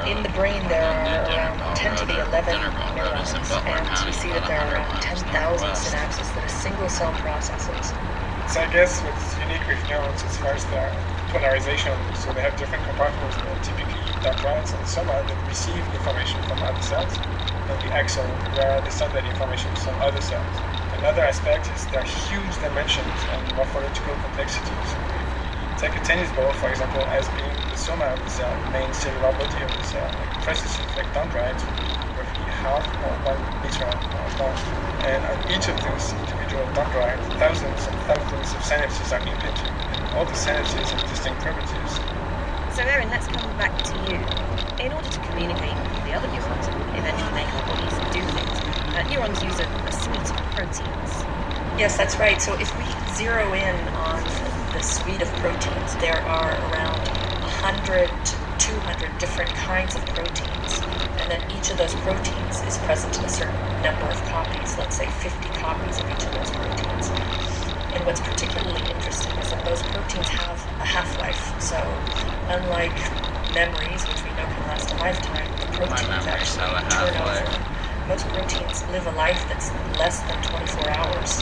In the brain, there are around 10 to the 11 neurons, and we see that there are around 10,000 synapses that a single cell processes. So I guess what's unique with neurons is first their polarization. So they have different compartments, typically dendrites and soma, that receive information from other cells, and the axon, where they send that information to some other cells. Another aspect is their huge dimensions and morphological complexities. Take a tennis ball, for example, as being the soma of the cell, the main cellular body of the cell. Like processes like dendrites would be roughly half or 1 meter long. And on each of those individual dendrites, thousands and thousands of synapses are implanted, and all the synapses have distinct properties. So Erin, let's come back to you. In order to communicate with the other neurons and eventually make our bodies do things, neurons use a suite of proteins. Yes, that's right. So if we zero in on the suite of proteins, there are around 100 to 200 different kinds of proteins, and then each of those proteins is present in a certain number of copies, let's say 50 copies of each of those proteins. And what's particularly interesting is that those proteins have a half-life. So unlike memories, which we know can last a lifetime, the proteins actually turn over. Most proteins live a life that's less than 24 hours.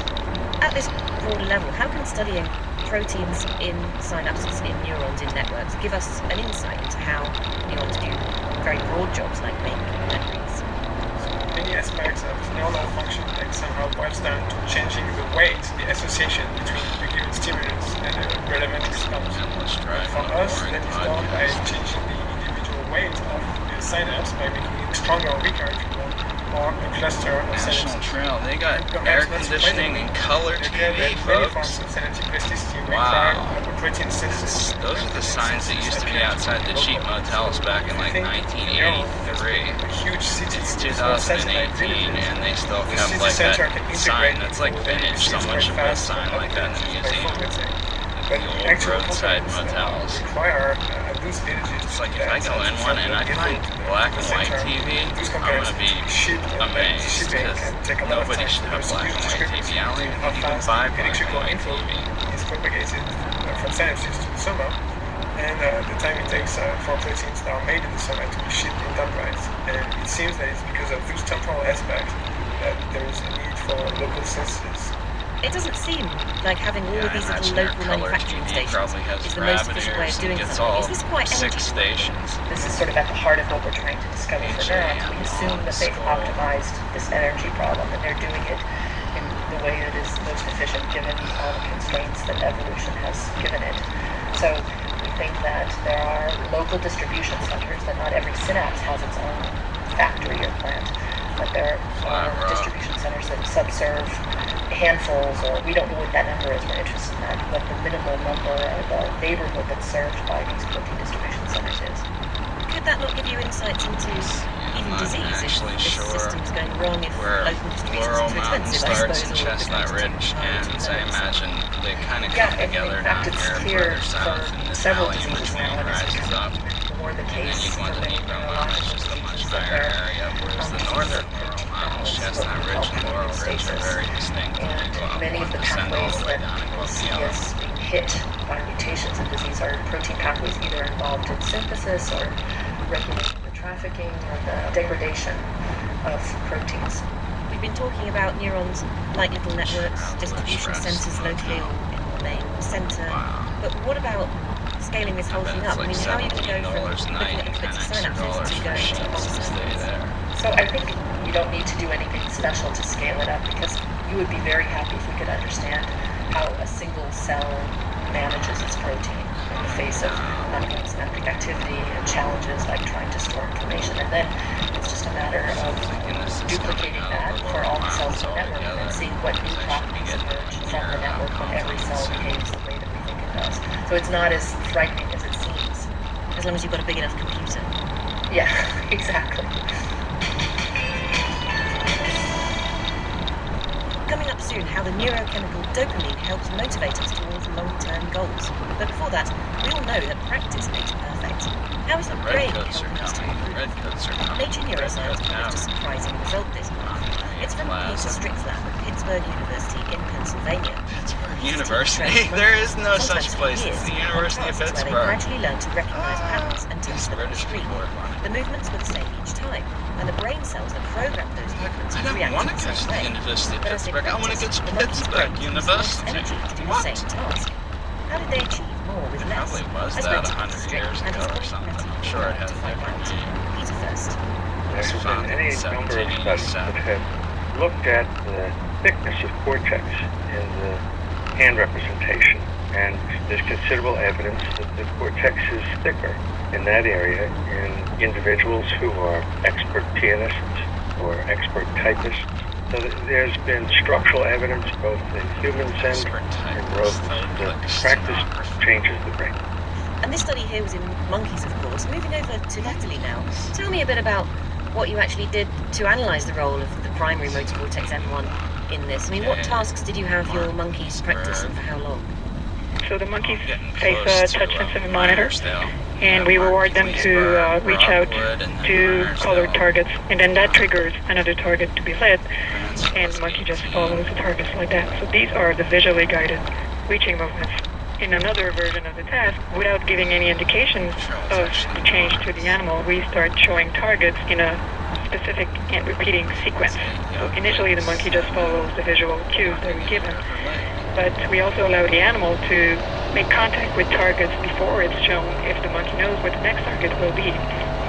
At this broader level, how can studying proteins in synapses, in neurons, in networks, give us an insight into how neurons do very broad jobs like make memories? Many many aspects of neuronal function that somehow boils down to changing the weight, the association between the given stimulus and the relevant response. For us, that is done by changing the individual weight of the synapse by making it stronger or weaker, if you want, or a cluster of National synapses. Trail, they got air conditioning and color TV, Many folks. forms of synaptic plasticity require a protein synthesis. Those are the signs that used to be outside the cheap motels back in like 1983. Huge city. It's 2018 and they still have like that sign that's like vintage. Someone should put a sign like that in the museum. The old roadside motels. It's like if I go in one and I find black and white TV, I'm gonna be amazed because nobody should have black and white TV. I don't even think you can buy black and white TV. Is propagated from synapses to the soma, and the time it takes for proteins that are made in the soma to be shipped in dendrites. And it seems that it's because of those temporal aspects that there is a need for local synthesis. It doesn't seem like having all of these little local manufacturing stations is the most efficient way of doing something. Is this quite energy? Stations. This is sort of at the heart of what we're trying to discover for neurons. We assume that they've optimized this energy problem and they're doing it in the way that is most efficient given all the constraints that evolution has given it. So we think that there are local distribution centers, that not every synapse has its own factory or plant, but there are distribution centers that subserve handfuls, or we don't know what that number is, we're interested in that, what the minimal number or the neighborhood that's served by these protein distribution centers is. Could that not give you insights into even disease if this system's going wrong, if local distribution is too expensive, I suppose, and Chestnut Ridge ends, I imagine they kind of come together down here further south in this valley in between rises up. More the And then case you go into Negro Mountain, which is a much higher area, whereas the northern Laurel Mountains, Chestnut Ridge and Laurel Ridge are very distinct. And you go up many of the descend all pathways the way that down and go we up the see other. as being hit by mutations in disease are protein pathways either involved in synthesis or regulating the trafficking or the degradation of proteins. We've been talking about neurons like little networks, distribution centers locally or in the main center. But what about scaling this whole thing up? I mean, how are you going to go from looking at the bits of synapses to going to whole cells? So I think you don't need to do anything special to scale it up, because you would be very happy if we could understand how a single cell manages its protein in the face of ongoing synaptic activity and challenges like trying to store information. And then it's just a matter of duplicating that for all the cells in the network and then seeing what new properties emerge from the network when every cell behaves the way that we think it does. So it's not as frightening as it seems. As long as you've got a big enough computer. Yeah, exactly. Coming up soon, how the neurochemical dopamine helps motivate us towards long-term goals. But before that, we all know that practice makes perfect. How is the brain helping us to improve? Nature Neuroscience published a surprising result this month. It's from Peter Strick's lab at Pittsburgh University in Pennsylvania. University? There is no such place as the University of Where they Pittsburgh. gradually learn to recognize patterns and test them on the screen. The movements were the same each time, and the brain cells that program those movements I don't want to go to the University of Pittsburgh. I want to go to Pittsburgh University. Energy to do the What? same task. How did they achieve more with less? Probably was I that spoke to 100 Strick years and ago or his something. colleague I'm sure it has a different name. Peter first. There's been any number of studies that have looked at the thickness of cortex in the hand representation, and there's considerable evidence that the cortex is thicker in that area in individuals who are expert pianists or expert typists. So there's been structural evidence both in humans and in rodents that practice changes the brain. And this study here was in monkeys, of course. Moving over to Italy now. Tell me a bit about what you actually did to analyse the role of the primary motor cortex M1 in this. I mean, what tasks did you have your monkeys practice and for how long? So the monkeys face a touch-sensitive monitor, and we reward them to reach out to colored targets, and then that triggers another target to be lit, and the monkey just follows the targets like that. So these are the visually guided reaching movements. In another version of the task, without giving any indications of the change to the animal, we start showing targets in a specific and repeating sequence. So initially the monkey just follows the visual cues that we give him, but we also allow the animal to make contact with targets before it's shown if the monkey knows what the next target will be.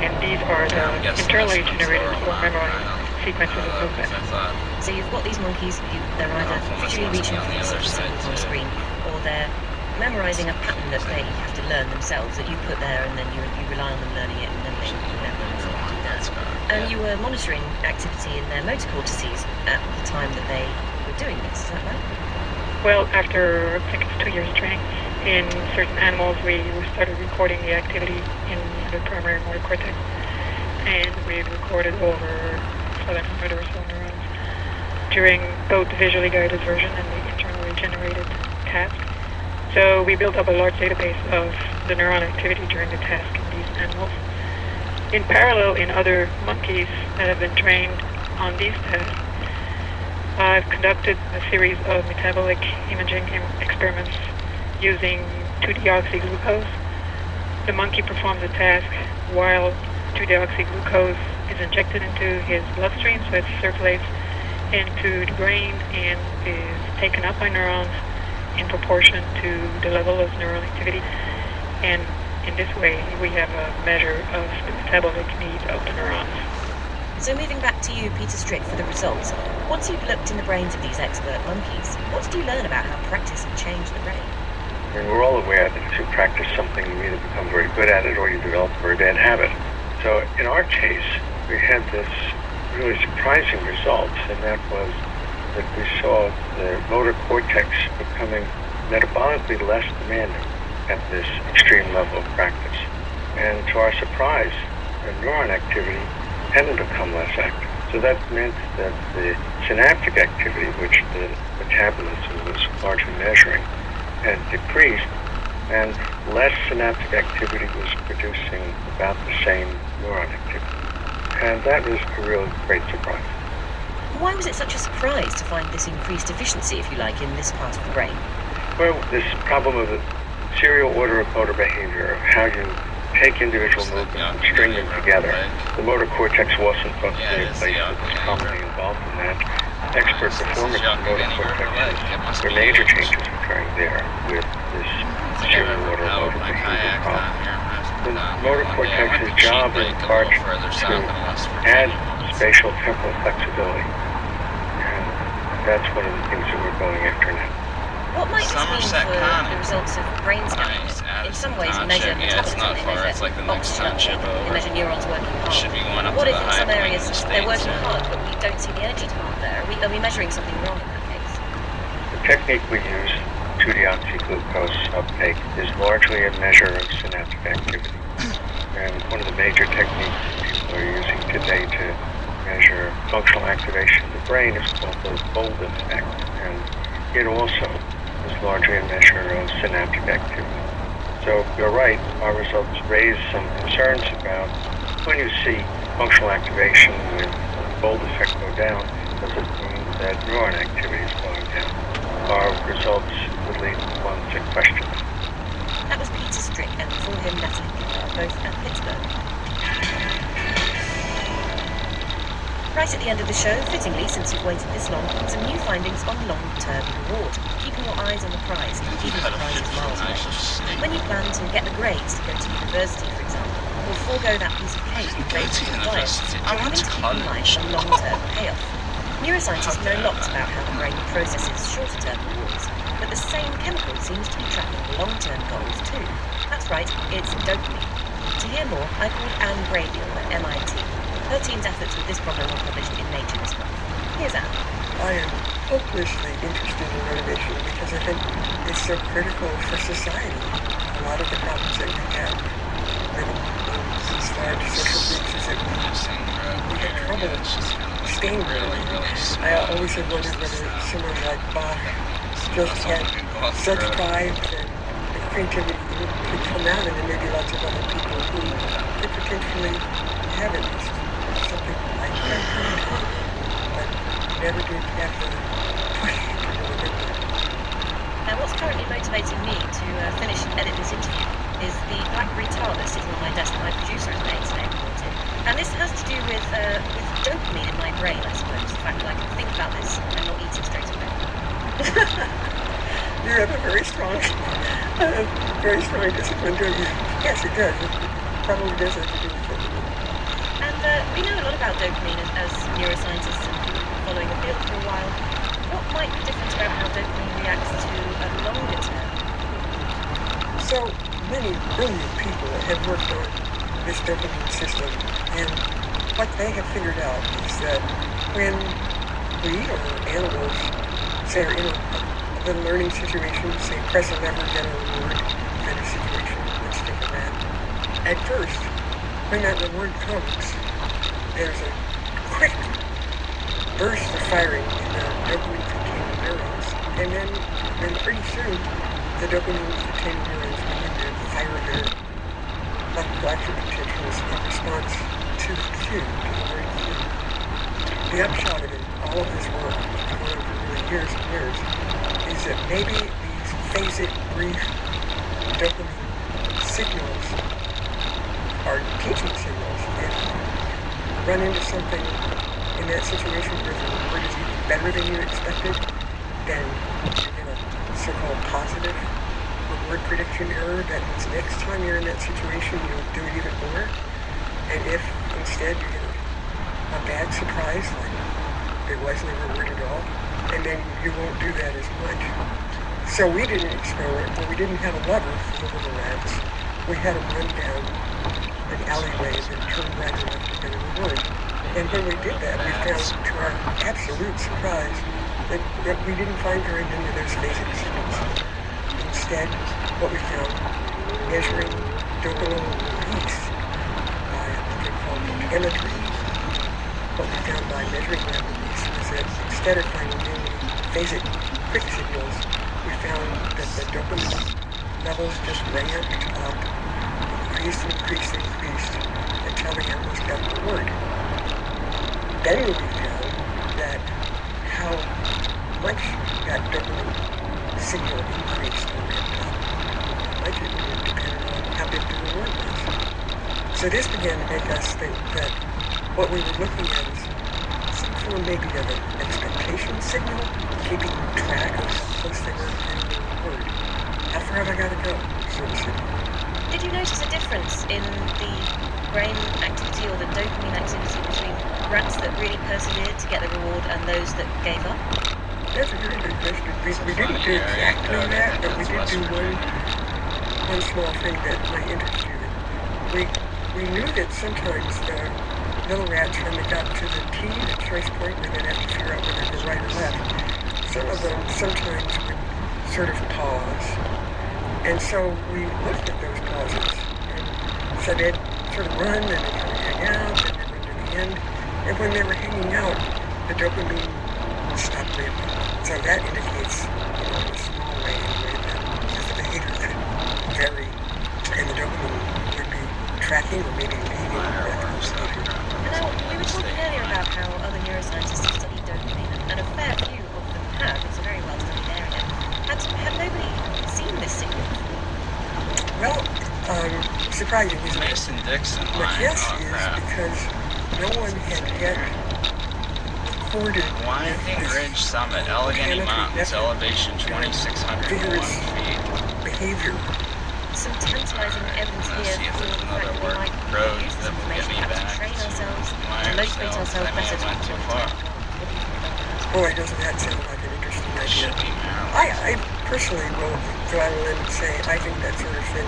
And these are the internally generated or memorized sequences of movement. So you've got these monkeys, they're either visually reaching for the symbols on a screen, or they're memorizing a pattern that they have to learn themselves, that you put there, and then you rely on them learning it, and then they memorize it and do that. And you were monitoring activity in their motor cortices at the time that they were doing this, is that right? Well, after, I think it's 2 years training, in certain animals we started recording the activity in the primary motor cortex, and we recorded over 700 or so neurons during both the visually guided version and the internally generated task. So we built up a large database of the neuron activity during the task in these animals. In parallel, in other monkeys that have been trained on these tasks, I've conducted a series of metabolic imaging experiments using 2-deoxyglucose. The monkey performs a task while 2-deoxyglucose is injected into his bloodstream, so it circulates into the brain and is taken up by neurons in proportion to the level of neural activity. And in this way, we have a measure of the metabolic needs of the neurons. So moving back to you, Peter Strick, for the results, once you've looked in the brains of these expert monkeys, what did you learn about how practice had changed the brain? I mean, we're all aware that if you practice something, you either become very good at it or you develop a very bad habit. So in our case, we had this really surprising result, and that was that we saw the motor cortex becoming metabolically less demanding at this extreme level of practice. And to our surprise, the neuron activity hadn't become less active. So that meant that the synaptic activity, which the metabolism was largely measuring, had decreased, and less synaptic activity was producing about the same neuron activity. And that was a real great surprise. Why was it such a surprise to find this increased efficiency, if you like, in this part of the brain? Well, this problem of the serial order of motor behavior, of how you take individual movements and string them together. The motor cortex wasn't thought to be a place that was commonly involved in that. Expert performance of the motor cortex, there are major changes occurring there with this serial order of motor behavior problem. The motor cortex's job is in part to add spatial temporal flexibility. And that's one of the things that we're going after now. What might this mean for the results of brain scanning? In some ways, measure metabolism, they measure oxygen, they measure neurons working hard. What if in some areas they're working hard, but we don't see the energy demand there? Are we measuring something wrong in that case? The technique we use, 2-deoxyglucose uptake, is largely a measure of synaptic activity. And one of the major techniques people are using today to measure functional activation of the brain is called the bowel effect. And it also is largely a measure of synaptic activity. So you're right, our results raise some concerns about when you see functional activation with bowel effect go down, does it mean that neuron activity is going down? Our results would lead one to question. That was Peter Strick, and before him Natalie Cooper, both at Pittsburgh. Right at the end of the show, fittingly, since you've waited this long, some new findings on long-term reward. Keeping your eyes on the prize, even if the prize is miles away. When you plan to get the grades to go to university, for example, or forego that piece of cake and go to your diet, you're having to keep in mind the long-term payoff. Neuroscientists know lots about how the brain processes shorter-term rewards, but the same chemical seems to be tracking long-term goals too. That's right, it's dopamine. To hear more, I called Anne Graybiel at MIT. Her team's efforts with this problem were published in Nature this month. Here's Anne. I am hopelessly interested in motivation because I think it's so critical for society. A lot of the problems that we have living in these large social groups is that we have trouble staying motivated. I always have wondered whether someone like Bach just had such drive and creativity could come out, and there may be lots of other people who could potentially have at least something like that. But you never did have to push to really get there. Now, what's currently motivating me to finish and edit this interview is the BlackBerry tar that's sitting on my desk that my producer has made today. And this has to do with dopamine in my brain, I suppose. The fact that I can think about this and not eat it straight away. You have a very strong discipline, don't you? Yes, it does. It probably does have to do with it. And we know a lot about dopamine as neuroscientists and people following the field for a while. What might be different about how dopamine reacts to a longer term? So many brilliant people have worked on this dopamine system, and what they have figured out is that when we or animals say are in a learning situation, say press a lever, get a reward kind of situation, let's take a rat. At first, when that reward comes, there's a quick burst of firing in the dopamine-containing neurons, and then pretty soon, the dopamine-containing neurons begin to fire their electrical action potentials in response to the cue, to the very cue. The upshot of it, all of this work, going on for really years and years, is that maybe these phasic, brief dopamine signals are teaching signals. If you run into something in that situation where the reward is even better than you expected, then you get a so-called positive reward prediction error. That means next time you're in that situation, you'll do it even more. And if instead you get a bad surprise, like there wasn't a reward at all, and then you won't do that as much. So we did an experiment where we didn't have a lever for the little rats. We had them run down an alleyway and turn right and left to get a reward. And when we did that, we found, to our absolute surprise, that we didn't find very many of those phasic signals. Instead, what we found, measuring dopamine release by what they call telemetry, what we found by measuring that release was that instead of finding many phasic quick signals, we found that the dopamine levels just ramped up, increased until the animals got the reward. Then we found that how much that dopamine signal increased or ramped up, how much it depended on how big the reward was. So this began to make us think that what we were looking at is some form maybe of an expectation signal, keeping track of how close they were to getting the reward. How far have I got to go, sort of signal. Did you notice a difference in the brain activity or the dopamine activity between rats that really persevered to get the reward and those that gave up? That's a very good question. We didn't do exactly that, but we did do one small thing that might interest you. We knew that sometimes the little rats, when they got to the T, the choice point, where they'd have to figure out whether to go right or left, some of them sometimes would sort of pause. And so we looked at those pauses. And so they'd sort of run, and they'd kind of hang out, and they'd run to the end. And when they were hanging out, the dopamine would stop ramping. So that indicates, in a small way anyway, that the behavior could vary, and the dopamine would be tracking or maybe leading that behavior. Now, we were talking earlier about how other neuroscientists have studied dopamine, and a fair few of them have. It's a very well-studied area. Had nobody seen this signal before? Well, surprising, isn't it? Mason Dixon But yes, is because no one had yet recorded Winding Ridge Summit, Allegheny Mountains, elevation 2,601 feet. Behavior. Some tantalizing evidence here for the fact that we might use this information to train ourselves, to motivate ourselves better to perform. Boy, doesn't that sound like an interesting idea? I personally will go out and say I think that sort of thing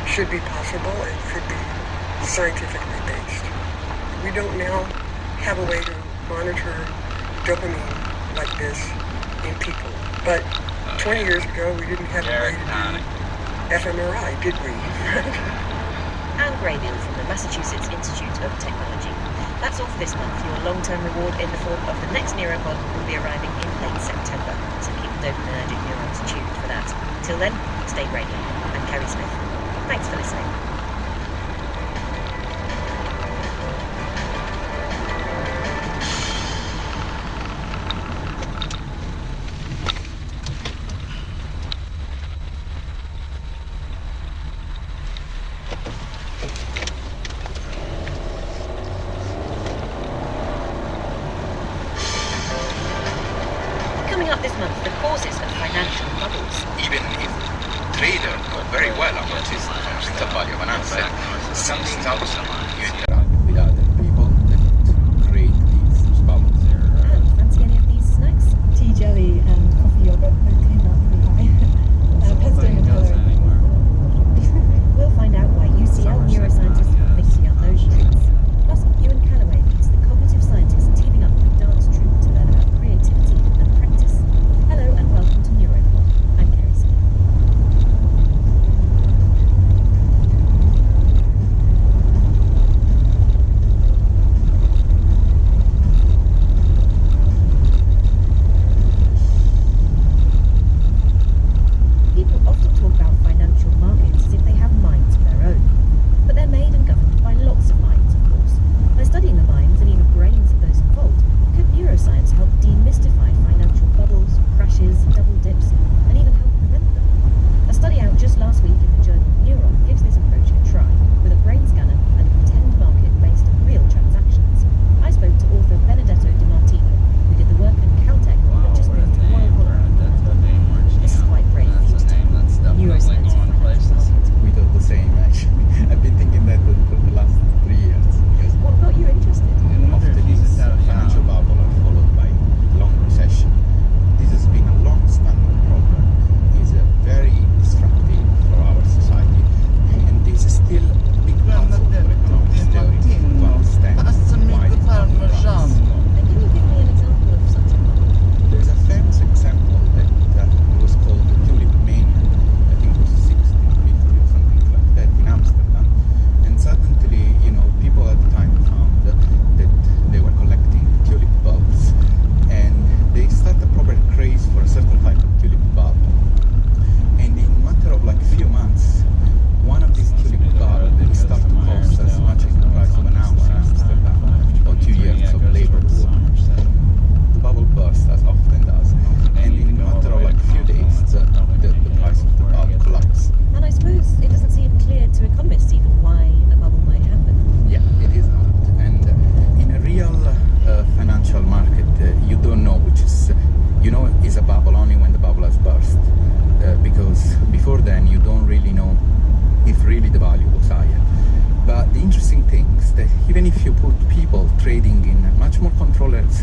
should be possible and could be scientifically based. We don't now have a way to monitor dopamine like this in people. But 20 years ago, we didn't have a way to do fMRI, did we? Anne Graybill from the Massachusetts Institute of Technology. That's all for this month. Your long-term reward in the form of the next Neuropod will be arriving in late September, so keep the dopaminergic neurons tuned for that. Till then, stay brainy. I'm Kerry Smith. Thanks for listening. Coming up this month, the causes of financial bubbles. Even if trader know very well about this, the value of an asset, something else you without the people,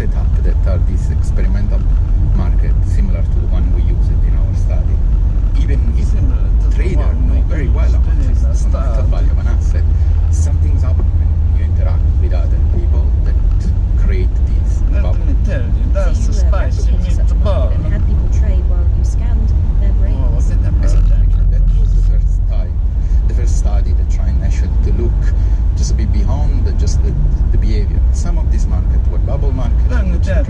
set up that are these experimental markets similar to the one we use in our study. Even if traders know very well about this fundamental value of an asset, something's up when you interact with other people that create these bubbles. Let me tell you, that's a spicy meatball. And had people trade while you scanned their brains. That was the first study that trying actually to look just a bit beyond just the behavior. Some of these markets were bubble markets. Let me tell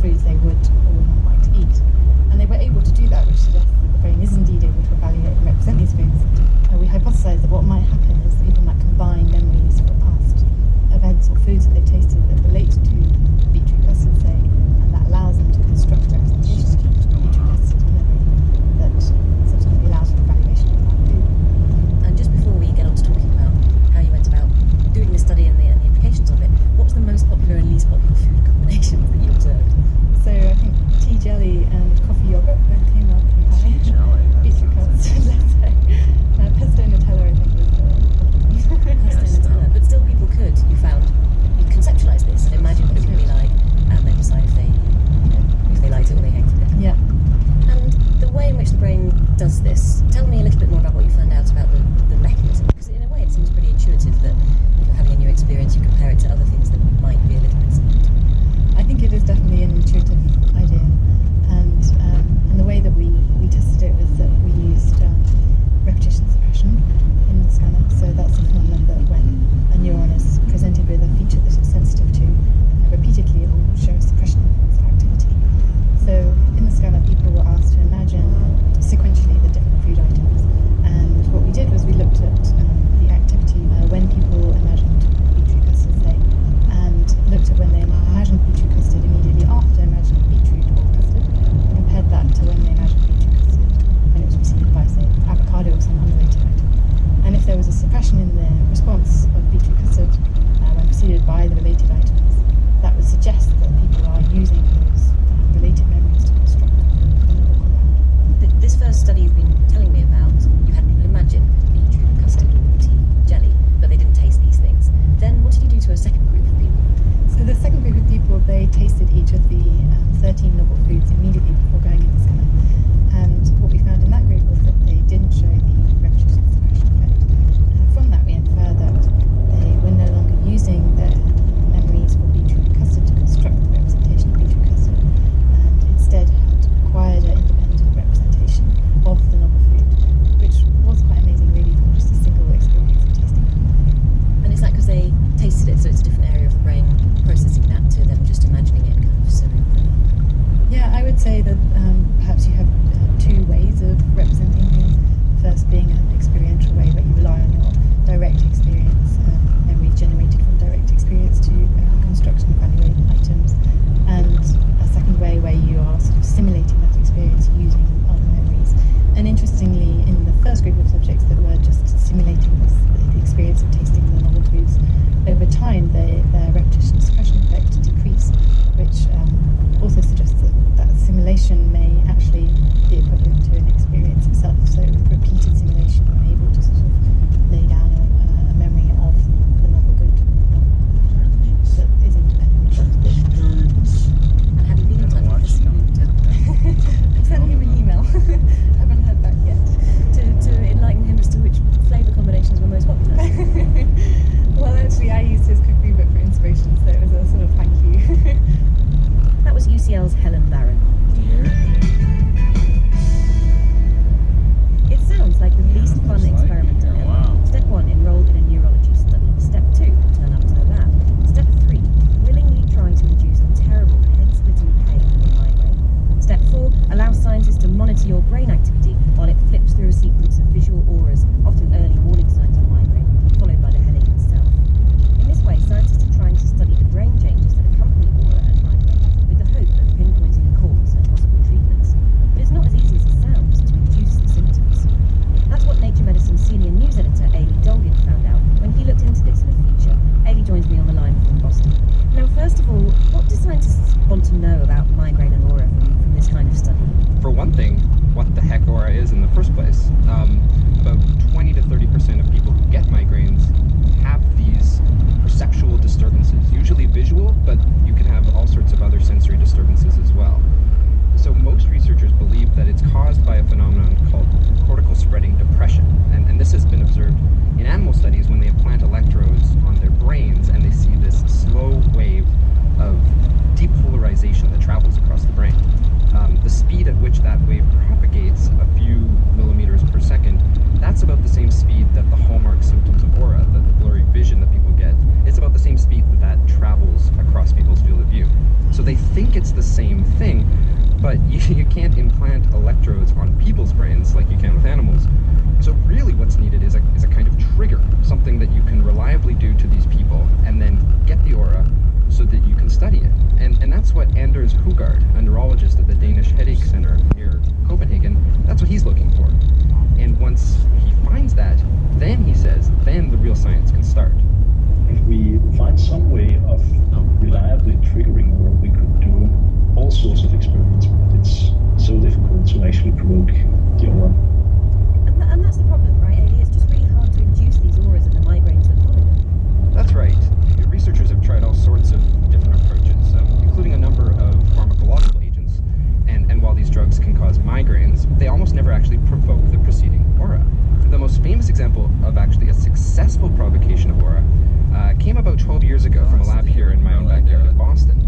foods they would or would not like to eat. And they were able to do that, which suggests that the brain is indeed able to evaluate and represent these foods. We hypothesized that what might happen is people might combine memories for past events or foods that they tasted that relate to beetroot custard, say, and that allows them to construct representations of beetroot custard in memory that subsequently allows for evaluation of that food. And just before we get on to talking about how you went about doing this study and the implications of it, what was the most popular and least popular food combinations that you observed? So I think tea jelly and coffee yogurt both came up pretty high. Tea jelly? Beetroot custard, let's say. Pesto Nutella, I think, was the Pesto Nutella. But still people could, you found, you'd conceptualise this and imagine what it would be like and then decide if they, if they liked it or they hated it. Yeah. And the way in which the brain does this, tell me a little bit more about what you found out about the mechanism, because in a way it seems pretty intuitive that if you're having a new experience you compare it to other things that might be a little bit similar. I think it is definitely an intuitive idea, and the way that we tested it was that we used repetition suppression in the scanner. So that's a phenomenon that when a neuron is presented with a feature that it's sensitive to, repeatedly it will show suppression of activity. So in the scanner people were asked to imagine sequentially the different food items, and what we did was we looked at the activity when people imagined beetroot custard, say, and looked at when they imagined beetroot custard immediately after imagining beetroot or custard, and compared that to when they imagined beetroot custard when it was preceded by, say, avocado or some unrelated item. And if there was a suppression in the response of beetroot custard when preceded by the related items, that would suggest that people are using those related memories to construct the novel compound. This first study you've been telling me about, you had people imagine beetroot custard or tea jelly, but they didn't taste these things. Then what did you do to a second group of people? So the second group of people, they tasted each of the 13 novel foods immediately before going in the scanner. And what we found in that group was that they didn't show the repetition suppression effect. And from that we infer that they were no longer using their memories for beetroot custard to construct the representation of beetroot custard, and instead had acquired an independent representation of the novel food, which was quite amazing really from just a single experience of tasting it. And is that because they tasted it, so it's a different area of the brain processing that to them just imagining it kind of cerebrally? Yeah, I would say that perhaps you have two ways of representing things. First being an experiential way where you rely on your direct experience, memories generated from direct experience to construct and evaluate items, and a second way where you are sort of simulating that experience using other memories. And interestingly, in the first group of subjects that were just simulating the experience of tasting the novel foods, over time their repetition suppression effect decreased, which also suggests that simulation may actually be equivalent to an experience itself. So with repeated simulation, you're able to sort of lay down a memory of the novel good that is independent of the And have you been in touch with this group? I sent him an email. Haven't heard back yet. To enlighten him as to which flavour combinations were most popular? Well, actually, I used his cookery book for inspiration, so it was a sort of thank you. That was UCL's Helen Barron. It sounds like the least fun experiment ever. Step 1, enroll in a neurology study. Step 2, turn up to the lab. Step 3, willingly try to induce a terrible head-splitting pain with a migraine. Step 4, allow scientists to monitor your brain activity while it flips through a sequence of visual auras, often early warning signs of migraine, followed by the headache itself. In this way, scientists are trying to study the brain changes that accompany aura and migraine, with the hope of pinpointing a cause and possible treatments. But it's not as easy as it sounds to induce the symptoms. That's what Nature Medicine's senior news editor, Ailey Dolgin, found out when he looked into this in a feature. Ailey joins me on the line from Boston. Now, first of all, what do scientists want to know about migraine and aura from this kind of study? For one thing, what the heck aura is in the first place. About 20 to 30% of people who get migraines have these perceptual disturbances, usually visual, but you can have all sorts of other sensory disturbances as well. So most researchers believe that it's caused by a phenomenon called cortical spreading depression, and this has been observed in animal studies when they implant electrodes on their brains and they see this slow wave of depolarization that travels across the brain. The speed at which that wave propagates, a few millimeters per second, implant electrodes on people's brains like you can with animals. So really what's needed is a kind of trigger, something that you can reliably do to these people and then get the aura so that you can study it. And that's what Anders Hugard, a neurologist at the Danish Headache Center near Copenhagen, that's what he's looking for. And once he finds that, then he says, then the real science can start. If we find some way of reliably triggering aura, we could do all sorts of experiments, but it's so difficult to actually provoke the aura. And that's the problem, right, Ailey? It's just really hard to induce these auras and the migraines that follow them. That's right. Researchers have tried all sorts of different approaches, including a number of pharmacological agents. And while these drugs can cause migraines, they almost never actually provoke the preceding aura. The most famous example of actually a successful provocation of aura came about 12 years ago from a lab here in my own backyard in Boston.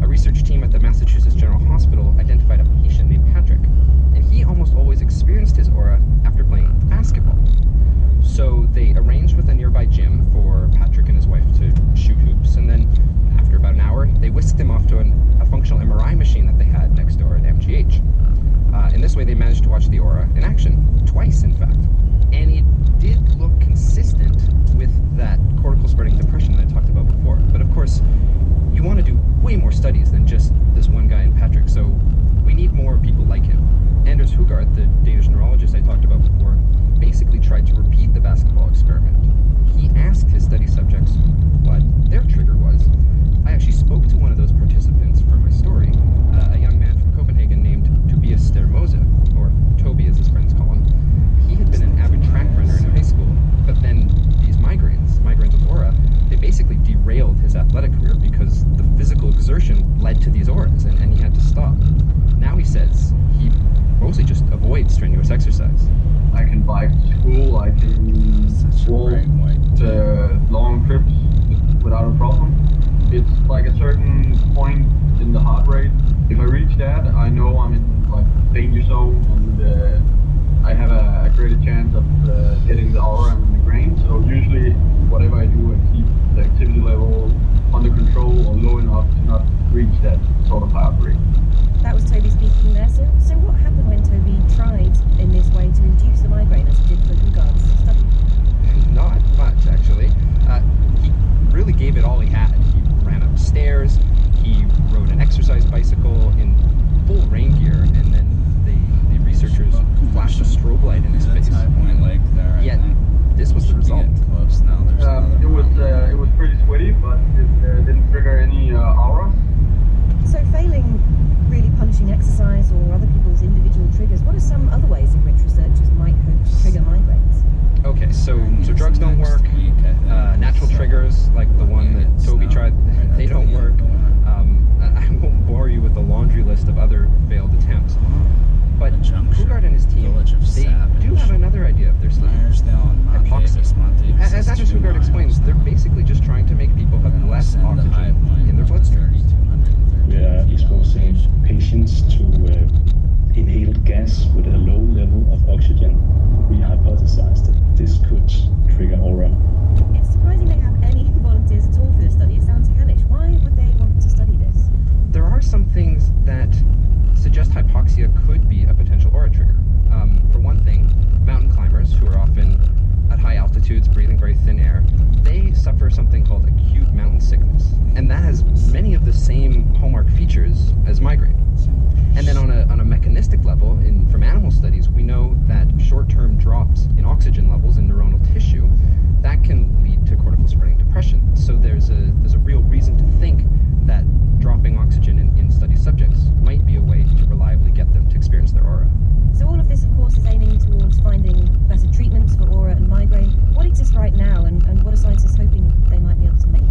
A research team at the Massachusetts General Hospital identified a patient named Patrick, and he almost always experienced his aura after playing basketball. So they arranged with a nearby gym for Patrick and his wife to shoot hoops, and then after about an hour, they whisked him off to a functional MRI machine that they had next door at MGH. In this way, they managed to watch the aura in action, twice in fact. And it did look consistent with that cortical spreading depression that I talked about before. But of course, you want to do way more studies than just this one guy in Patrick, so we need more people like him. Anders Hugard, the Danish neurologist I talked about before, basically tried to repeat the basketball experiment. He asked his study subjects what their trigger was. I actually spoke to one of those participants for my story, a young man from Copenhagen named Tobias Stermose, or Toby as his friends call him. He had been an avid track runner in high school, but then these migraines with aura, they basically derailed his athletic career because the physical exertion led to these auras, and he had to stop. Now he says he mostly just avoids strenuous exercise. I can bike to school, I can walk long trips without a problem. It's like a certain point in the heart rate. If I reach that, I know I'm in like danger zone, and I have a greater chance of getting the aura and the migraine. So usually, whatever I do, I keep the activity level under control or low enough to not reach that sort of heart rate. That was Toby speaking there. So what happened when Toby tried in this way to induce the migraine as he did for Hugard's study? Not much, actually. He really gave it all he had. He ran upstairs, he rode an exercise bicycle in full rain gear, and then the researchers flashed a strobe light in his face. Yet, this was the result. It was pretty sweaty, but it didn't trigger any auras. So failing really punishing exercise or other people's individual triggers, what are some other ways in which researchers might hope to trigger migraines? Okay, so drugs don't work. Natural triggers, like the one that Toby tried, they don't work. I won't bore you with the laundry list of other failed attempts. But Hugard and his team, they do have another idea of their sleep. Hypoxia. As Anders Hugard explains, they're basically just trying to make people have less oxygen in their bloodstream. We are exposing patients to inhaled gas with a low level of oxygen. We hypothesized that this could trigger aura. It's surprising they have any volunteers at all for this study. It sounds hellish. Why would they want to study this? There are some things that suggest hypoxia could be a potential aura trigger. For one thing, mountain climbers, who are often at high altitudes breathing very thin air, they suffer something called acute mountain sickness. And that has many of the same hallmark features as migraine. And then on a mechanistic level, from animal studies, we know that short-term drops in oxygen levels in neuronal tissue, that can lead to cortical spreading depression. So there's a real reason to think that dropping oxygen in study subjects might be a way to reliably get them to experience their aura. So all of this, of course, is aiming towards finding better treatments for aura and migraine. What exists right now, and what are scientists hoping they might be able to make?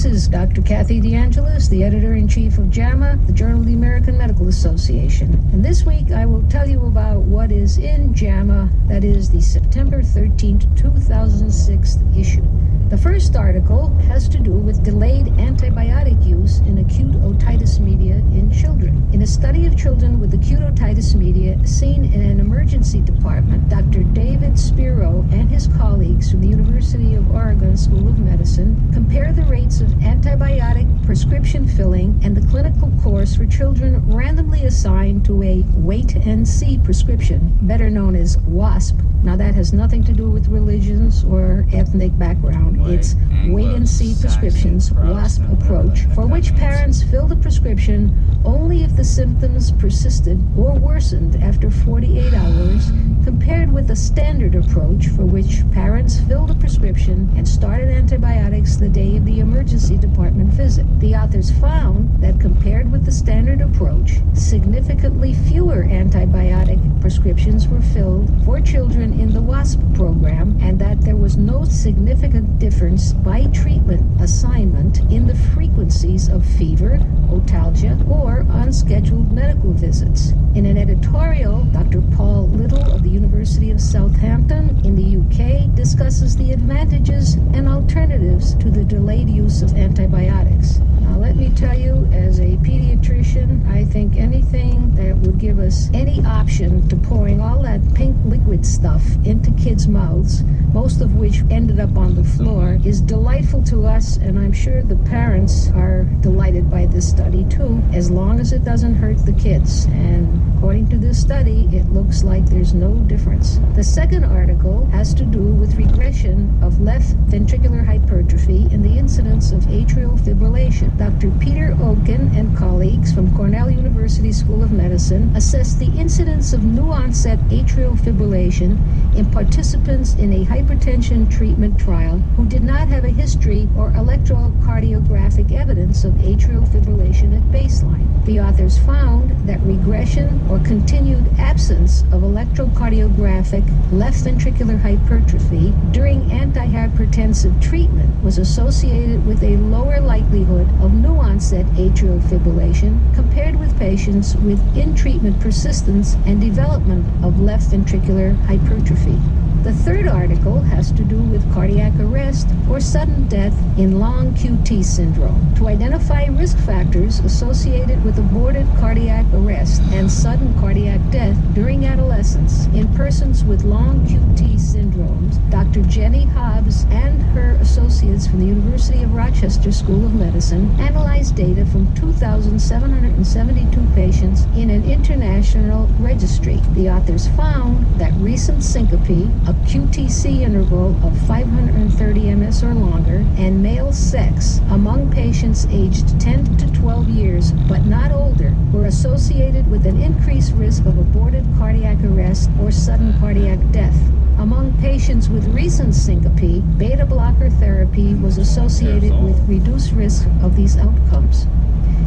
This is Dr. Kathy DeAngelis, the editor-in-chief of JAMA, the Journal of the American Medical Association. And this week I will tell you about what is in JAMA, that is the September 13th, 2006 issue. The first article has to do with delayed antibiotic use in acute otitis media in children. In a study of children with acute otitis media seen in an emergency department, Dr. David Spiro and his colleagues from the University of Oregon School of Medicine compare the rates of antibiotic prescription filling and the clinical course for children randomly assigned to a wait-and-see prescription, better known as WASP. Now that has nothing to do with religions or ethnic background. It's wait-and-see prescriptions, WASP approach, for which parents fill the prescription only if the symptoms persisted or worsened after 48 hours, compared with a standard approach for which parents fill the prescription and started antibiotics the day of the emergency department visit. The authors found that compared with the standard approach, significantly fewer antibiotic prescriptions were filled for children in the WASP program, and that there was no significant difference by treatment assignment in the frequencies of fever, otalgia, or unscheduled medical visits. In an editorial, Dr. Paul Little of the University of Southampton in the UK discusses the advantages and alternatives to the delayed use of antibiotics. Now, let me tell you, as a pediatrician, I think anything that would give us any option to pouring all that pink liquid stuff into kids' mouths, most of which ended up on the floor, is delightful to us, and I'm sure the parents are delighted by this study too, as long as it doesn't hurt the kids. And according to this study, it looks like there's no difference. The second article has to do with regression of left ventricular hypertrophy and the incidence of atrial fibrillation. Dr. Peter Oken and colleagues from Cornell University School of Medicine assessed the incidence of new-onset atrial fibrillation in participants in a hypertension treatment trial who did not have a history or electrocardiographic evidence of atrial fibrillation at baseline. The authors found that regression or continued absence of electrocardiographic left ventricular hypertrophy during antihypertensive treatment was associated with a lower likelihood of new-onset atrial fibrillation compared with patients with in-treatment persistence and development of left ventricular hypertrophy. The third article has to do with cardiac arrest or sudden death in long QT syndrome. To identify risk factors associated with aborted cardiac arrest and sudden cardiac death during adolescence in persons with long QT syndromes, Dr. Jenny Hobbs and her associates from the University of Rochester School of Medicine analyzed data from 2,772 patients in an international registry. The authors found that recent syncope, a QTC interval of 530 ms or longer, and male sex among patients aged 10 to 12 years but not older were associated with an increased risk of aborted cardiac arrest or sudden cardiac death. Among patients with recent syncope, beta blocker therapy was associated with reduced risk of these outcomes.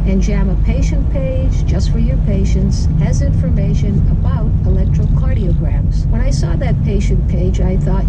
And JAMA patient page, just for your patients, has information about electrocardiograms. When I saw that patient page, I thought,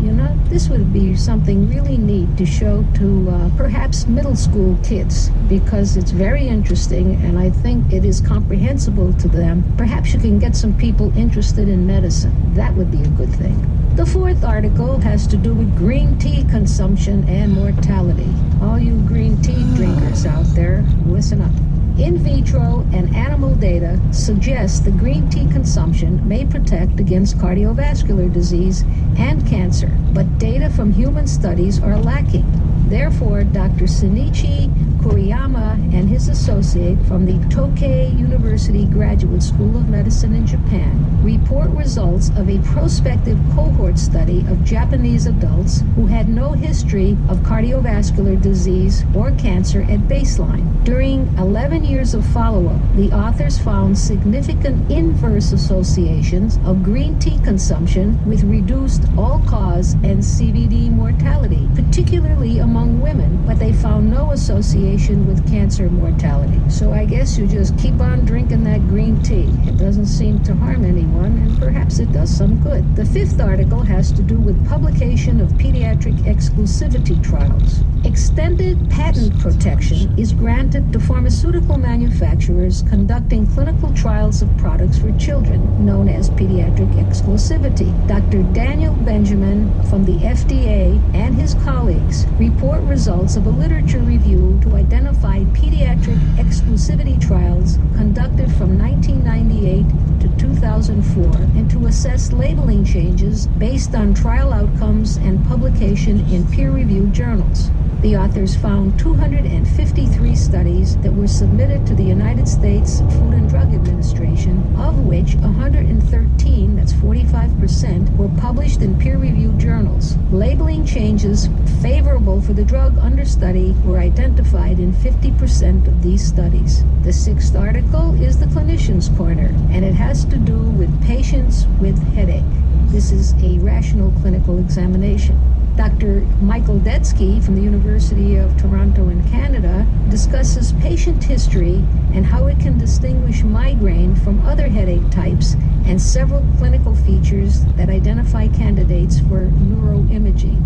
this would be something really neat to show to perhaps middle school kids, because it's very interesting and I think it is comprehensible to them. Perhaps you can get some people interested in medicine. That would be a good thing. The fourth article has to do with green tea consumption and mortality. All you green tea drinkers out there, listen up. In vitro and animal data suggest the green tea consumption may protect against cardiovascular disease and cancer, but data from human studies are lacking. Therefore, Dr. Shinichi Kuriyama and his associate from the Tokyo University Graduate School of Medicine in Japan report results of a prospective cohort study of Japanese adults who had no history of cardiovascular disease or cancer at baseline. During 11 years of follow-up, the authors found significant inverse associations of green tea consumption with reduced all-cause and CVD mortality, particularly particularly among women, but they found no association with cancer mortality. So I guess you just keep on drinking that green tea. It doesn't seem to harm anyone, and perhaps it does some good. The fifth article has to do with publication of pediatric exclusivity trials. Extended patent protection is granted to pharmaceutical manufacturers conducting clinical trials of products for children, known as pediatric exclusivity. Dr. Daniel Benjamin from the FDA and his colleagues report results of a literature review to identify pediatric exclusivity trials conducted from 1998 to 2004 and to assess labeling changes based on trial outcomes and publication in peer-reviewed journals. The authors found 253 studies that were submitted to the United States Food and Drug Administration, of which 113, that's 45%, were published in peer-reviewed journals. Labeling changes favorable for the drug under study were identified in 50% of these studies. The sixth article is the Clinician's Corner, and it has to do with patients with headache. This is a rational clinical examination. Dr. Michael Detsky from the University of Toronto in Canada discusses patient history and how it can distinguish migraine from other headache types and several clinical features that identify candidates for neuroimaging.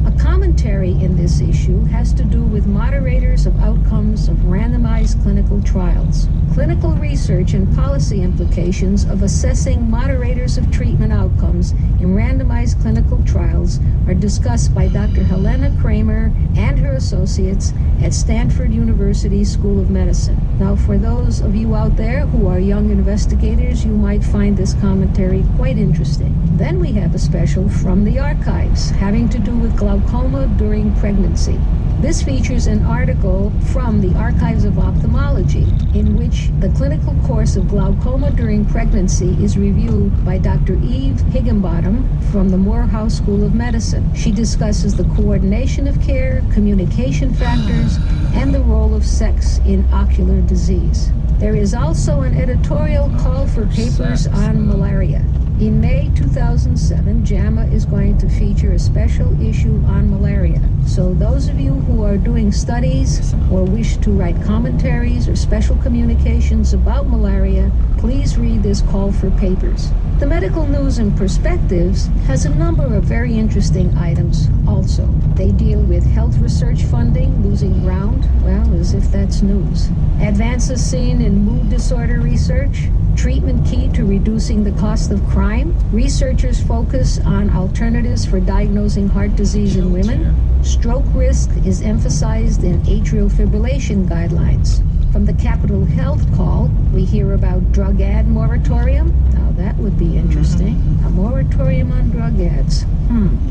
A commentary in this issue has to do with moderators of outcomes of randomized clinical trials. Clinical research and policy implications of assessing moderators of treatment outcomes in randomized clinical trials are discussed by Dr. Helena Kramer and her associates at Stanford University School of Medicine. Now, for those of you out there who are young investigators, you might find this commentary quite interesting. Then we have a special from the archives having to do with glaucoma during pregnancy. This features an article from the Archives of Ophthalmology in which the clinical course of glaucoma during pregnancy is reviewed by Dr. Eve Higginbottom from the Morehouse School of Medicine. She discusses the coordination of care, communication factors, and the role of sex in ocular disease. There is also an editorial call for papers on malaria. In May 2007, JAMA is going to feature a special issue on malaria. So those of you who are doing studies or wish to write commentaries or special communications about malaria, please read this call for papers. The Medical News and Perspectives has a number of very interesting items also. They deal with health research funding losing ground, well, as if that's news. Advances seen in mood disorder research, treatment key to reducing the cost of crime, researchers focus on alternatives for diagnosing heart disease in women, stroke risk is emphasized in atrial fibrillation guidelines. From the Capitol Health call, we hear about drug ad moratorium. Now that would be interesting. A moratorium on drug ads.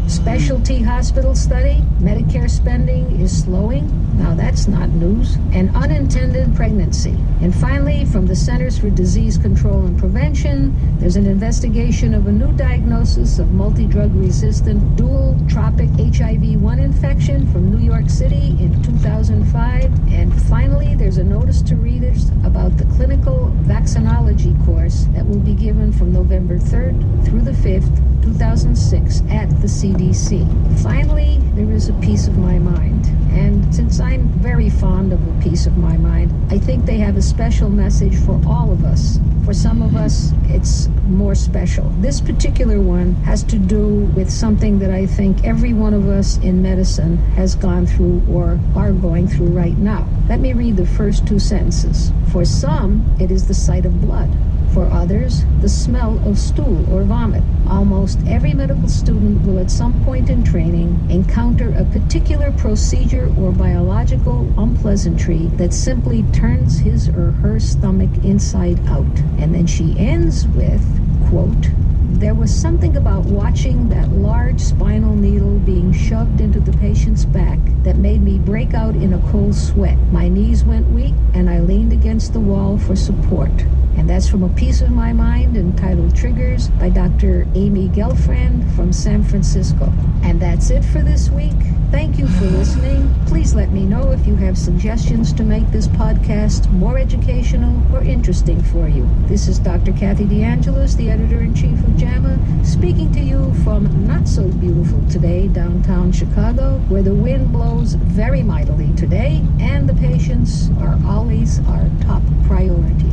Specialty hospital study, Medicare spending is slowing. Now that's not news. And unintended pregnancy. And finally, from the Centers for Disease Control and Prevention, there's an investigation of a new diagnosis of multi-drug resistant dual tropic HIV-1 infection from New York City in 2005. And finally, there's a notice to readers about the clinical vaccinology course that will be given from November 3rd through the 5th, 2006 at the CDC. Finally, there is a piece of my mind. And since I'm very fond of a piece of my mind, I think they have a special message for all of us. For some of us, it's more special. This particular one has to do with something that I think every one of us in medicine has gone through or are going through right now. Let me read the first two sentences. For some, it is the sight of blood. For others, the smell of stool or vomit. Almost every medical student will at some point in training encounter a particular procedure or biological unpleasantry that simply turns his or her stomach inside out. And then she ends with, quote, "There was something about watching that large spinal needle being shoved into the patient's back that made me break out in a cold sweat. My knees went weak and I leaned against the wall for support." And that's from A Piece of My Mind entitled Triggers by Dr. Amy Gelfand from San Francisco. And that's it for this week. Thank you for listening. Please Please let me know if you have suggestions to make this podcast more educational or interesting for you. This is Dr. Kathy DeAngelis, the editor-in-chief of JAMA, speaking to you from not-so-beautiful today downtown Chicago, where the wind blows very mightily today, and the patients are always our top priority.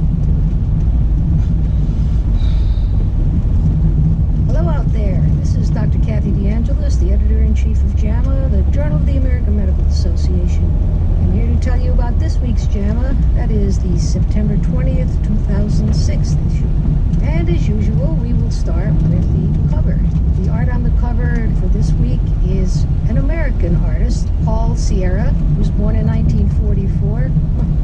Hello out there. This is Dr. Kathy DeAngelis, the editor-in-chief of JAMA, the Journal of the American Medical Association. I'm here to tell you about this week's JAMA, that is the September 20th, 2006 issue. And as usual, we will start with the cover. The art on the cover for this week is an American artist, Paul Sierra, who was born in 1944, a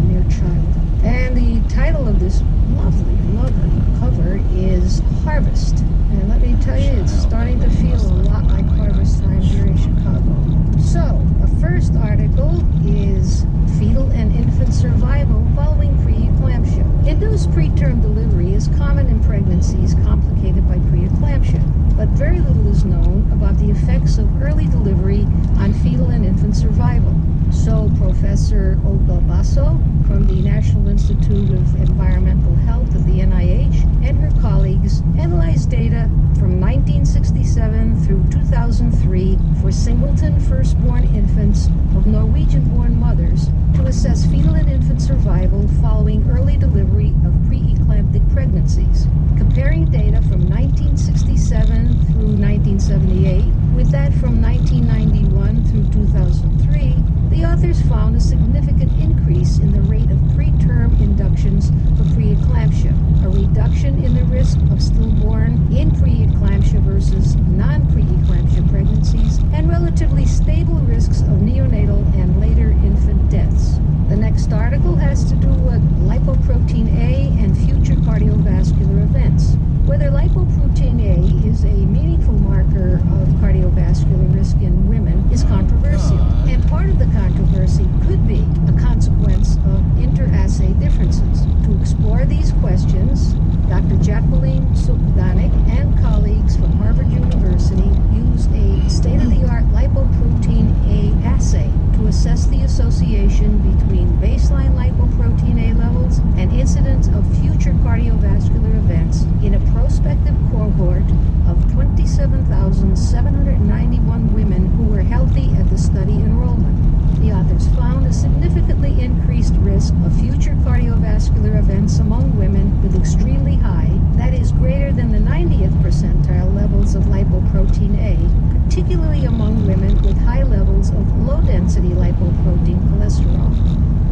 mere child. And the title of this lovely, lovely cover is Harvest. And let me tell you, it's starting to feel a lot like harvest time here in Chicago. So, the first article is Fetal and Infant Survival Following Preeclampsia. Induced preterm delivery is common in pregnancies complicated by preeclampsia, but very little is known about the effects of early delivery on fetal and infant survival. So, Professor Olga Basso from the National Institute of Environmental Health at the NIH and her colleagues analyzed data from 1967 through 2003 for singleton firstborn infants of Norwegian-born mothers to assess fetal and infant survival following early delivery of preeclamptic pregnancies. Comparing data from 1967 through 1978 with that from 1991 through 2003, the authors found a significant increase in the rate of preterm inductions for preeclampsia, a reduction in the risk of stillborn in preeclampsia versus non-preeclampsia pregnancies, and relatively stable risks of neonatal and later infant deaths. The next article has to do with lipoprotein A and future cardiovascular events. Whether lipoprotein A is a meaningful marker of cardiovascular risk in women is controversial, and part of the controversy could be a consequence of inter-assay differences. To explore these questions, Dr. Jacqueline Sukdanik and colleagues from Harvard University used a state-of-the-art lipoprotein A assay to assess the association between baseline lipoprotein A levels and incidence of future cardiovascular events in a prospective cohort of 27,791 women who were healthy at the study enrollment. The authors found a significantly increased risk of future cardiovascular events among women with extremely high, that is greater than the 90th percentile levels of lipoprotein A, particularly among women with high levels of low-density lipoprotein cholesterol.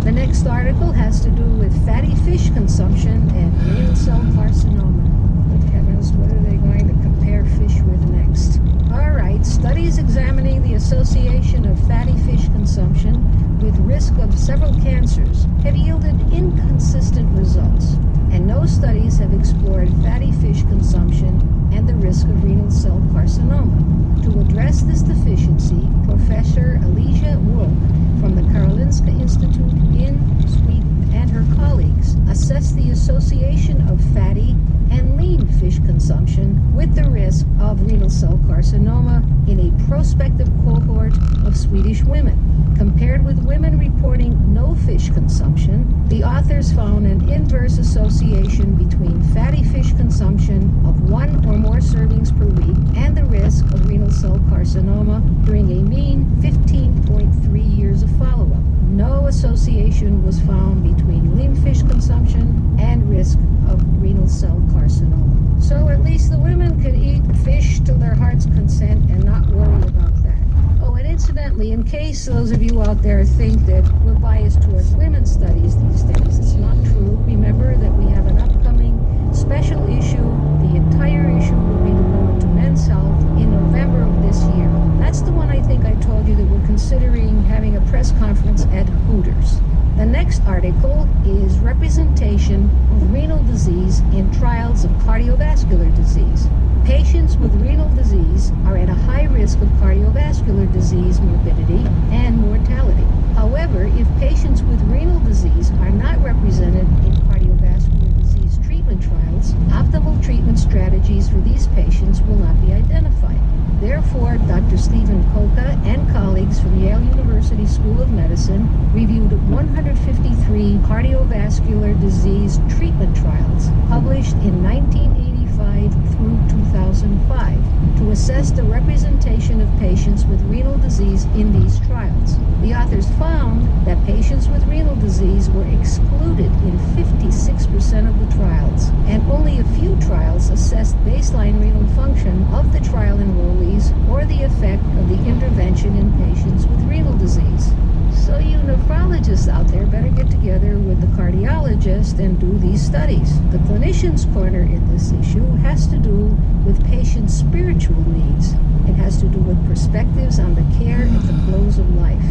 The next article has to do with fatty fish consumption and renal cell carcinoma. Good heavens, what are they going to compare fish with next? All right, studies examining the association of fatty fish consumption with risk of several cancers have yielded inconsistent results, and no studies have explored fatty fish consumption and the risk of renal cell carcinoma. To address this deficiency, Professor Alicia Wolk from the Karolinska Institute in Sweden and her colleagues assessed the association of fatty and lean fish consumption with the risk of renal cell carcinoma in a prospective cohort of Swedish women. Compared with women reporting no fish consumption, the authors found an inverse association between fatty fish consumption of 1 or more servings per week and the risk of renal cell carcinoma during a mean 15.3 years of follow-up. No association was found between lean fish consumption and risk of renal cell carcinoma. So at least the women can eat fish to their heart's content and not worry about that. Oh, and incidentally, in case those of you out there think that we're biased towards women's studies these days, it's not true. Remember that we have an upcoming special issue. The entire issue will be devoted to men's health in November of this year. That's the one I think I told you that we're considering having a press conference at Hooters. The next article is representation of renal disease in trials of cardiovascular disease. Patients with renal disease are at a high risk of cardiovascular disease morbidity and mortality. However, if patients with renal disease are not represented in cardiovascular disease treatment trials, optimal treatment strategies for these patients will not be identified. Therefore, Dr. Stephen Koka and colleagues from Yale University School of Medicine Medicine reviewed 153 cardiovascular disease treatment trials published in 1985 through 2005 to assess the representation of patients with renal disease in these trials. The authors found that patients with renal disease were excluded in 56% of the trials, and only a few trials assessed baseline renal function of the trial enrollees or the effect of the intervention in patients with renal disease. So you nephrologists out there better get together with the cardiologist and do these studies. The clinician's corner in this issue has to do with patients' spiritual needs. It has to do with perspectives on the care at the close of life.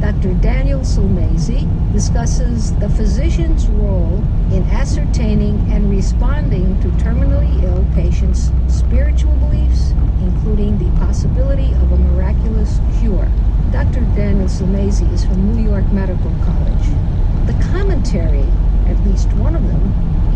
Dr. Daniel Sulmazy discusses the physician's role in ascertaining and responding to terminally ill patients' spiritual beliefs, including the possibility of a miraculous cure. Dr. Daniel Sulmazy is from New York Medical College. The commentary, at least one of them,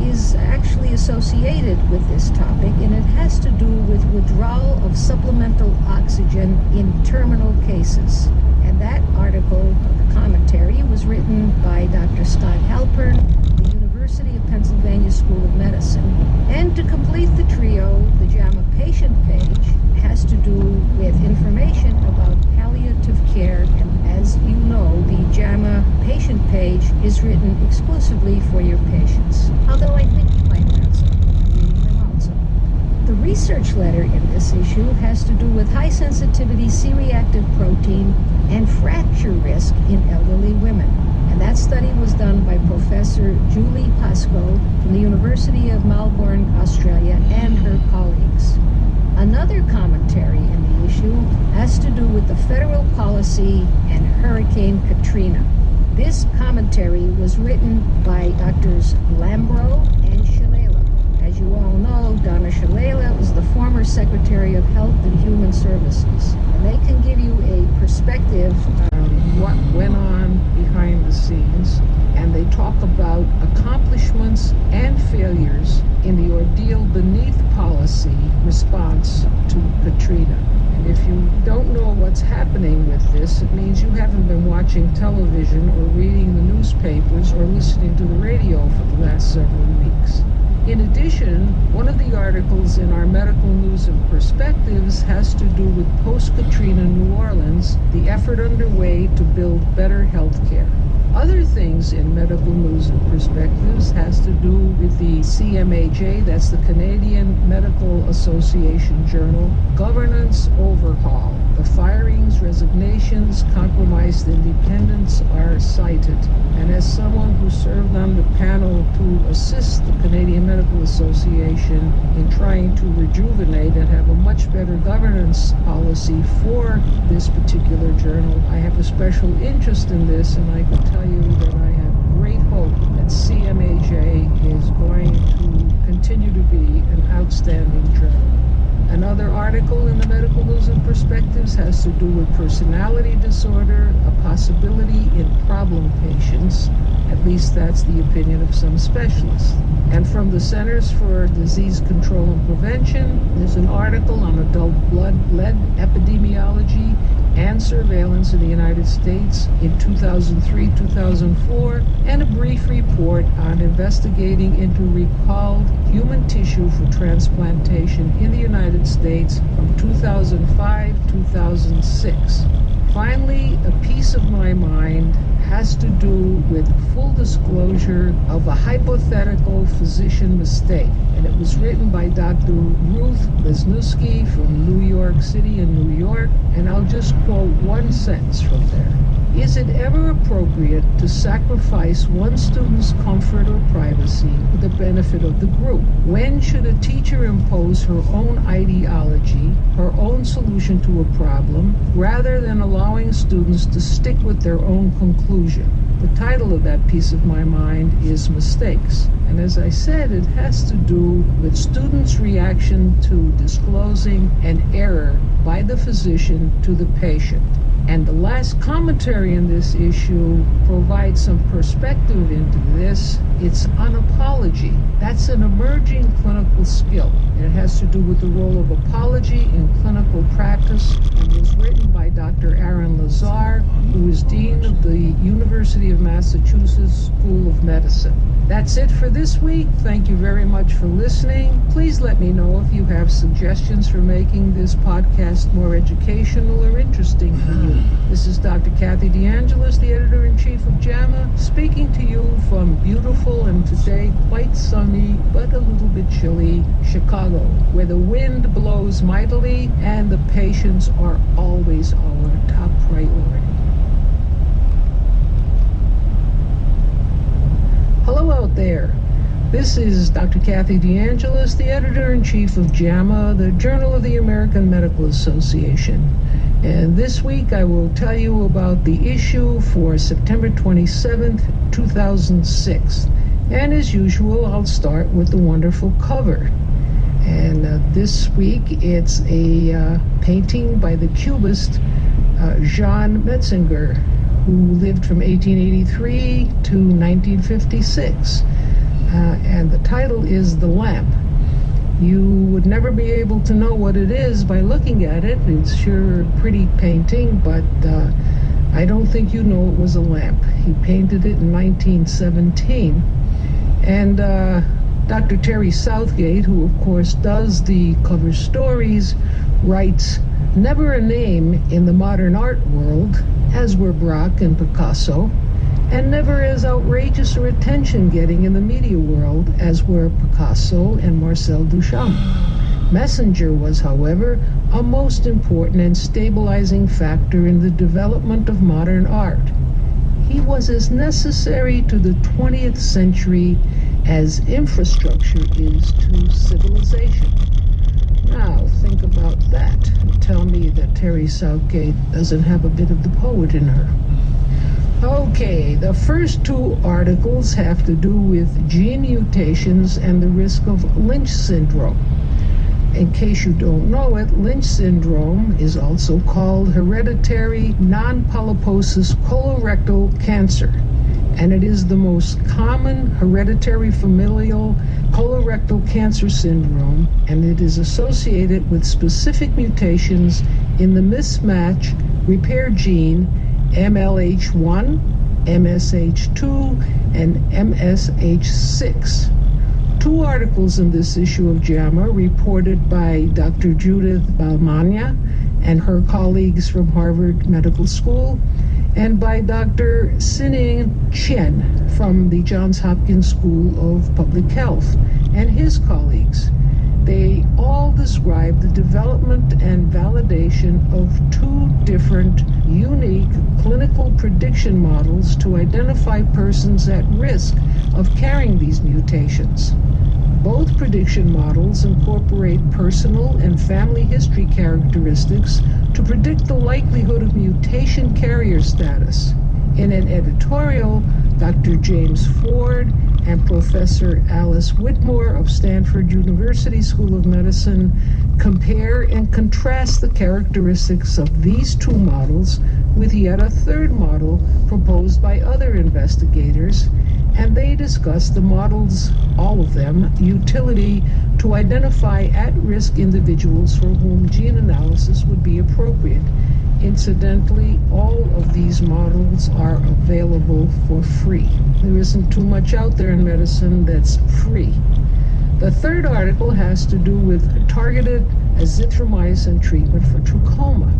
is actually associated with this topic, and it has to do with withdrawal of supplemental oxygen in terminal cases. And that article, the commentary, was written by Dr. Scott Halpern, the University of Pennsylvania School of Medicine. And to complete the trio, the JAMA patient page has to do with information about palliative care. And as you know, the JAMA patient page is written exclusively for your patients. Although I think you might have some reading them also. The research letter in this issue has to do with high-sensitivity C-reactive protein and fracture risk in elderly women. And that study was done by Professor Julie Pascoe from the University of Melbourne, Australia, and her colleagues. Another commentary in the issue has to do with the federal policy and Hurricane Katrina. This commentary was written by Drs. Lambro and Shalala. As you all know, Donna Shalala is the former Secretary of Health and Human Services. And they can give you a perspective on what went on behind the scenes. And they talk about accomplishments and failures in the ordeal beneath policy response to Katrina. And if you don't know what's happening with this, it means you haven't been watching television or reading the newspapers or listening to the radio for the last several weeks. In addition, one of the articles in our Medical News and Perspectives has to do with post-Katrina New Orleans, the effort underway to build better health care. Other things in Medical News and Perspectives has to do with the CMAJ, that's the Canadian Medical Association Journal, governance overhaul. The firings, resignations, compromised independence are cited. And as someone who served on the panel to assist the Canadian Medical Association in trying to rejuvenate and have a much better governance policy for this particular journal, I have a special interest in this, and I can tell you that I have great hope that CMAJ is going to continue to be an outstanding journal. Another article in the Medical News and Perspectives has to do with personality disorder, a possibility in problem patients. At least that's the opinion of some specialists. And from the Centers for Disease Control and Prevention, there's an article on adult lead epidemiology and surveillance in the United States in 2003-2004, and a brief report on investigating into recalled human tissue for transplantation in the United States from 2005-2006. Finally, a piece of my mind has to do with full disclosure of a hypothetical physician mistake. And it was written by Dr. Ruth Lesniewski from New York City in New York. And I'll just quote one sentence from there. Is it ever appropriate to sacrifice one student's comfort or privacy for the benefit of the group? When should a teacher impose her own ideology, her own solution to a problem, rather than allowing students to stick with their own conclusion? The title of that piece of my mind is Mistakes. And as I said, it has to do with students' reaction to disclosing an error by the physician to the patient. And the last commentary in this issue provides some perspective into this. It's unapology. That's an emerging clinical skill. It has to do with the role of apology in clinical practice, and was written by Dr. Aaron Lazar, who is Dean of the University of Massachusetts School of Medicine. That's it for this week. Thank you very much for listening. Please let me know if you have suggestions for making this podcast more educational or interesting for you. This is Dr. Kathy DeAngelis, the Editor-in-Chief of JAMA, speaking to you from beautiful and today quite sunny, but a little bit chilly, Chicago, where the wind blows mightily and the patients are always our top priority. Hello out there. This is Dr. Kathy DeAngelis, the Editor-in-Chief of JAMA, the Journal of the American Medical Association. And this week I will tell you about the issue for September 27th, 2006. And as usual, I'll start with the wonderful cover. And this week it's a painting by the Cubist Jean Metzinger, who lived from 1883 to 1956. And the title is The Lamp. You would never be able to know what it is by looking at it. It's sure a pretty painting, but I don't think you know it was a lamp. He painted it in 1917. And Dr. Terry Southgate, who of course does the cover stories, writes, "Never a name in the modern art world, as were Braque and Picasso, and never as outrageous or attention-getting in the media world as were Picasso and Marcel Duchamp. Messenger was, however, a most important and stabilizing factor in the development of modern art. He was as necessary to the 20th century as infrastructure is to civilization." Now, think about that. Tell me that Terry Southgate doesn't have a bit of the poet in her. Okay, the first two articles have to do with gene mutations and the risk of Lynch syndrome. In case you don't know it, Lynch syndrome is also called hereditary non-polyposis colorectal cancer, and it is the most common hereditary familial colorectal cancer syndrome, and it is associated with specific mutations in the mismatch repair gene MLH1, MSH2, and MSH6. Two articles in this issue of JAMA reported by Dr. Judith Balmania and her colleagues from Harvard Medical School, and by Dr. Sining Chen from the Johns Hopkins School of Public Health and his colleagues. They all describe the development and validation of two different, unique clinical prediction models to identify persons at risk of carrying these mutations. Both prediction models incorporate personal and family history characteristics to predict the likelihood of mutation carrier status. In an editorial, Dr. James Ford and Professor Alice Whitmore of Stanford University School of Medicine compare and contrast the characteristics of these two models with yet a third model proposed by other investigators, and they discuss the models, all of them, utility to identify at-risk individuals for whom gene analysis would be appropriate. Incidentally, all of these models are available for free. There isn't too much out there in medicine that's free. The third article has to do with targeted azithromycin treatment for trachoma.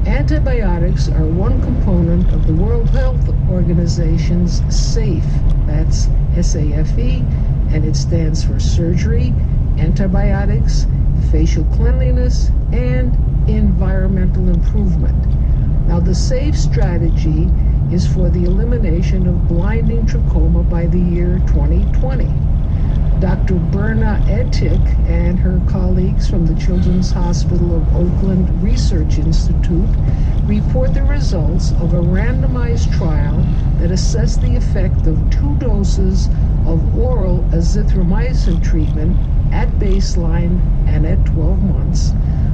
Antibiotics are one component of the World Health Organization's SAFE, that's S-A-F-E, and it stands for surgery, antibiotics, facial cleanliness, and environmental improvement. Now, the SAFE strategy is for the elimination of blinding trachoma by the year 2020. Dr. Berna Etik and her colleagues from the Children's Hospital of Oakland Research Institute report the results of a randomized trial that assessed the effect of 2 doses of oral azithromycin treatment at baseline and at 12 months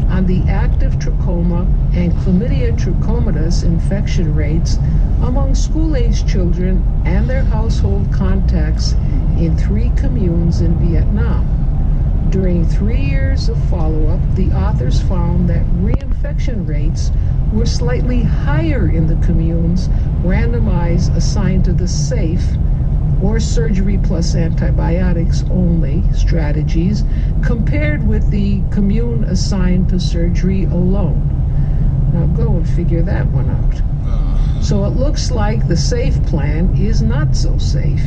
on the active trachoma and chlamydia trachomatis infection rates among school-aged children and their household contacts in 3 communes in Vietnam. During 3 years of follow-up, the authors found that reinfection rates were slightly higher in the communes randomized assigned to the SAFE, or surgery plus antibiotics only strategies, compared with the commune assigned to surgery alone. Now go and figure that one out. So it looks like the SAFE plan is not so safe,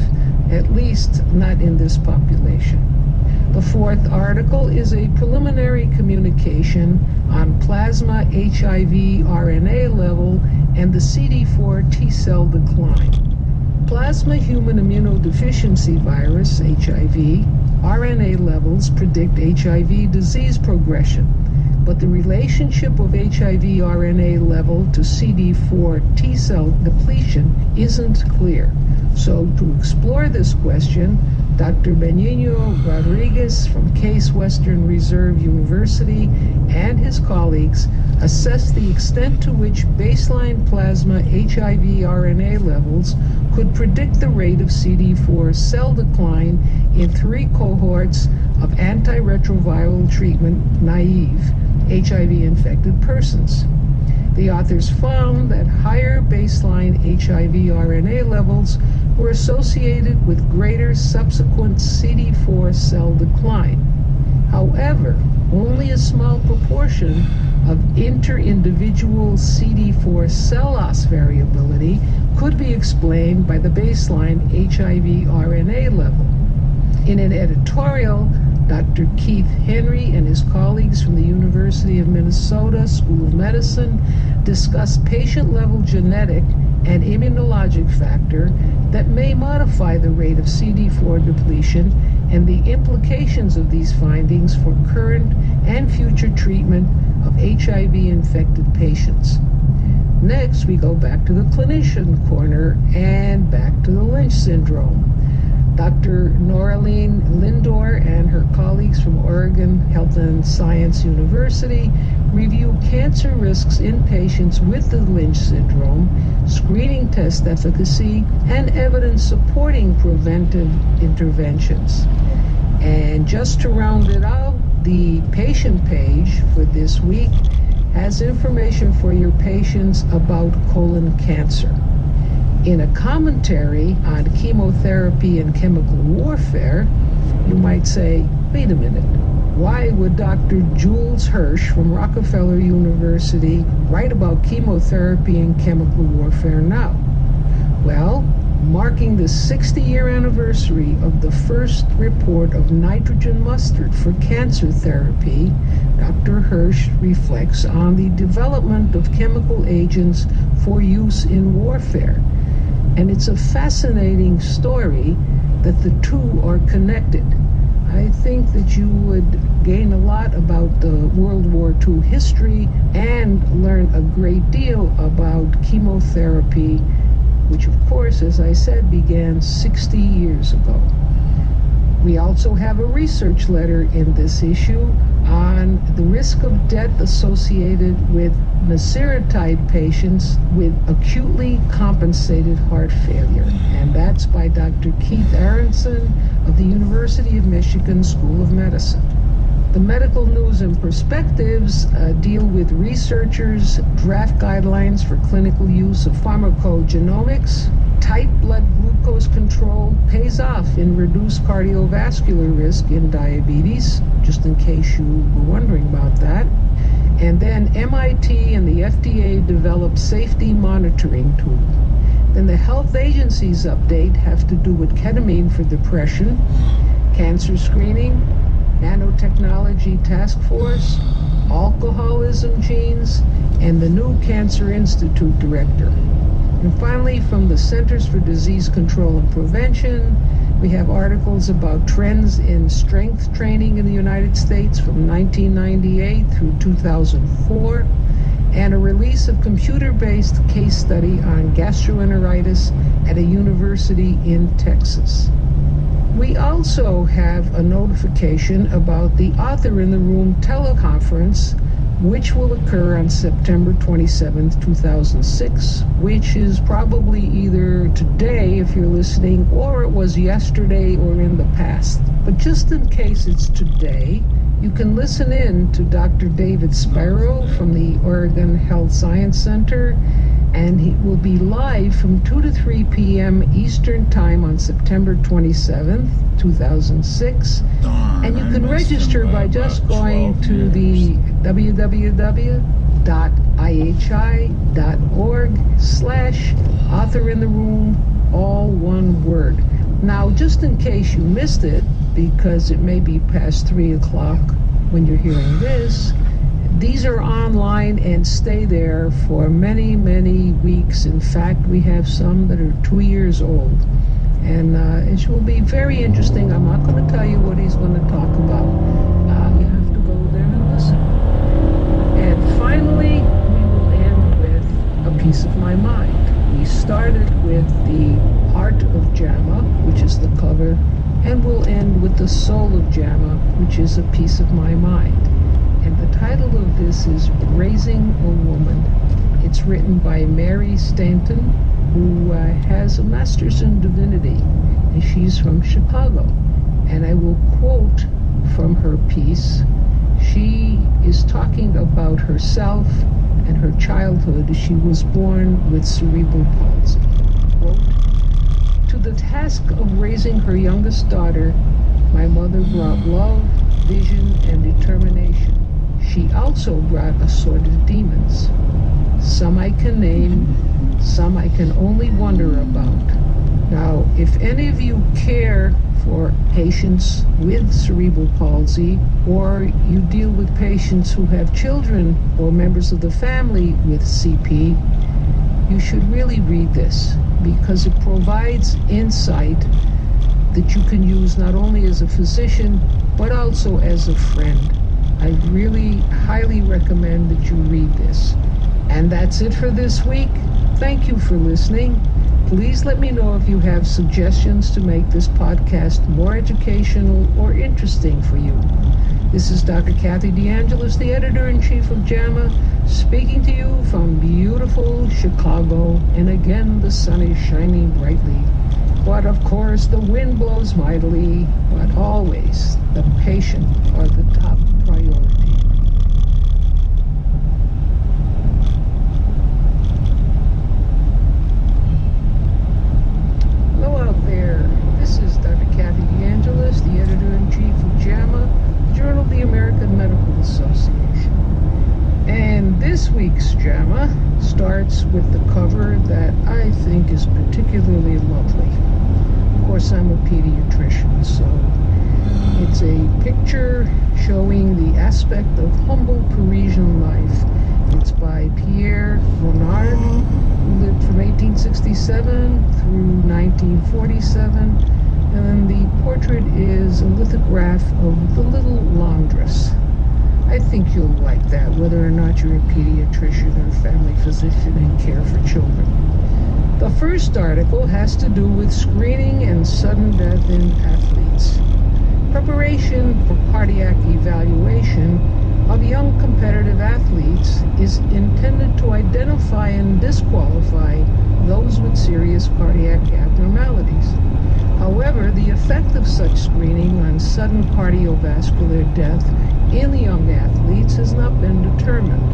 at least not in this population. The fourth article is a preliminary communication on plasma HIV RNA level and the CD4 T-cell decline. Plasma human immunodeficiency virus, HIV, RNA levels predict HIV disease progression, but the relationship of HIV RNA level to CD4 T-cell depletion isn't clear. So to explore this question, Dr. Benigno Rodriguez from Case Western Reserve University and his colleagues assessed the extent to which baseline plasma HIV RNA levels could predict the rate of CD4 cell decline in 3 cohorts of antiretroviral treatment naive HIV-infected persons. The authors found that higher baseline HIV RNA levels were associated with greater subsequent CD4 cell decline. However, only a small proportion of inter-individual CD4 cell loss variability could be explained by the baseline HIV RNA level. In an editorial, Dr. Keith Henry and his colleagues from the University of Minnesota School of Medicine discussed patient-level genetic and immunologic factor that may modify the rate of CD4 depletion and the implications of these findings for current and future treatment of HIV-infected patients. Next, we go back to the clinician corner and back to the Lynch syndrome. Dr. Noraline Lindor and her colleagues from Oregon Health and Science University review cancer risks in patients with the Lynch syndrome, screening test efficacy, and evidence supporting preventive interventions. And just to round it out, the patient page for this week has information for your patients about colon cancer. In a commentary on chemotherapy and chemical warfare, you might say, wait a minute, why would Dr. Jules Hirsch from Rockefeller University write about chemotherapy and chemical warfare now? Well, marking the 60-year anniversary of the first report of nitrogen mustard for cancer therapy, Dr. Hirsch reflects on the development of chemical agents for use in warfare. And it's a fascinating story that the two are connected. I think that you would gain a lot about the World War II history and learn a great deal about chemotherapy, which of course, as I said, began 60 years ago. We also have a research letter in this issue on the risk of death associated with Maceritide patients with acutely compensated heart failure. And that's by Dr. Keith Aronson of the University of Michigan School of Medicine. The medical news and perspectives deal with researchers' draft guidelines for clinical use of pharmacogenomics. Tight blood glucose control pays off in reduced cardiovascular risk in diabetes, just in case you were wondering about that. And then MIT and the FDA developed safety monitoring tool. Then the health agencies update have to do with ketamine for depression, cancer screening, nanotechnology task force, alcoholism genes, and the new Cancer Institute director. And finally, from the Centers for Disease Control and Prevention, we have articles about trends in strength training in the United States from 1998 through 2004, and a release of computer-based case study on gastroenteritis at a university in Texas. We also have a notification about the Author in the Room teleconference which will occur on September 27th, 2006, which is probably either today if you're listening, or it was yesterday or in the past. But just in case it's today, you can listen in to Dr. David Sparrow from the Oregon Health Science Center, and he will be live from 2 to 3 p.m. Eastern Time on September 27th, 2006. And you can register by just going to the www.ihi.org/author-in-the-room, all one word. Now, just in case you missed it, because it may be past 3 o'clock when you're hearing this, these are online and stay there for many, many weeks. In fact, we have some that are 2 years old. And it will be very interesting. I'm not going to tell you what he's going to talk about. You have to go there and listen. And finally, we will end with a piece of my mind. We started with the Heart of JAMA, which is the cover, and we'll end with the Soul of JAMA, which is a piece of my mind. And the title of this is Raising a Woman. It's written by Mary Stanton, who has a master's in divinity, and she's from Chicago. And I will quote from her piece. She is talking about herself and her childhood. She was born with cerebral palsy. Quote, "To the task of raising her youngest daughter, my mother brought love, vision, and determination. She also brought assorted demons. Some I can name, some I can only wonder about." Now, if any of you care for patients with cerebral palsy, or you deal with patients who have children or members of the family with CP, you should really read this, because it provides insight that you can use not only as a physician, but also as a friend. I really highly recommend that you read this. And that's it for this week. Thank you for listening. Please let me know if you have suggestions to make this podcast more educational or interesting for you. This is Dr. Kathy DeAngelis, the editor-in-chief of JAMA, speaking to you from beautiful Chicago. And again, the sun is shining brightly. But of course, the wind blows mightily. But always, the patient are the top priority. Hello out there. This is Dr. Kathy DeAngelis, the editor-in-chief of JAMA, the Journal of the American Medical Association. And this week's JAMA starts with the cover that I think is particularly lovely. Of course, I'm a pediatrician, so it's a picture showing the aspect of humble Parisian life. It's by Pierre Bonnard, who lived from 1867 through 1947. And then the portrait is a lithograph of the little laundress. I think you'll like that, whether or not you're a pediatrician or a family physician and care for children. The first article has to do with screening and sudden death in athletes. Preparation for cardiac evaluation of young competitive athletes is intended to identify and disqualify those with serious cardiac abnormalities. However, the effect of such screening on sudden cardiovascular death in the young athletes has not been determined.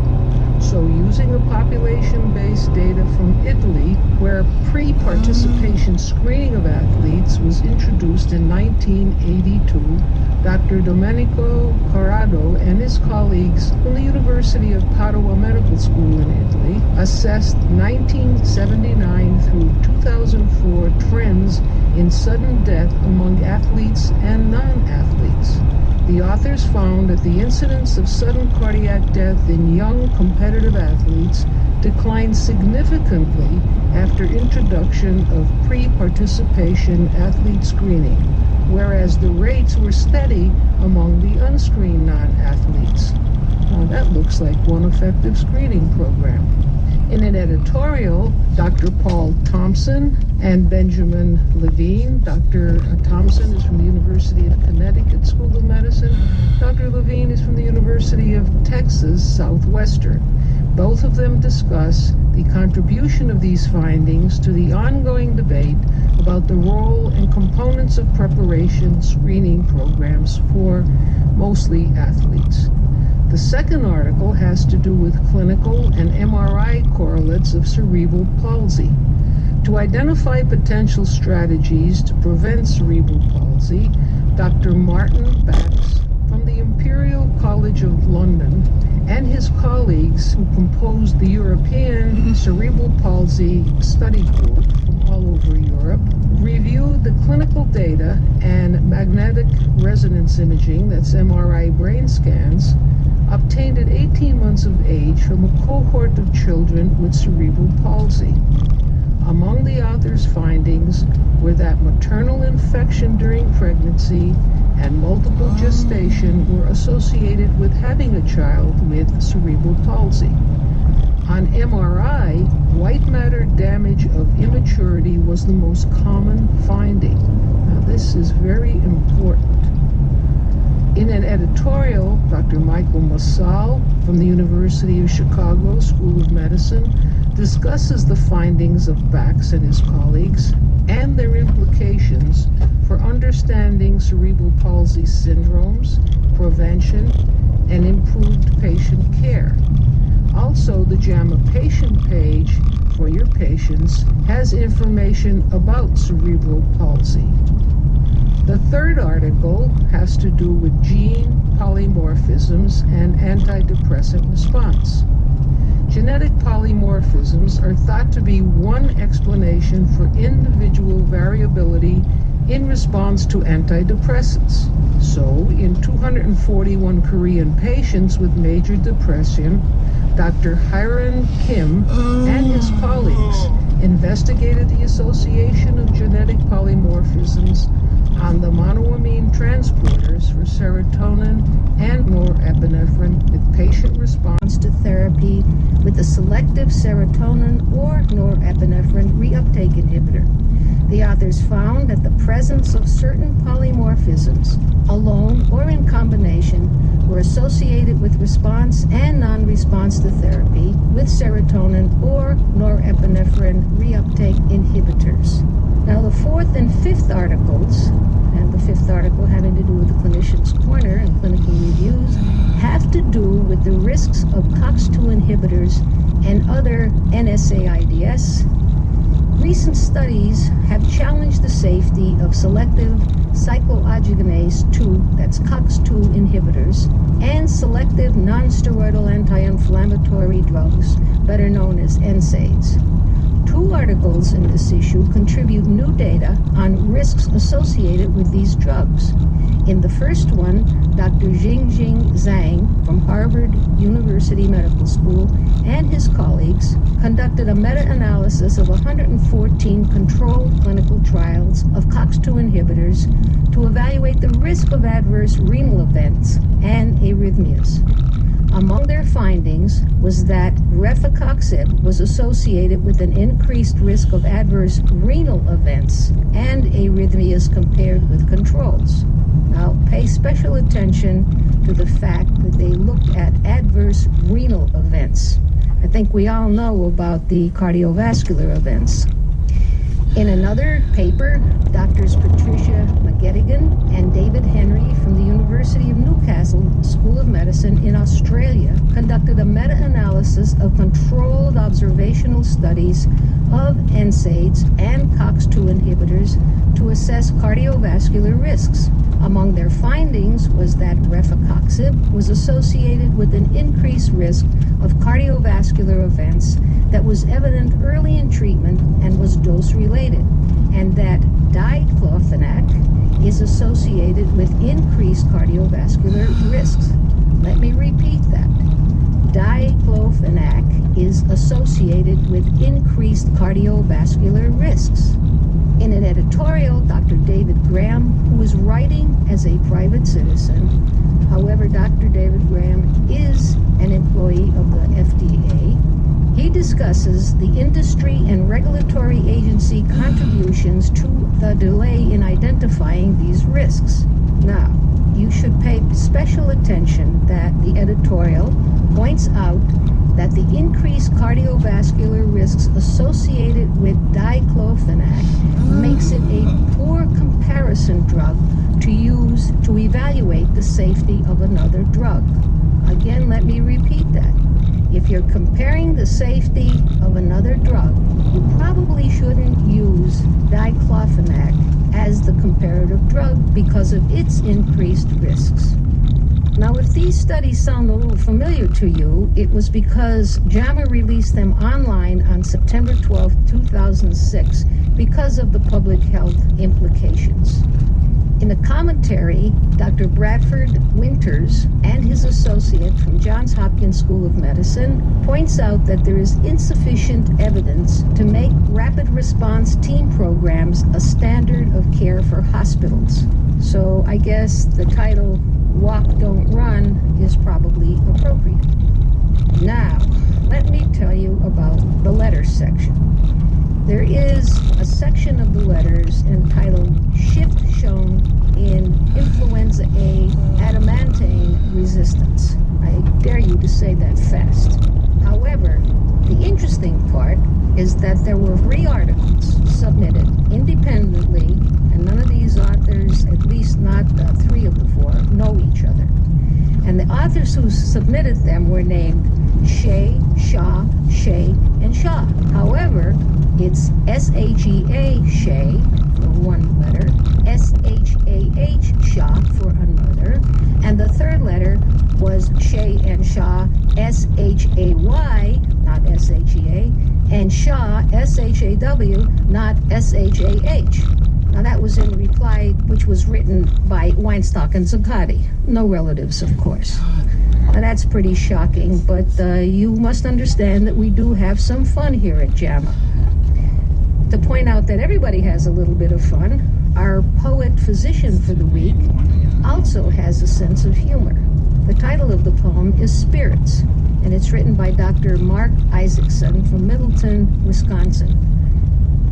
So, using a population-based data from Italy, where pre-participation screening of athletes was introduced in 1982, Dr. Domenico Corrado and his colleagues from the University of Padua Medical School in Italy assessed 1979 through 2004 trends in sudden death among athletes and non-athletes. The authors found that the incidence of sudden cardiac death in young competitive athletes declined significantly after introduction of pre-participation athlete screening, whereas the rates were steady among the unscreened non-athletes. Now that looks like one effective screening program. In an editorial, Dr. Paul Thompson and Benjamin Levine. Dr. Thompson is from the University of Connecticut School of Medicine. Dr. Levine is from the University of Texas Southwestern. Both of them discuss the contribution of these findings to the ongoing debate about the role and components of preparation screening programs for mostly athletes. The second article has to do with clinical and MRI correlates of cerebral palsy. To identify potential strategies to prevent cerebral palsy, Dr. Martin Bax from the Imperial College of London and his colleagues who composed the European Cerebral Palsy Study Group from all over Europe reviewed the clinical data and magnetic resonance imaging, that's MRI brain scans, obtained at 18 months of age from a cohort of children with cerebral palsy. Among the authors' findings were that maternal infection during pregnancy and multiple gestation were associated with having a child with cerebral palsy. On MRI, white matter damage of immaturity was the most common finding. Now, this is very important. In an editorial, Dr. Michael Massal from the University of Chicago School of Medicine discusses the findings of Bax and his colleagues and their implications for understanding cerebral palsy syndromes, prevention, and improved patient care. Also, the JAMA patient page for your patients has information about cerebral palsy. The third article has to do with gene polymorphisms and antidepressant response. Genetic polymorphisms are thought to be one explanation for individual variability in response to antidepressants. So, in 241 Korean patients with major depression, Dr. Hyran Kim and his colleagues investigated the association of genetic polymorphisms on the monoamine transporters for serotonin and norepinephrine with patient response to therapy with a selective serotonin or norepinephrine reuptake inhibitor. The authors found that the presence of certain polymorphisms, alone or in combination, were associated with response and non-response to therapy with serotonin or norepinephrine reuptake inhibitors. Now, the fourth and fifth articles, and the fifth article having to do with the clinician's corner and clinical reviews, have to do with the risks of COX-2 inhibitors and other NSAIDs. Recent studies have challenged the safety of selective cyclooxygenase 2, that's COX-2 inhibitors, and selective non-steroidal anti-inflammatory drugs, better known as NSAIDs. Two articles in this issue contribute new data on risks associated with these drugs. In the first one, Dr. Jingjing Zhang from Harvard University Medical School and his colleagues conducted a meta-analysis of 114 controlled clinical trials of COX-2 inhibitors to evaluate the risk of adverse renal events and arrhythmias. Among their findings was that rifaximin was associated with an increased risk of adverse renal events and arrhythmias compared with controls. Now, pay special attention to the fact that they looked at adverse renal events. I think we all know about the cardiovascular events. In another paper, Drs. Patricia McGettigan and David Henry from the University of Newcastle School of Medicine in Australia conducted a meta-analysis of controlled observational studies of NSAIDs and COX-2 inhibitors to assess cardiovascular risks. Among their findings was that rifaximin was associated with an increased risk of cardiovascular events that was evident early in treatment and was dose-related, and that diclofenac is associated with increased cardiovascular risks. Let me repeat that. Diclofenac is associated with increased cardiovascular risks. In an editorial, Dr. David Graham, who is writing as a private citizen, however, Dr. David Graham is an employee of the FDA, He discusses the industry and regulatory agency contributions to the delay in identifying these risks. Now, you should pay special attention that the editorial points out that the increased cardiovascular risks associated with diclofenac makes it a poor comparison drug to use to evaluate the safety of another drug. Again, let me repeat that. If you're comparing the safety of another drug, you probably shouldn't use diclofenac as the comparative drug because of its increased risks. Now, if these studies sound a little familiar to you, it was because JAMA released them online on September 12, 2006, because of the public health implications. In a commentary, Dr. Bradford Winters and his associate from Johns Hopkins School of Medicine points out that there is insufficient evidence to make rapid response team programs a standard of care for hospitals. So I guess the title, Walk, Don't Run, is probably appropriate. Now, let me tell you about the letters section. There is a section of the letters entitled Shift Shown in Influenza A Adamantane Resistance. I dare you to say that fast. However, the interesting part is that there were 3 articles submitted independently, and none of these authors, at least not 3 of the 4, know each other. And the authors who submitted them were named Shea, Shah, Shea, and Shah. However, it's S-H-E-A, Shea, for one letter, S-H-A-H, Shah, for another, and the third letter was Shea and Shah, S-H-A-Y, not S-H-E-A, and Shah, S-H-A-W, not S-H-A-H. Now that was in reply, which was written by Weinstock and Zuccotti. No relatives, of course. Now that's pretty shocking, but you must understand that we do have some fun here at JAMA. To point out that everybody has a little bit of fun, our poet-physician for the week also has a sense of humor. The title of the poem is Spirits, and it's written by Dr. Mark Isaacson from Middleton, Wisconsin.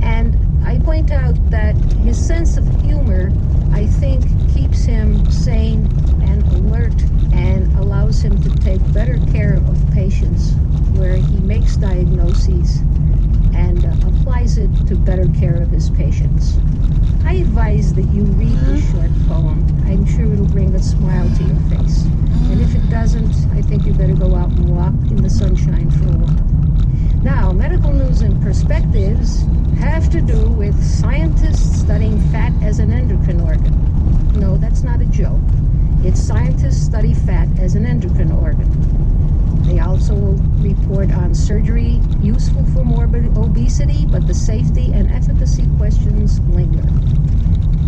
And I point out that his sense of humor, I think, keeps him sane and alert and allows him to take better care of patients where he makes diagnoses and applies it to better care of his patients. I advise that you read this short poem. I'm sure it'll bring a smile to your face. And if it doesn't, I think you better go out and walk in the sunshine for a while. Now, medical news and perspectives have to do with scientists studying fat as an endocrine organ. No, that's not a joke. It's scientists study fat as an endocrine organ. They also will report on surgery useful for morbid obesity, but the safety and efficacy questions linger.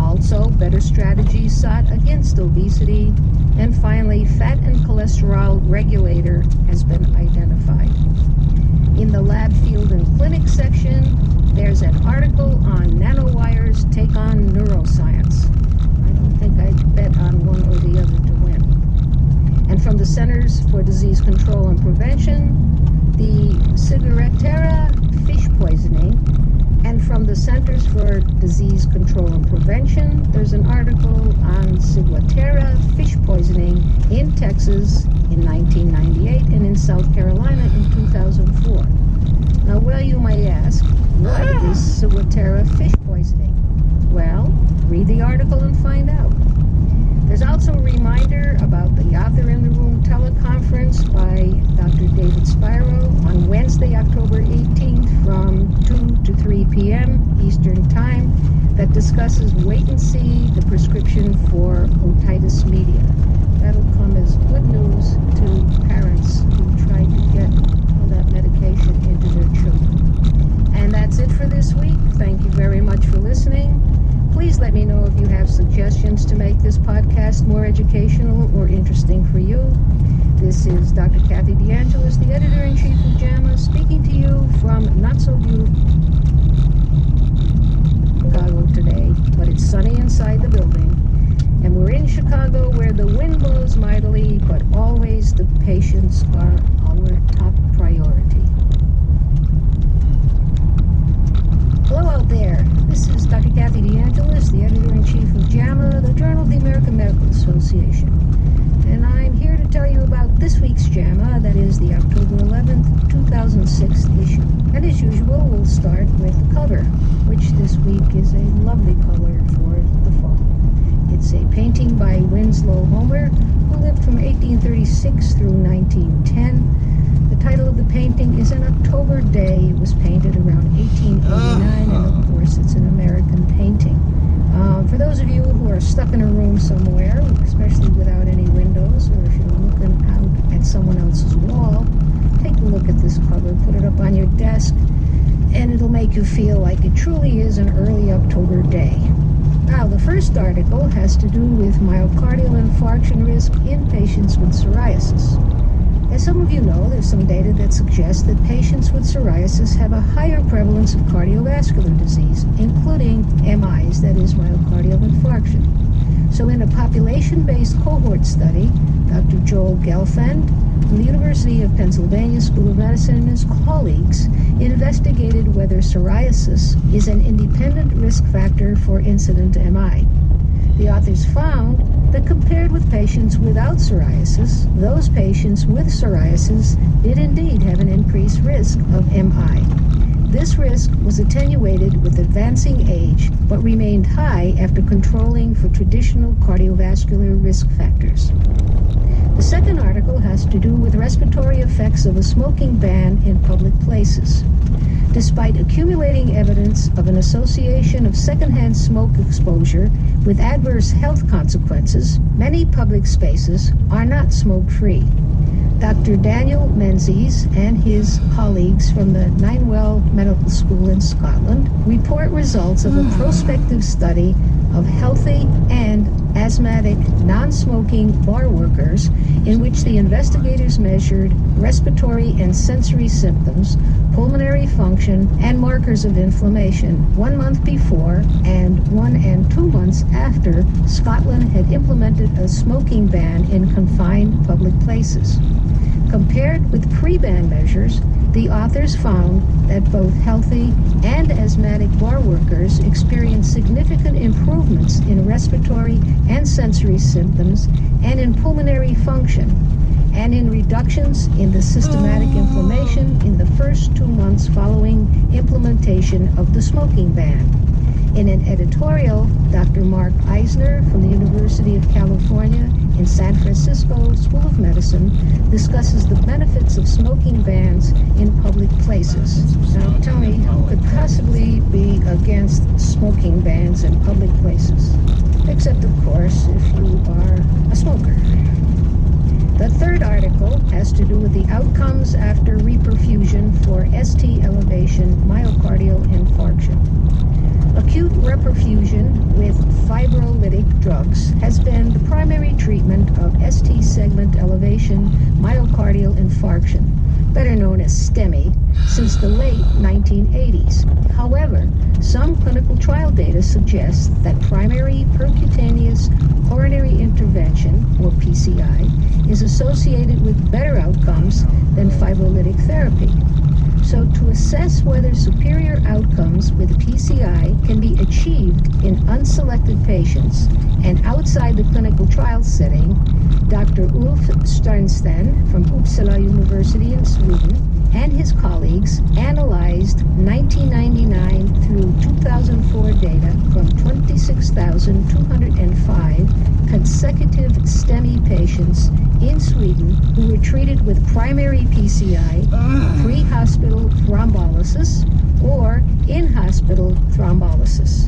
Also, better strategies sought against obesity. And finally, fat and cholesterol regulator has been identified. In the lab, field, and clinic section, there's an article on nanowires take on neuroscience. I don't think I'd bet on one or the other to win. And from the Centers for Disease Control and Prevention, the Ciguatera fish poisoning. And from the Centers for Disease Control and Prevention, there's an article on Ciguatera fish poisoning in Texas in 1998 and in South Carolina in 2004. Now, well, you may ask, what is Ciguatera fish poisoning? Well, read the article and find out. There's also a reminder about the Author in the Room teleconference by Dr. David Spiro on Wednesday, October 18th from 2 to 3 p.m. Eastern Time that discusses Wait and See, the prescription for otitis media. That'll come as good news to parents who try to get that medication into their children. And that's it for this week. Thank you very much for listening. Please let me know if you have suggestions to make this podcast more educational or interesting for you. This is Dr. Kathy DeAngelis, the editor-in-chief of JAMA, speaking to you from not-so-beautiful Chicago today, but it's sunny inside the building. And we're in Chicago where the wind blows mightily, but always the patients are our top priority. Association. And I'm here to tell you about this week's JAMA, that is the October 11th, 2006 issue. And as usual, we'll start with the cover, which this week is a lovely color for the fall. It's a painting by Winslow Homer, who lived from 1836 through 1910. The title of the painting is An October Day. It was painted around 1889, and of course it's an American painting. For those of you who are stuck in a room somewhere, especially without any windows, or if you're looking out at someone else's wall, take a look at this cover, put it up on your desk, and it'll make you feel like it truly is an early October day. Now, the first article has to do with myocardial infarction risk in patients with psoriasis. As some of you know, there's some data that suggests that patients with psoriasis have a higher prevalence of cardiovascular disease, including MIs, that is, myocardial infarction. So in a population-based cohort study, Dr. Joel Gelfand from the University of Pennsylvania School of Medicine and his colleagues investigated whether psoriasis is an independent risk factor for incident MI. The authors found that compared with patients without psoriasis, those patients with psoriasis did indeed have an increased risk of MI. This risk was attenuated with advancing age, but remained high after controlling for traditional cardiovascular risk factors. The second article has to do with respiratory effects of a smoking ban in public places. Despite accumulating evidence of an association of secondhand smoke exposure with adverse health consequences, many public spaces are not smoke-free. Dr. Daniel Menzies and his colleagues from the Ninewell Medical School in Scotland report results of a prospective study of healthy and asthmatic non-smoking bar workers in which the investigators measured respiratory and sensory symptoms, pulmonary function, and markers of inflammation 1 month before and 1 and 2 months after Scotland had implemented a smoking ban in confined public places. Compared with pre-ban measures, the authors found that both healthy and asthmatic bar workers experienced significant improvements in respiratory and sensory symptoms and in pulmonary function, and in reductions in the systematic inflammation in the first 2 months following implementation of the smoking ban. In an editorial, Dr. Mark Eisner from the University of California in San Francisco School of Medicine discusses the benefits of smoking bans in public places. Now tell me, who could possibly be against smoking bans in public places? Except, of course, if you are a smoker. The third article has to do with the outcomes after reperfusion for ST elevation myocardial infarction. Acute reperfusion with fibrolytic drugs has been the primary treatment of ST segment elevation myocardial infarction, better known as STEMI, since the late 1980s. However, some clinical trial data suggests that primary percutaneous coronary intervention, or PCI, is associated with better outcomes than fibrolytic therapy. So to assess whether superior outcomes with PCI can be achieved in unselected patients and outside the clinical trial setting, Dr. Ulf Sternsten from Uppsala University in Sweden and his colleagues analyzed 1999 through 2004 data from 26,205 consecutive STEMI patients in Sweden who were treated with primary PCI, pre-hospital thrombolysis, or in-hospital thrombolysis.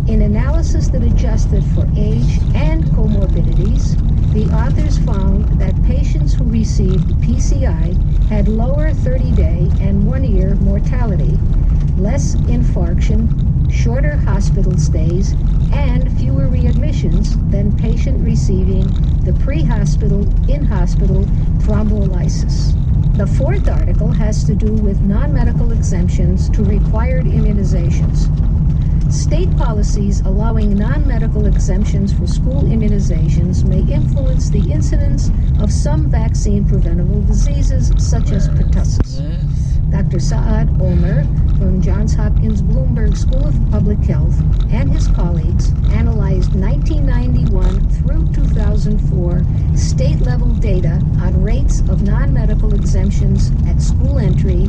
In analysis that adjusted for age and comorbidities, the authors found that patients who received PCI had lower 30-day and 1-year mortality, less infarction, shorter hospital stays, and fewer readmissions than patient receiving the pre-hospital, in-hospital thrombolysis. The fourth article has to do with non-medical exemptions to required immunizations. State policies allowing non-medical exemptions for school immunizations may influence the incidence of some vaccine-preventable diseases such as pertussis. Dr. Saad Omer from Johns Hopkins Bloomberg School of Public Health and his colleagues analyzed 1991 through 2000 state-level data on rates of non-medical exemptions at school entry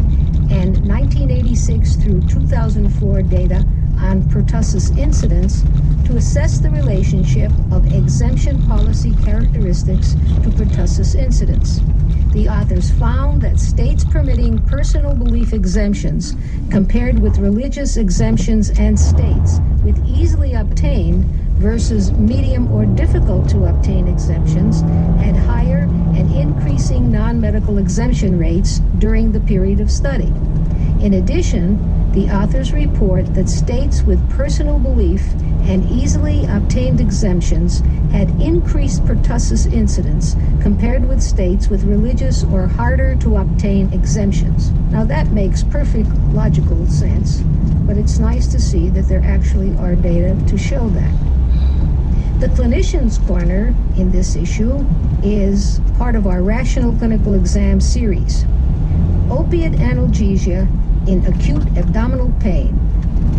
and 1986 through 2004 data on pertussis incidence to assess the relationship of exemption policy characteristics to pertussis incidence. The authors found that states permitting personal belief exemptions compared with religious exemptions and states with easily obtained versus medium or difficult to obtain exemptions had higher and increasing non-medical exemption rates during the period of study. In addition, the authors report that states with personal belief and easily obtained exemptions had increased pertussis incidence compared with states with religious or harder to obtain exemptions. Now that makes perfect logical sense, but it's nice to see that there actually are data to show that. The Clinician's Corner in this issue is part of our Rational Clinical Exam series. Opiate analgesia in acute abdominal pain.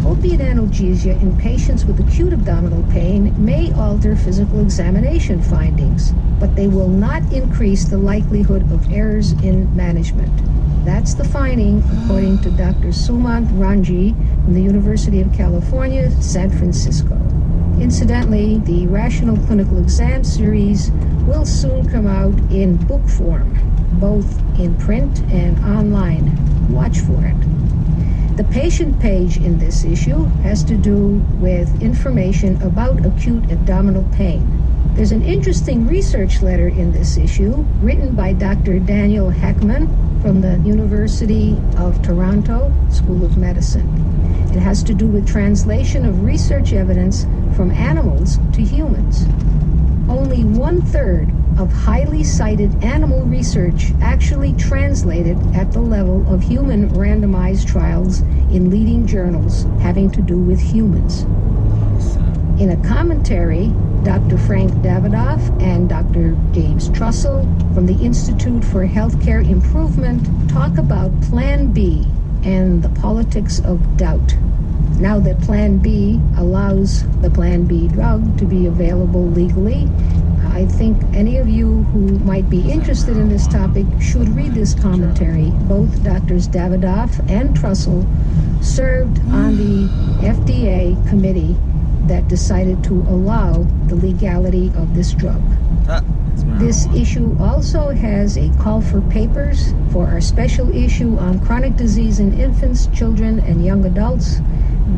Opiate analgesia in patients with acute abdominal pain may alter physical examination findings, but they will not increase the likelihood of errors in management. That's the finding according to Dr. Sumant Ranji from the University of California, San Francisco. Incidentally, the Rational Clinical Exam series will soon come out in book form, both in print and online. Watch for it. The patient page in this issue has to do with information about acute abdominal pain. There's an interesting research letter in this issue written by Dr. Daniel Heckman from the University of Toronto School of Medicine. It has to do with translation of research evidence from animals to humans. Only 1/3 of highly cited animal research actually translated at the level of human randomized trials in leading journals having to do with humans. In a commentary, Dr. Frank Davidoff and Dr. James Trussell from the Institute for Healthcare Improvement talk about Plan B and the politics of doubt. Now that Plan B allows the Plan B drug to be available legally, I think any of you who might be interested in this topic should read this commentary. Both Drs. Davidoff and Trussell served on the FDA committee that decided to allow the legality of this drug. This issue also has a call for papers for our special issue on chronic disease in infants, children, and young adults.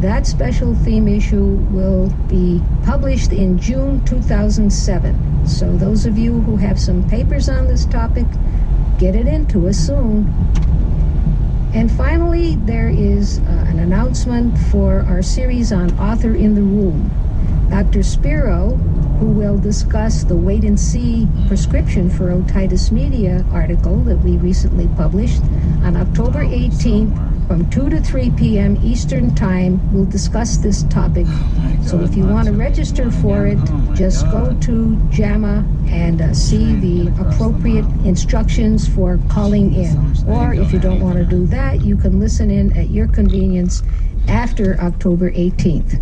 That special theme issue will be published in June 2007. So those of you who have some papers on this topic, get it into us soon. And finally, there is an announcement for our series on Author in the Room. Dr. Spiro, who will discuss the Wait and See prescription for otitis media article that we recently published on October 18th from 2 to 3 p.m. Eastern Time, we'll discuss this topic. So if you want to register for it, just go to JAMA and see the appropriate instructions for calling in. Or if you don't want to do that, you can listen in at your convenience after October 18th.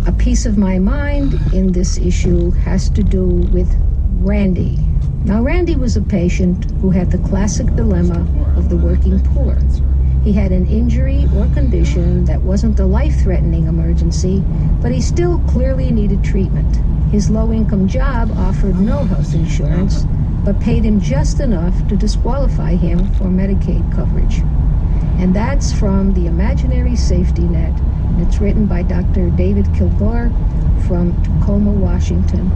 A piece of my mind in this issue has to do with Randy. Now, Randy was a patient who had the classic dilemma of the working poor. He had an injury or condition that wasn't a life-threatening emergency, but he still clearly needed treatment. His low-income job offered no health insurance, but paid him just enough to disqualify him for Medicaid coverage. And that's from The Imaginary Safety Net. It's written by Dr. David Kilgore from Tacoma, Washington.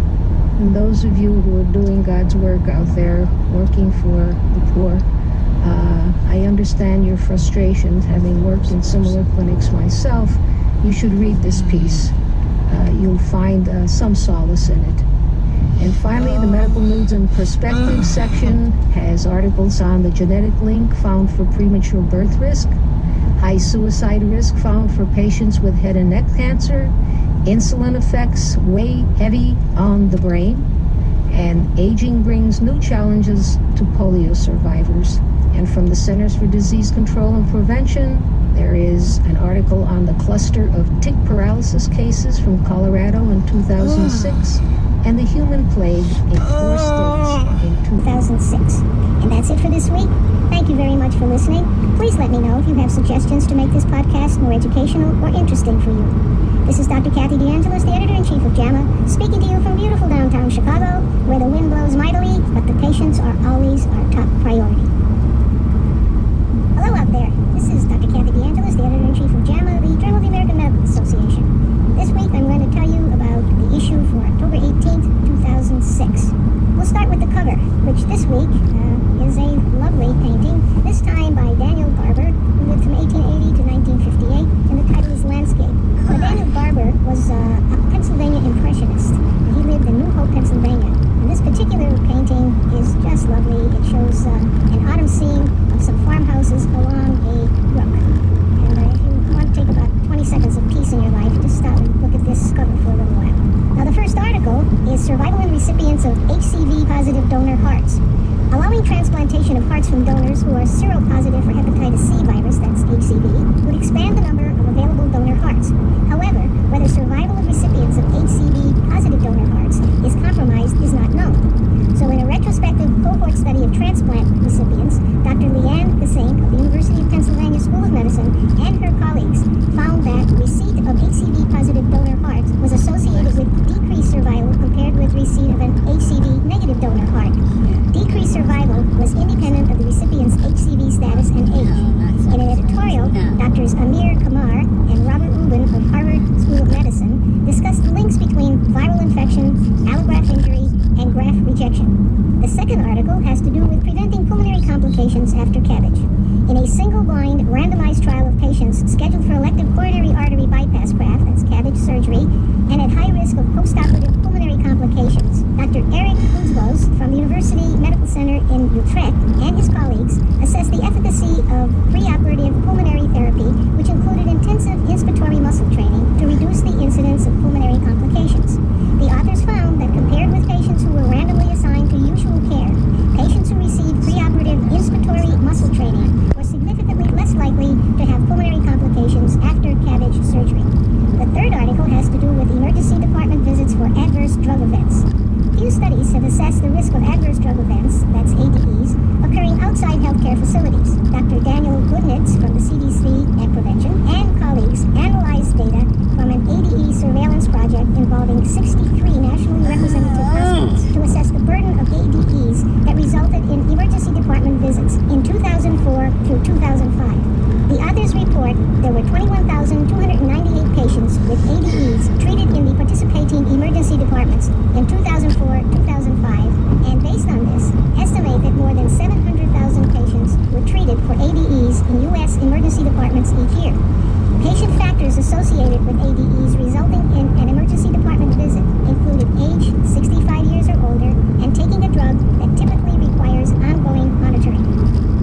And those of you who are doing God's work out there, working for the poor, I understand your frustrations, having worked in similar clinics myself. You should read this piece. You'll find some solace in it. And finally, the Medical News and Perspective section has articles on the genetic link found for premature birth risk, high suicide risk found for patients with head and neck cancer, insulin effects weigh heavy on the brain, and aging brings new challenges to polio survivors. And from the Centers for Disease Control and Prevention, there is an article on the cluster of tick paralysis cases from Colorado in 2006, and the human plague in 4 states in 2006. And that's it for this week. Thank you very much for listening. Please let me know if you have suggestions to make this podcast more educational or interesting for you. This is Dr. Kathy DeAngelis, the Editor-in-Chief of JAMA, speaking to you from beautiful downtown Chicago, where the wind blows mightily, but the patients are always our top priority. Hello out there. This is Dr. Kathy DeAngelis, the Editor-in-Chief of JAMA, the Journal of the American Medical Association. This week I'm going to tell you about the issue for October 18th, 2006. We'll start with the cover, which this week is a lovely painting, this time by Daniel Barber, who lived from 1880 to 1958, and the title is Landscape. Now, Daniel Barber was a Pennsylvania impressionist. He lived in New Hope, Pennsylvania. And this particular painting is just lovely. It shows an autumn scene of some farmhouses along a brook. And if you want to take about 20 seconds of peace in your life, just stop and look at this cover for a little while. Now, the first article is Survival in Recipients of HCV-Positive Donor Hearts. Allowing transplantation of hearts from donors who are seropositive for hepatitis C virus, that's HCV, would expand the number of available donor hearts. However, whether survival of recipients of HCV-positive donor hearts is compromised is not known. So in a retrospective cohort study of transplant recipients, Dr. Leanne Gesink of the University of Pennsylvania School of Medicine and her colleagues found that receipt of HCV-positive donor hearts was associated with decreased survival compared with receipt of an HCV-negative donor heart. Decreased survival was independent of the recipient's HCV status and age. In an editorial, Drs. Amir Kamar and Robert Rubin of Harvard School of Medicine discussed the links between viral infection, allograft injury, and graft rejection. The second article has to do with preventing pulmonary complications after CABG. In a single-blind, randomized trial of patients scheduled for elective coronary artery bypass graft, that's CABG surgery, and at high risk of postoperative pulmonary complications, Dr. Eric Kuzbos from the University Medical Center in Utrecht and his colleagues assessed the efficacy of preoperative pulmonary therapy, which included intensive inspiratory muscle training to reduce the incidence of pulmonary complications. The authors found that compared with patients who were randomly assigned to usual care, patients who received preoperative inspiratory muscle training were significantly less likely to have pulmonary complications after CABG surgery. The third article has to do with emergency department visits for adverse drug events. Few studies have assessed the risk of adverse drug events, that's ADEs, occurring outside healthcare facilities. Dr. Daniel Goodnitz from the CDC and Prevention and colleagues analyzed data from an ADE surveillance project involving 63 nationally representative hospitals to assess the burden of ADEs that resulted in emergency department visits in 2004 through 2005. The authors report there were 21,298 patients with ADEs treated in the participating emergency departments in 2004-2005, and based on this, estimate that more than 700,000 patients were treated for ADEs in U.S. emergency departments each year. Patient factors associated with ADEs resulting in an emergency department visit included age, 65 years or older, and taking a drug that typically requires ongoing monitoring.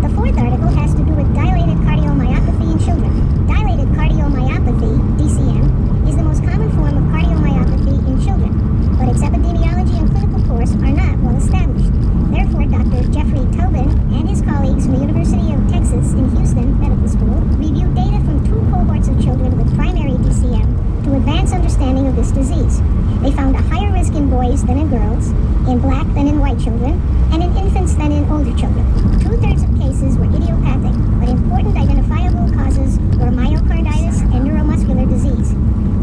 The fourth article has to do with dilated cardiomyopathy in children. Dilated cardiomyopathy, DCM, is the most common form of cardiomyopathy in children, but its epidemiology and clinical course are not well established. Therefore, Dr. Jeffrey Tobin and his colleagues from the University of Texas in Houston Medical School reviewed data from 2 cohorts of children with primary DCM to advance understanding of this disease. They found a higher risk in boys than in girls, in black than in white children, and in infants than in older children. 2/3 of cases were idiopathic, but important identifiable causes were myocarditis and neuromuscular disease.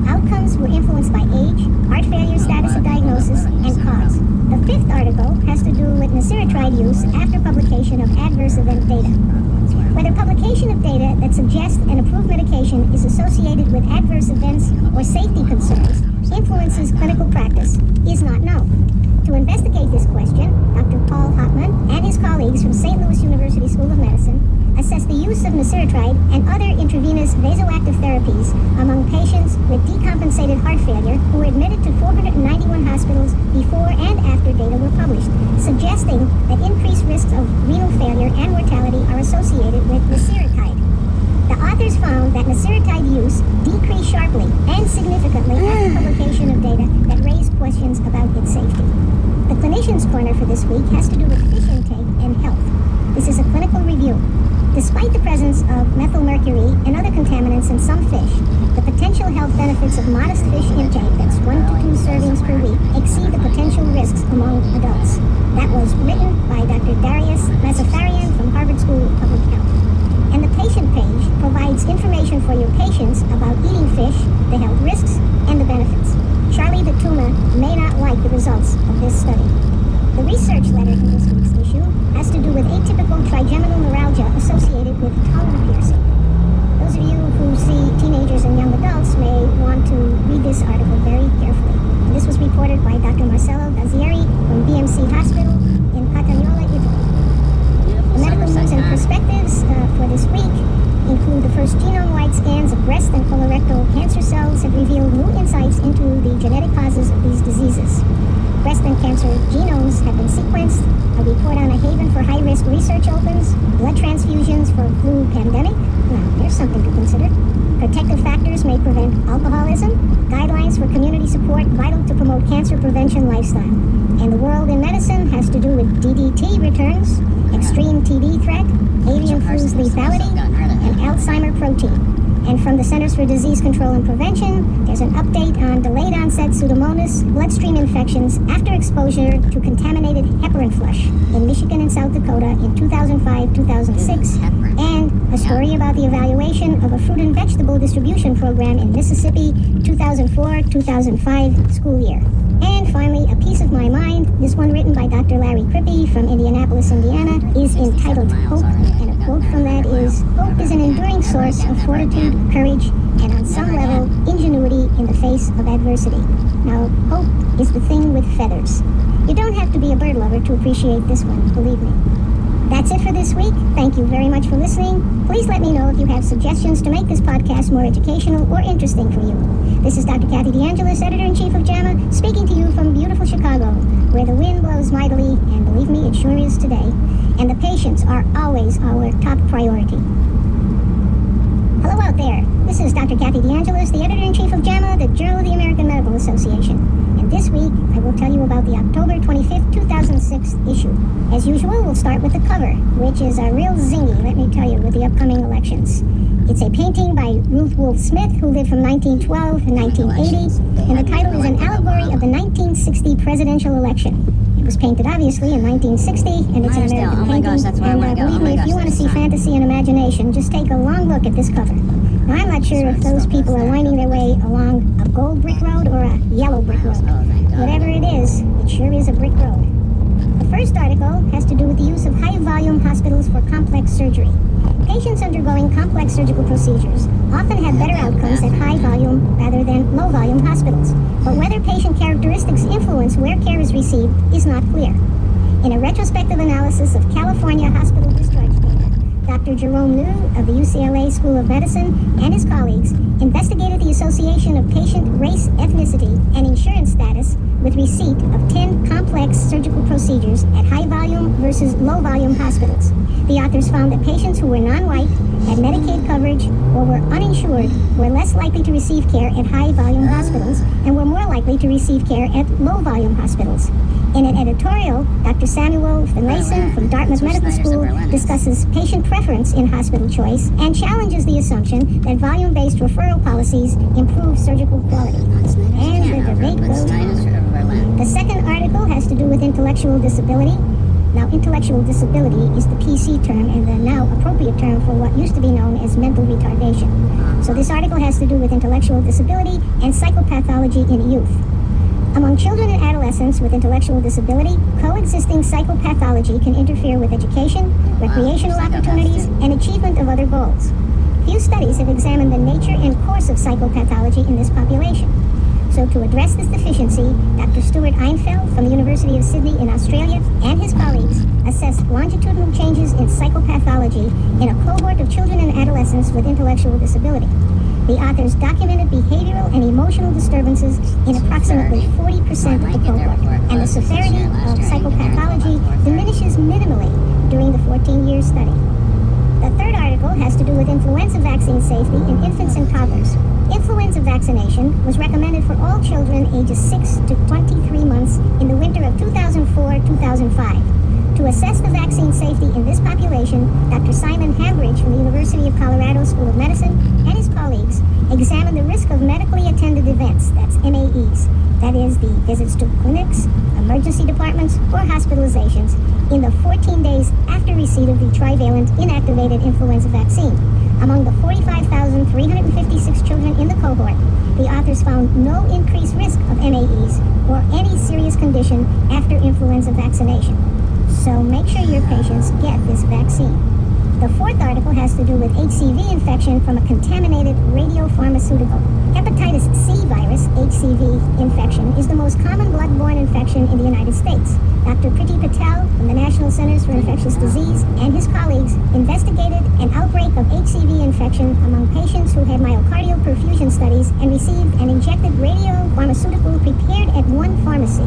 Outcomes were influenced by age, heart failure status of diagnosis, and cause. The fifth article has to do with nasiretride use after publication of adverse event data. Whether publication of data that suggests an approved medication is associated with adverse events or safety concerns influences clinical practice is not known. To investigate this question, Dr. Paul Hopman and his colleagues from St. Louis University School of Medicine assessed the use of nasiretride and other intravenous vasoactive therapies among patients with decompensated heart failure who were admitted to 491 hospitals before and after data were published, suggesting that increased risks of renal failure and mortality are associated with nasiretride. The authors found that nasiretride use decreased sharply and significantly after publication of data that raised questions about its safety. The clinician's corner for this week has to do with fish intake and health. This is a clinical review. Despite the presence of methylmercury and other contaminants in some fish, the potential health benefits of modest fish intake, that's 1 to 2 servings per week, exceed the potential information for your patients about eating fish, the health risks, and the benefits. Charlie the Tuna may not like the results of this study. The research letter in this week's issue has to do with atypical trigeminal neuralgia associated with tongue piercing. Those of you who see teenagers and young adults may want to read this article very carefully. This was reported by Dr. Marcello Gazzieri from BMC Hospital in Patagnola, Italy. The medical news and perspectives for this week include the first genome-wide scans of breast and colorectal cancer cells have revealed new insights into the genetic causes of these diseases. Breast and cancer genomes have been sequenced. A report on a haven for high-risk research opens. Blood transfusions for flu pandemic. Well, there's something to consider. Protective factors may prevent alcoholism. Guidelines for community support vital to promote cancer prevention lifestyle. And the world in medicine has to do with DDT returns, extreme TB threat, avian flu's lethality, and Alzheimer protein. And from the Centers for Disease Control and Prevention, there's an update on delayed onset Pseudomonas bloodstream infections after exposure to contaminated heparin flush in Michigan and South Dakota in 2005-2006, and a story about the evaluation of a fruit and vegetable distribution program in Mississippi 2004-2005 school year. And finally, a piece of my mind, this one written by Dr. Larry Crippy from Indianapolis, Indiana, is entitled Hope, and a quote from that is, "Hope is an enduring source of fortitude, courage, and on some level, ingenuity in the face of adversity." Now, hope is the thing with feathers. You don't have to be a bird lover to appreciate this one, believe me. That's it for this week. Thank you very much for listening. Please let me know if you have suggestions to make this podcast more educational or interesting for you. This is Dr. Kathy DeAngelis, Editor-in-Chief of JAMA, speaking to you from beautiful Chicago, where the wind blows mightily, and believe me, it sure is today, and the patients are always our top priority. Hello out there. This is Dr. Kathy DeAngelis, the Editor-in-Chief of JAMA, the Journal of the American Medical Association. And this week, I will tell you about the October 25th, 2006 issue. As usual, we'll start with the cover, which is a real zingy, let me tell you, with the upcoming elections. It's a painting by Ruth Wolfe Smith, who lived from 1912 to 1980, and the title is an allegory of the 1960 presidential election. It was painted, obviously, in 1960, and it's an American painting. Gosh, that's where I want to go. Believe me, if you want to see fantasy and imagination, just take a long look at this cover. Now, I'm not sure if those people are winding their way along a gold brick road or a yellow brick road. Whatever it sure is a brick road. The first article has to do with the use of high-volume hospitals for complex surgery. Patients undergoing complex surgical procedures often have better outcomes at high-volume rather than low-volume hospitals. But whether patient characteristics influence where care is received is not clear. In a retrospective analysis of California hospital discharge data, Dr. Jerome Liu of the UCLA School of Medicine and his colleagues investigated the association of patient race, ethnicity, and insurance status with receipt of 10 complex surgical procedures at high-volume versus low-volume hospitals. The authors found that patients who were non-white, had Medicaid coverage, or were uninsured were less likely to receive care at high-volume hospitals and were more likely to receive care at low-volume hospitals. In an editorial, Dr. Samuel Finlayson from Dartmouth Medical School discusses patient preference in hospital choice and challenges the assumption that volume-based referral policies improve surgical quality. And the debate goes on. The second article has to do with intellectual disability. Now, intellectual disability is the PC term and the now appropriate term for what used to be known as mental retardation. So this article has to do with intellectual disability and psychopathology in youth. Among children and adolescents with intellectual disability, coexisting psychopathology can interfere with education, recreational opportunities, and achievement of other goals. Few studies have examined the nature and course of psychopathology in this population. So to address this deficiency, Dr. Stuart Einfeld from the University of Sydney in Australia and his colleagues assessed longitudinal changes in psychopathology in a cohort of children and adolescents with intellectual disability. The authors documented behavioral and emotional disturbances in approximately 40% of the cohort, and the severity of psychopathology diminishes minimally during the 14-year study. The third article has to do with influenza vaccine safety in infants and toddlers. Influenza vaccination was recommended for all children ages 6 to 23 months in the winter of 2004-2005. To assess the vaccine safety in this population, Dr. Simon Hambridge from the University of Colorado School of Medicine and his colleagues examined the risk of medically attended events, that's MAEs, that is, the visits to clinics, emergency departments, or hospitalizations, in the 14 days after receipt of the trivalent inactivated influenza vaccine. Among the 45,356 children in the cohort, the authors found no increased risk of MAEs or any serious condition after influenza vaccination. So make sure your patients get this vaccine. The fourth article has to do with HCV infection from a contaminated radiopharmaceutical. Hepatitis C virus, HCV infection, is the most common blood-borne infection in the United States. Dr. Priti Patel from the National Centers for Infectious Disease and his colleagues investigated an outbreak of HCV infection among patients who had myocardial perfusion studies and received an injected radiopharmaceutical prepared at one pharmacy.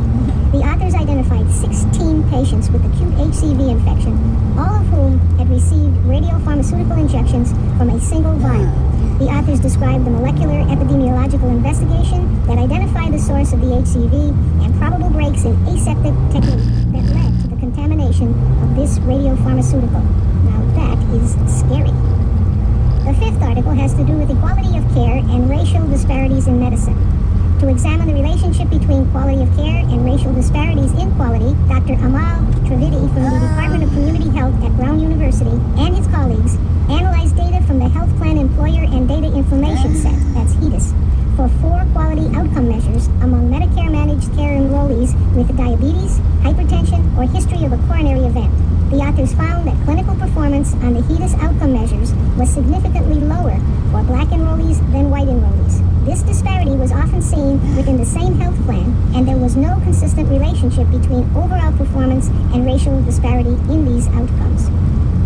The authors identified 16 patients with acute HCV infection, all of whom had received radiopharmaceutical injections from a single vial. The authors described the molecular epidemiological investigation that identified the source of the HCV and probable breaks in aseptic technique that led to the contamination of this radiopharmaceutical. Now that is scary. The fifth article has to do with equality of care and racial disparities in medicine. To examine the relationship between quality of care and racial disparities in quality, Dr. Amal Trivedi from the Department of Community Health at Brown University and his colleagues analyzed data from the Health Plan Employer and Data Information Set, that's HEDIS, for 4 quality outcome measures among Medicare-managed care enrollees with diabetes, hypertension, or history of a coronary event. The authors found that clinical performance on the HEDIS outcome measures was significantly lower for black enrollees than white enrollees. This disparity was often seen within the same health plan, and there was no consistent relationship between overall performance and racial disparity in these outcomes.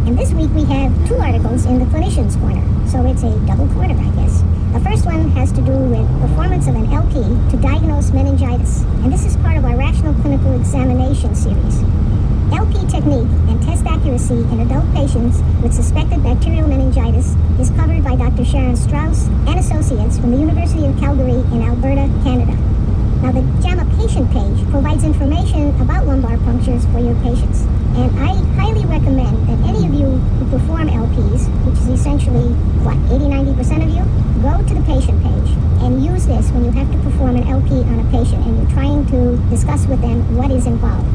And this week we have 2 articles in the Clinician's Corner, so it's a double corner, I guess. The first one has to do with performance of an LP to diagnose meningitis, and this is part of our Rational Clinical Examination series. LP technique and test accuracy in adult patients with suspected bacterial meningitis is covered by Dr. Sharon Strauss and associates from the University of Calgary in Alberta, Canada. Now, the JAMA patient page provides information about lumbar punctures for your patients. And I highly recommend that any of you who perform LPs, which is essentially, 80-90% of you, go to the patient page and use this when you have to perform an LP on a patient and you're trying to discuss with them what is involved.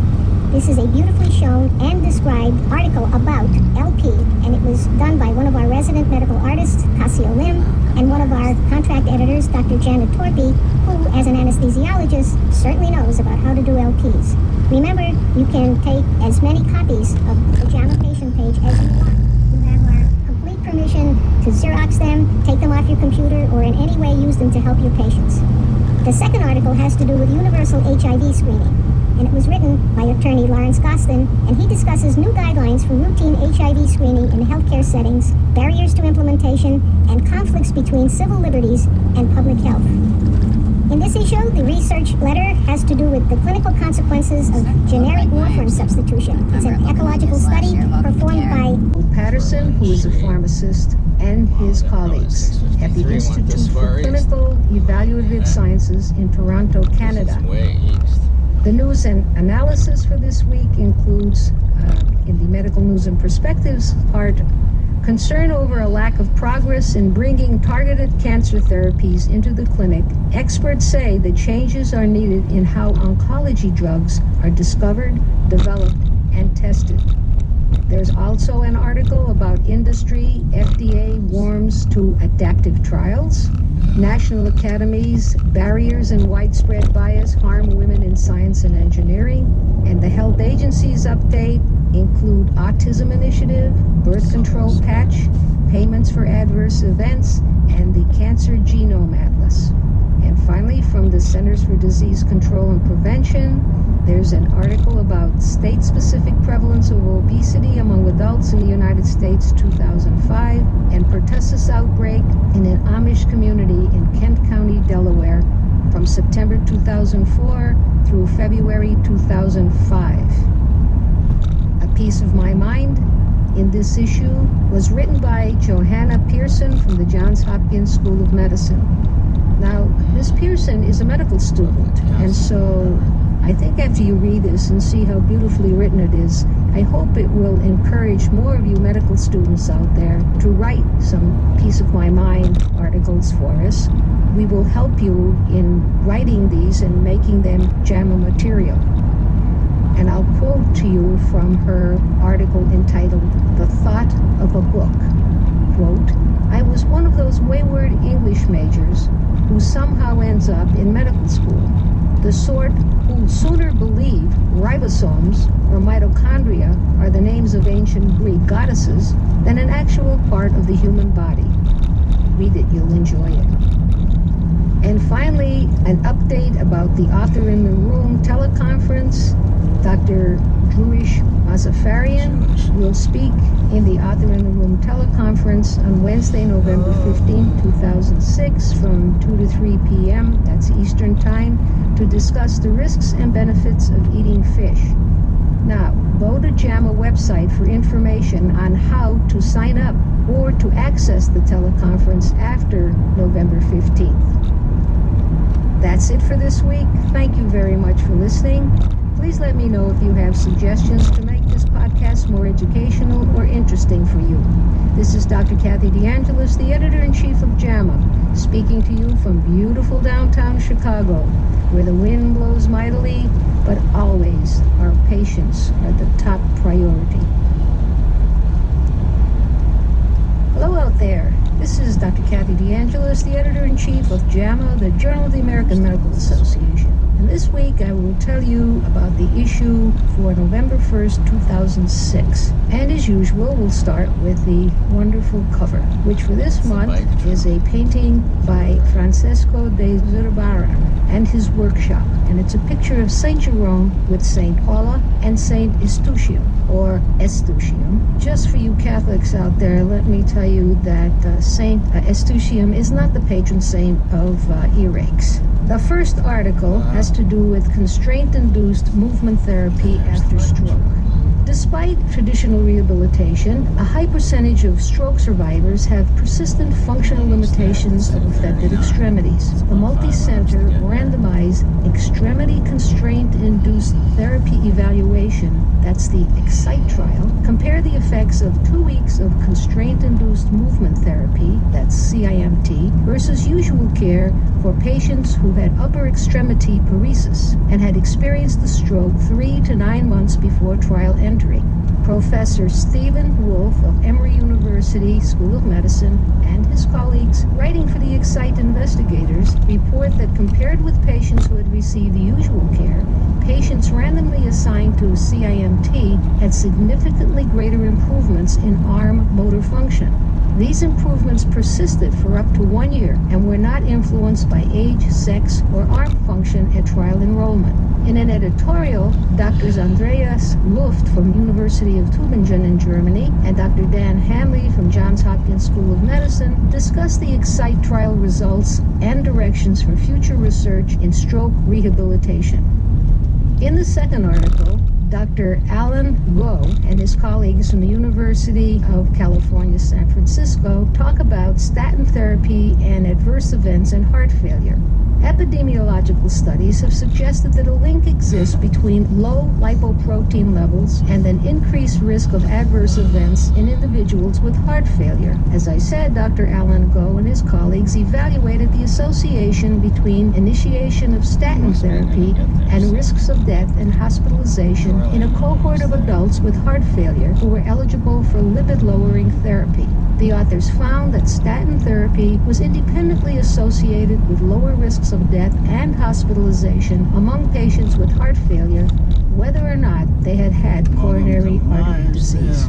This is a beautifully shown and described article about LP, and it was done by one of our resident medical artists, Cassio Lim, and one of our contract editors, Dr. Janet Torpy, who, as an anesthesiologist, certainly knows about how to do LPs. Remember, you can take as many copies of the JAMA patient page as you want. You have our complete permission to Xerox them, take them off your computer, or in any way use them to help your patients. The second article has to do with universal HIV screening, and it was written by attorney Lawrence Gostin, and he discusses new guidelines for routine HIV screening in healthcare settings, barriers to implementation, and conflicts between civil liberties and public health. In this issue, the research letter has to do with the clinical consequences of generic warfarin substitution. It's an ecological study performed by Patterson, who is a pharmacist, and his colleagues at the Institute for Clinical Evaluative Sciences in Toronto, Canada. The news and analysis for this week includes, in the Medical News and Perspectives part, concern over a lack of progress in bringing targeted cancer therapies into the clinic. Experts say that changes are needed in how oncology drugs are discovered, developed, and tested. There's also an article about industry, FDA warms to adaptive trials, National Academies, barriers and widespread bias harm women in science and engineering, and the health agency's update include Autism Initiative, birth control patch, payments for adverse events, and the Cancer Genome Atlas. And finally, from the Centers for Disease Control and Prevention, there's an article about state-specific prevalence of obesity among adults in the United States 2005 and pertussis outbreak in an Amish community in Kent County, Delaware from September 2004 through February 2005. A Piece of My Mind in this issue was written by Johanna Pearson from the Johns Hopkins School of Medicine. Now, Ms. Pearson is a medical student, and so I think after you read this and see how beautifully written it is, I hope it will encourage more of you medical students out there to write some Piece of My Mind articles for us. We will help you in writing these and making them JAMA material. And I'll quote to you from her article entitled The Thought of a Book. Quote, I was one of those wayward English majors who somehow ends up in medical school. The sort who'll sooner believe ribosomes or mitochondria are the names of ancient Greek goddesses than an actual part of the human body. Read it, you'll enjoy it. And finally, an update about the Author in the Room teleconference. Dr. Druish Mazafarian will speak in the Author in the Room teleconference on Wednesday, November 15, 2006 from 2 to 3 p.m., that's Eastern Time, to discuss the risks and benefits of eating fish. Now, go to JAMA website for information on how to sign up or to access the teleconference after November 15th. That's it for this week. Thank you very much for listening. Please let me know if you have suggestions to make this podcast more educational or interesting for you. This is Dr. Kathy DeAngelis, the Editor-in-Chief of JAMA, speaking to you from beautiful downtown Chicago, where the wind blows mightily, but always our patients are the top priority. Hello out there. This is Dr. Kathy DeAngelis, the Editor-in-Chief of JAMA, the Journal of the American Medical Association. And this week I will tell you about the issue for November 1st, 2006. And as usual, we'll start with the wonderful cover, which for this month is a painting by Francesco de Zurbarra and his workshop. And it's a picture of St. Jerome with St. Paula and St. Eustochium, or Eustochium. Just for you Catholics out there, let me tell you that St. Eustochium is not the patron saint of earaches. The first article has to do with constraint-induced movement therapy after stroke. Despite traditional rehabilitation, a high percentage of stroke survivors have persistent functional limitations of affected extremities. The multi-center, randomized, extremity constraint-induced therapy evaluation, that's the EXCITE trial, compared the effects of 2 weeks of constraint-induced movement therapy, that's CIMT, versus usual care for patients who had upper extremity paresis and had experienced the stroke 3 to 9 months before trial entry. Professor Stephen Wolf of Emory University School of Medicine and his colleagues, writing for the EXCITE investigators, report that compared with patients who had received the usual care, patients randomly assigned to CIMT had significantly greater improvements in arm motor function. These improvements persisted for up to 1 year and were not influenced by age, sex, or arm function at trial enrollment. In an editorial, Drs. Andreas Luft from University of Tübingen in Germany and Dr. Dan Hanley from Johns Hopkins School of Medicine discussed the EXCITE trial results and directions for future research in stroke rehabilitation. In the second article, Dr. Alan Go and his colleagues from the University of California, San Francisco talk about statin therapy and adverse events in heart failure. Epidemiological studies have suggested that a link exists between low lipoprotein levels and an increased risk of adverse events in individuals with heart failure. As I said, Dr. Alan Go and his colleagues evaluated the association between initiation of statin therapy and risks of death and hospitalization in a cohort of adults with heart failure who were eligible for lipid-lowering therapy. The authors found that statin therapy was independently associated with lower risks of death and hospitalization among patients with heart failure, whether or not they had had coronary artery disease.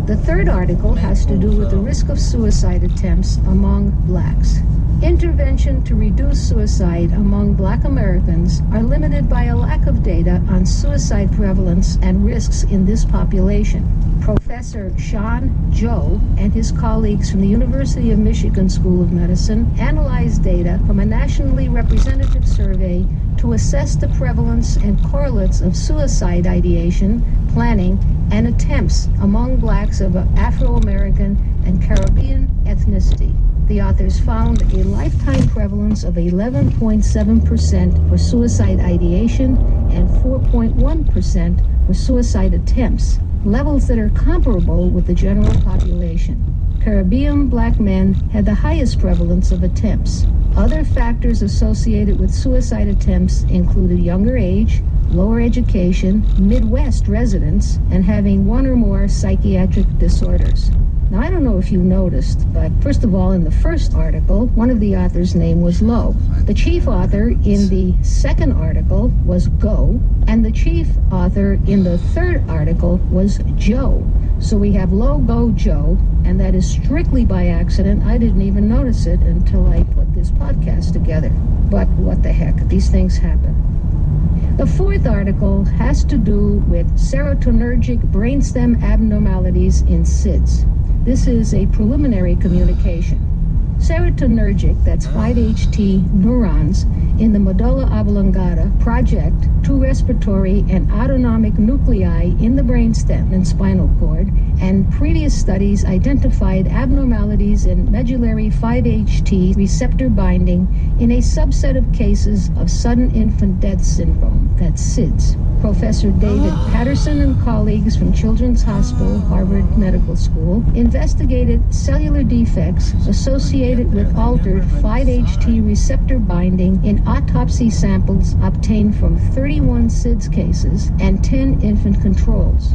The third article has to do with the risk of suicide attempts among blacks. Intervention to reduce suicide among Black Americans are limited by a lack of data on suicide prevalence and risks in this population. Professor Sean Joe and his colleagues from the University of Michigan School of Medicine analyzed data from a nationally representative survey to assess the prevalence and correlates of suicide ideation, planning, and attempts among blacks of Afro-American and Caribbean ethnicity. The authors found a lifetime prevalence of 11.7% for suicide ideation and 4.1% for suicide attempts, levels that are comparable with the general population. Caribbean black men had the highest prevalence of attempts. Other factors associated with suicide attempts included younger age, lower education, Midwest residence, and having one or more psychiatric disorders. Now, I don't know if you noticed, but first of all, in the first article, one of the authors' name was Lowe. The chief author in the second article was Go, and the chief author in the third article was Joe. So we have Lowe, Go, Joe, and that is strictly by accident. I didn't even notice it until I put this podcast together. But what the heck, these things happen. The fourth article has to do with serotonergic brainstem abnormalities in SIDS. This is a preliminary communication. Serotonergic, that's 5-HT neurons in the medulla oblongata project to respiratory and autonomic nuclei in the brainstem and spinal cord, and previous studies identified abnormalities in medullary 5-HT receptor binding in a subset of cases of sudden infant death syndrome, that's SIDS. Professor David Patterson and colleagues from Children's Hospital, Harvard Medical School, investigated cellular defects associated with altered 5-HT receptor binding in autopsy samples obtained from 31 SIDS cases and 10 infant controls.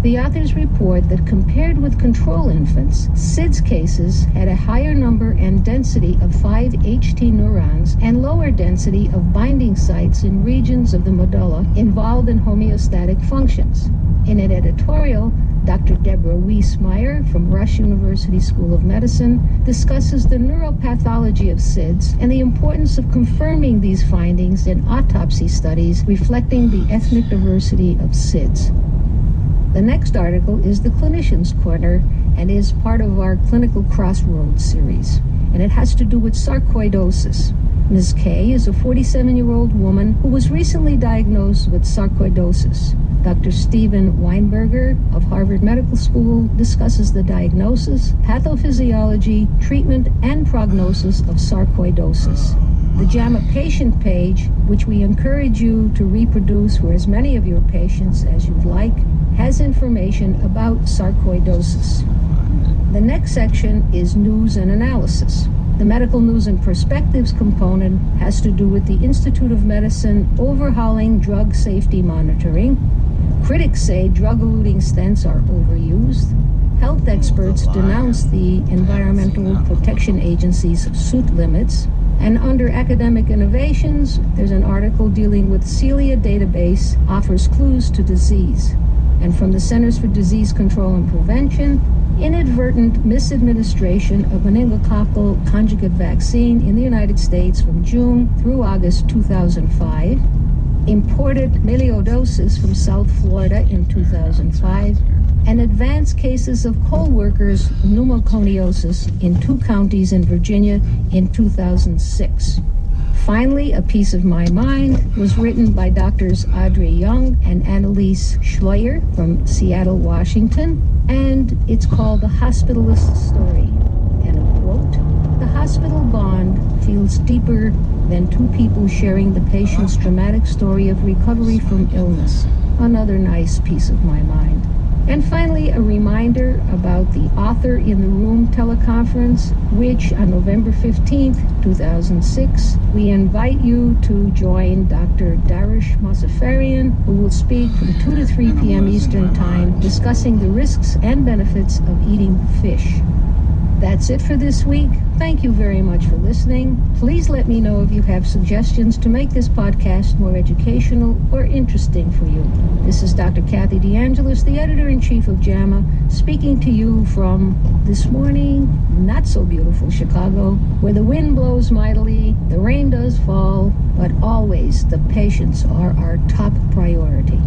The authors report that compared with control infants, SIDS cases had a higher number and density of 5-HT neurons and lower density of binding sites in regions of the medulla involved in homeostatic functions. In an editorial, Dr. Deborah Weiss-Meyer from Rush University School of Medicine discusses the neuropathology of SIDS and the importance of confirming these findings in autopsy studies reflecting the ethnic diversity of SIDS. The next article is the Clinician's Corner and is part of our Clinical Crossroads series, and it has to do with sarcoidosis. Ms. K is a 47-year-old woman who was recently diagnosed with sarcoidosis. Dr. Stephen Weinberger of Harvard Medical School discusses the diagnosis, pathophysiology, treatment, and prognosis of sarcoidosis. The JAMA patient page, which we encourage you to reproduce for as many of your patients as you'd like, has information about sarcoidosis. The next section is news and analysis. The medical news and perspectives component has to do with the Institute of Medicine overhauling drug safety monitoring. Critics say drug-eluting stents are overused. Health experts denounce the Environmental Protection Agency's suit limits. And under academic innovations, there's an article dealing with Celia database offers clues to disease. And from the Centers for Disease Control and Prevention, inadvertent misadministration of meningococcal conjugate vaccine in the United States from June through August 2005, imported melioidosis from South Florida in 2005, and advanced cases of coal workers' pneumoconiosis in 2 counties in Virginia in 2006. Finally, A Piece of My Mind was written by Drs. Audrey Young and Annalise Schleyer from Seattle, Washington, and it's called The Hospitalist's Story. And a quote, "The hospital bond feels deeper than 2 people sharing the patient's dramatic story of recovery from illness." Another nice piece of my mind. And finally, a reminder about the Author in the Room teleconference, which on November 15th, 2006, we invite you to join Dr. Darish Mossafarian, who will speak from 2 to 3 p.m. Eastern Time, discussing the risks and benefits of eating fish. That's it for this week. Thank you very much for listening. Please let me know if you have suggestions to make this podcast more educational or interesting for you. This is Dr. Kathy DeAngelis, the editor-in-chief of JAMA, speaking to you from this morning, not so beautiful Chicago, where the wind blows mightily, the rain does fall, but always the patients are our top priority.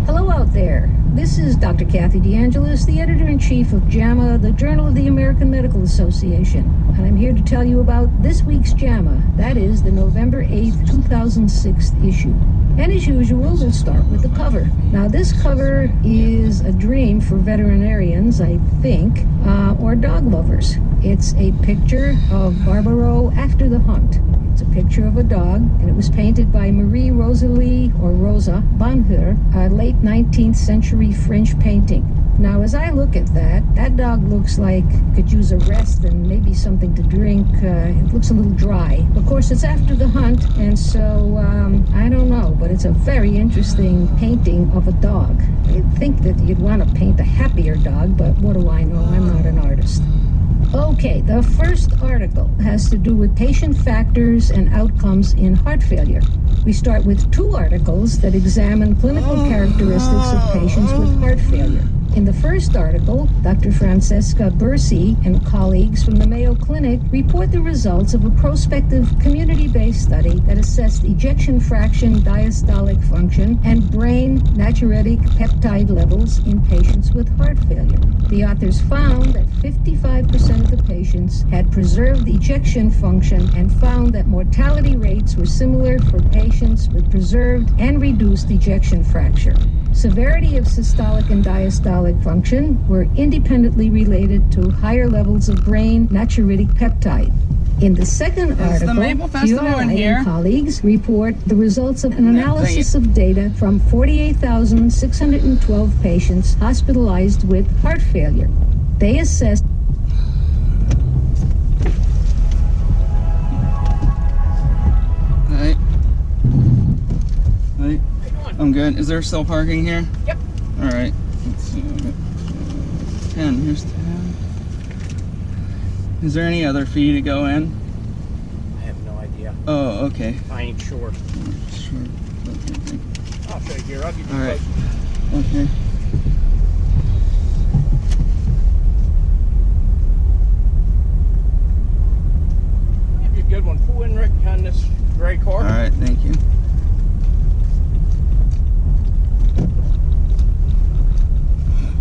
Hello out there. This is Dr. Kathy DeAngelis, the editor-in-chief of JAMA, the Journal of the American Medical Association. And I'm here to tell you about this week's JAMA. That is the November 8th, 2006 issue. And as usual, we'll start with the cover. Now, this cover is a dream for veterinarians, I think, or dog lovers. It's a picture of Barbaro after the hunt. It's a picture of a dog, and it was painted by Marie Rosalie, or Rosa, Bonheur, a late 19th century French painting. Now, as I look at that dog looks like could use a rest and maybe something to drink. It looks a little dry. Of course, it's after the hunt, and so I don't know, but it's a very interesting painting of a dog. You'd think that you'd want to paint a happier dog, but what do I know? I'm not an artist. Okay, the first article has to do with patient factors and outcomes in heart failure. We start with 2 articles that examine clinical characteristics of patients with heart failure. In the first article, Dr. Francesca Bersi and colleagues from the Mayo Clinic report the results of a prospective community-based study that assessed ejection fraction, diastolic function, and brain natriuretic peptide levels in patients with heart failure. The authors found that 55% of the patients had preserved ejection function and found that mortality rates were similar for patients with preserved and reduced ejection fraction. Severity of systolic and diastolic function were independently related to higher levels of brain natriuretic peptide. In the second article, Fiona and colleagues report the results of an analysis of data from 48,612 patients hospitalized with heart failure. They assessed I'm good. Is there still parking here? Yep. All right. Let's see. 10. Here's 10. Is there any other fee to go in? I have no idea. Oh, okay. I ain't sure. Sure. Okay. I'll show you here. I'll give you All right. both. Okay. Have you a good one. Pull in, Rick, on this gray car. All right. Thank you.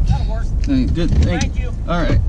That'll work. Good. Thank you. All right.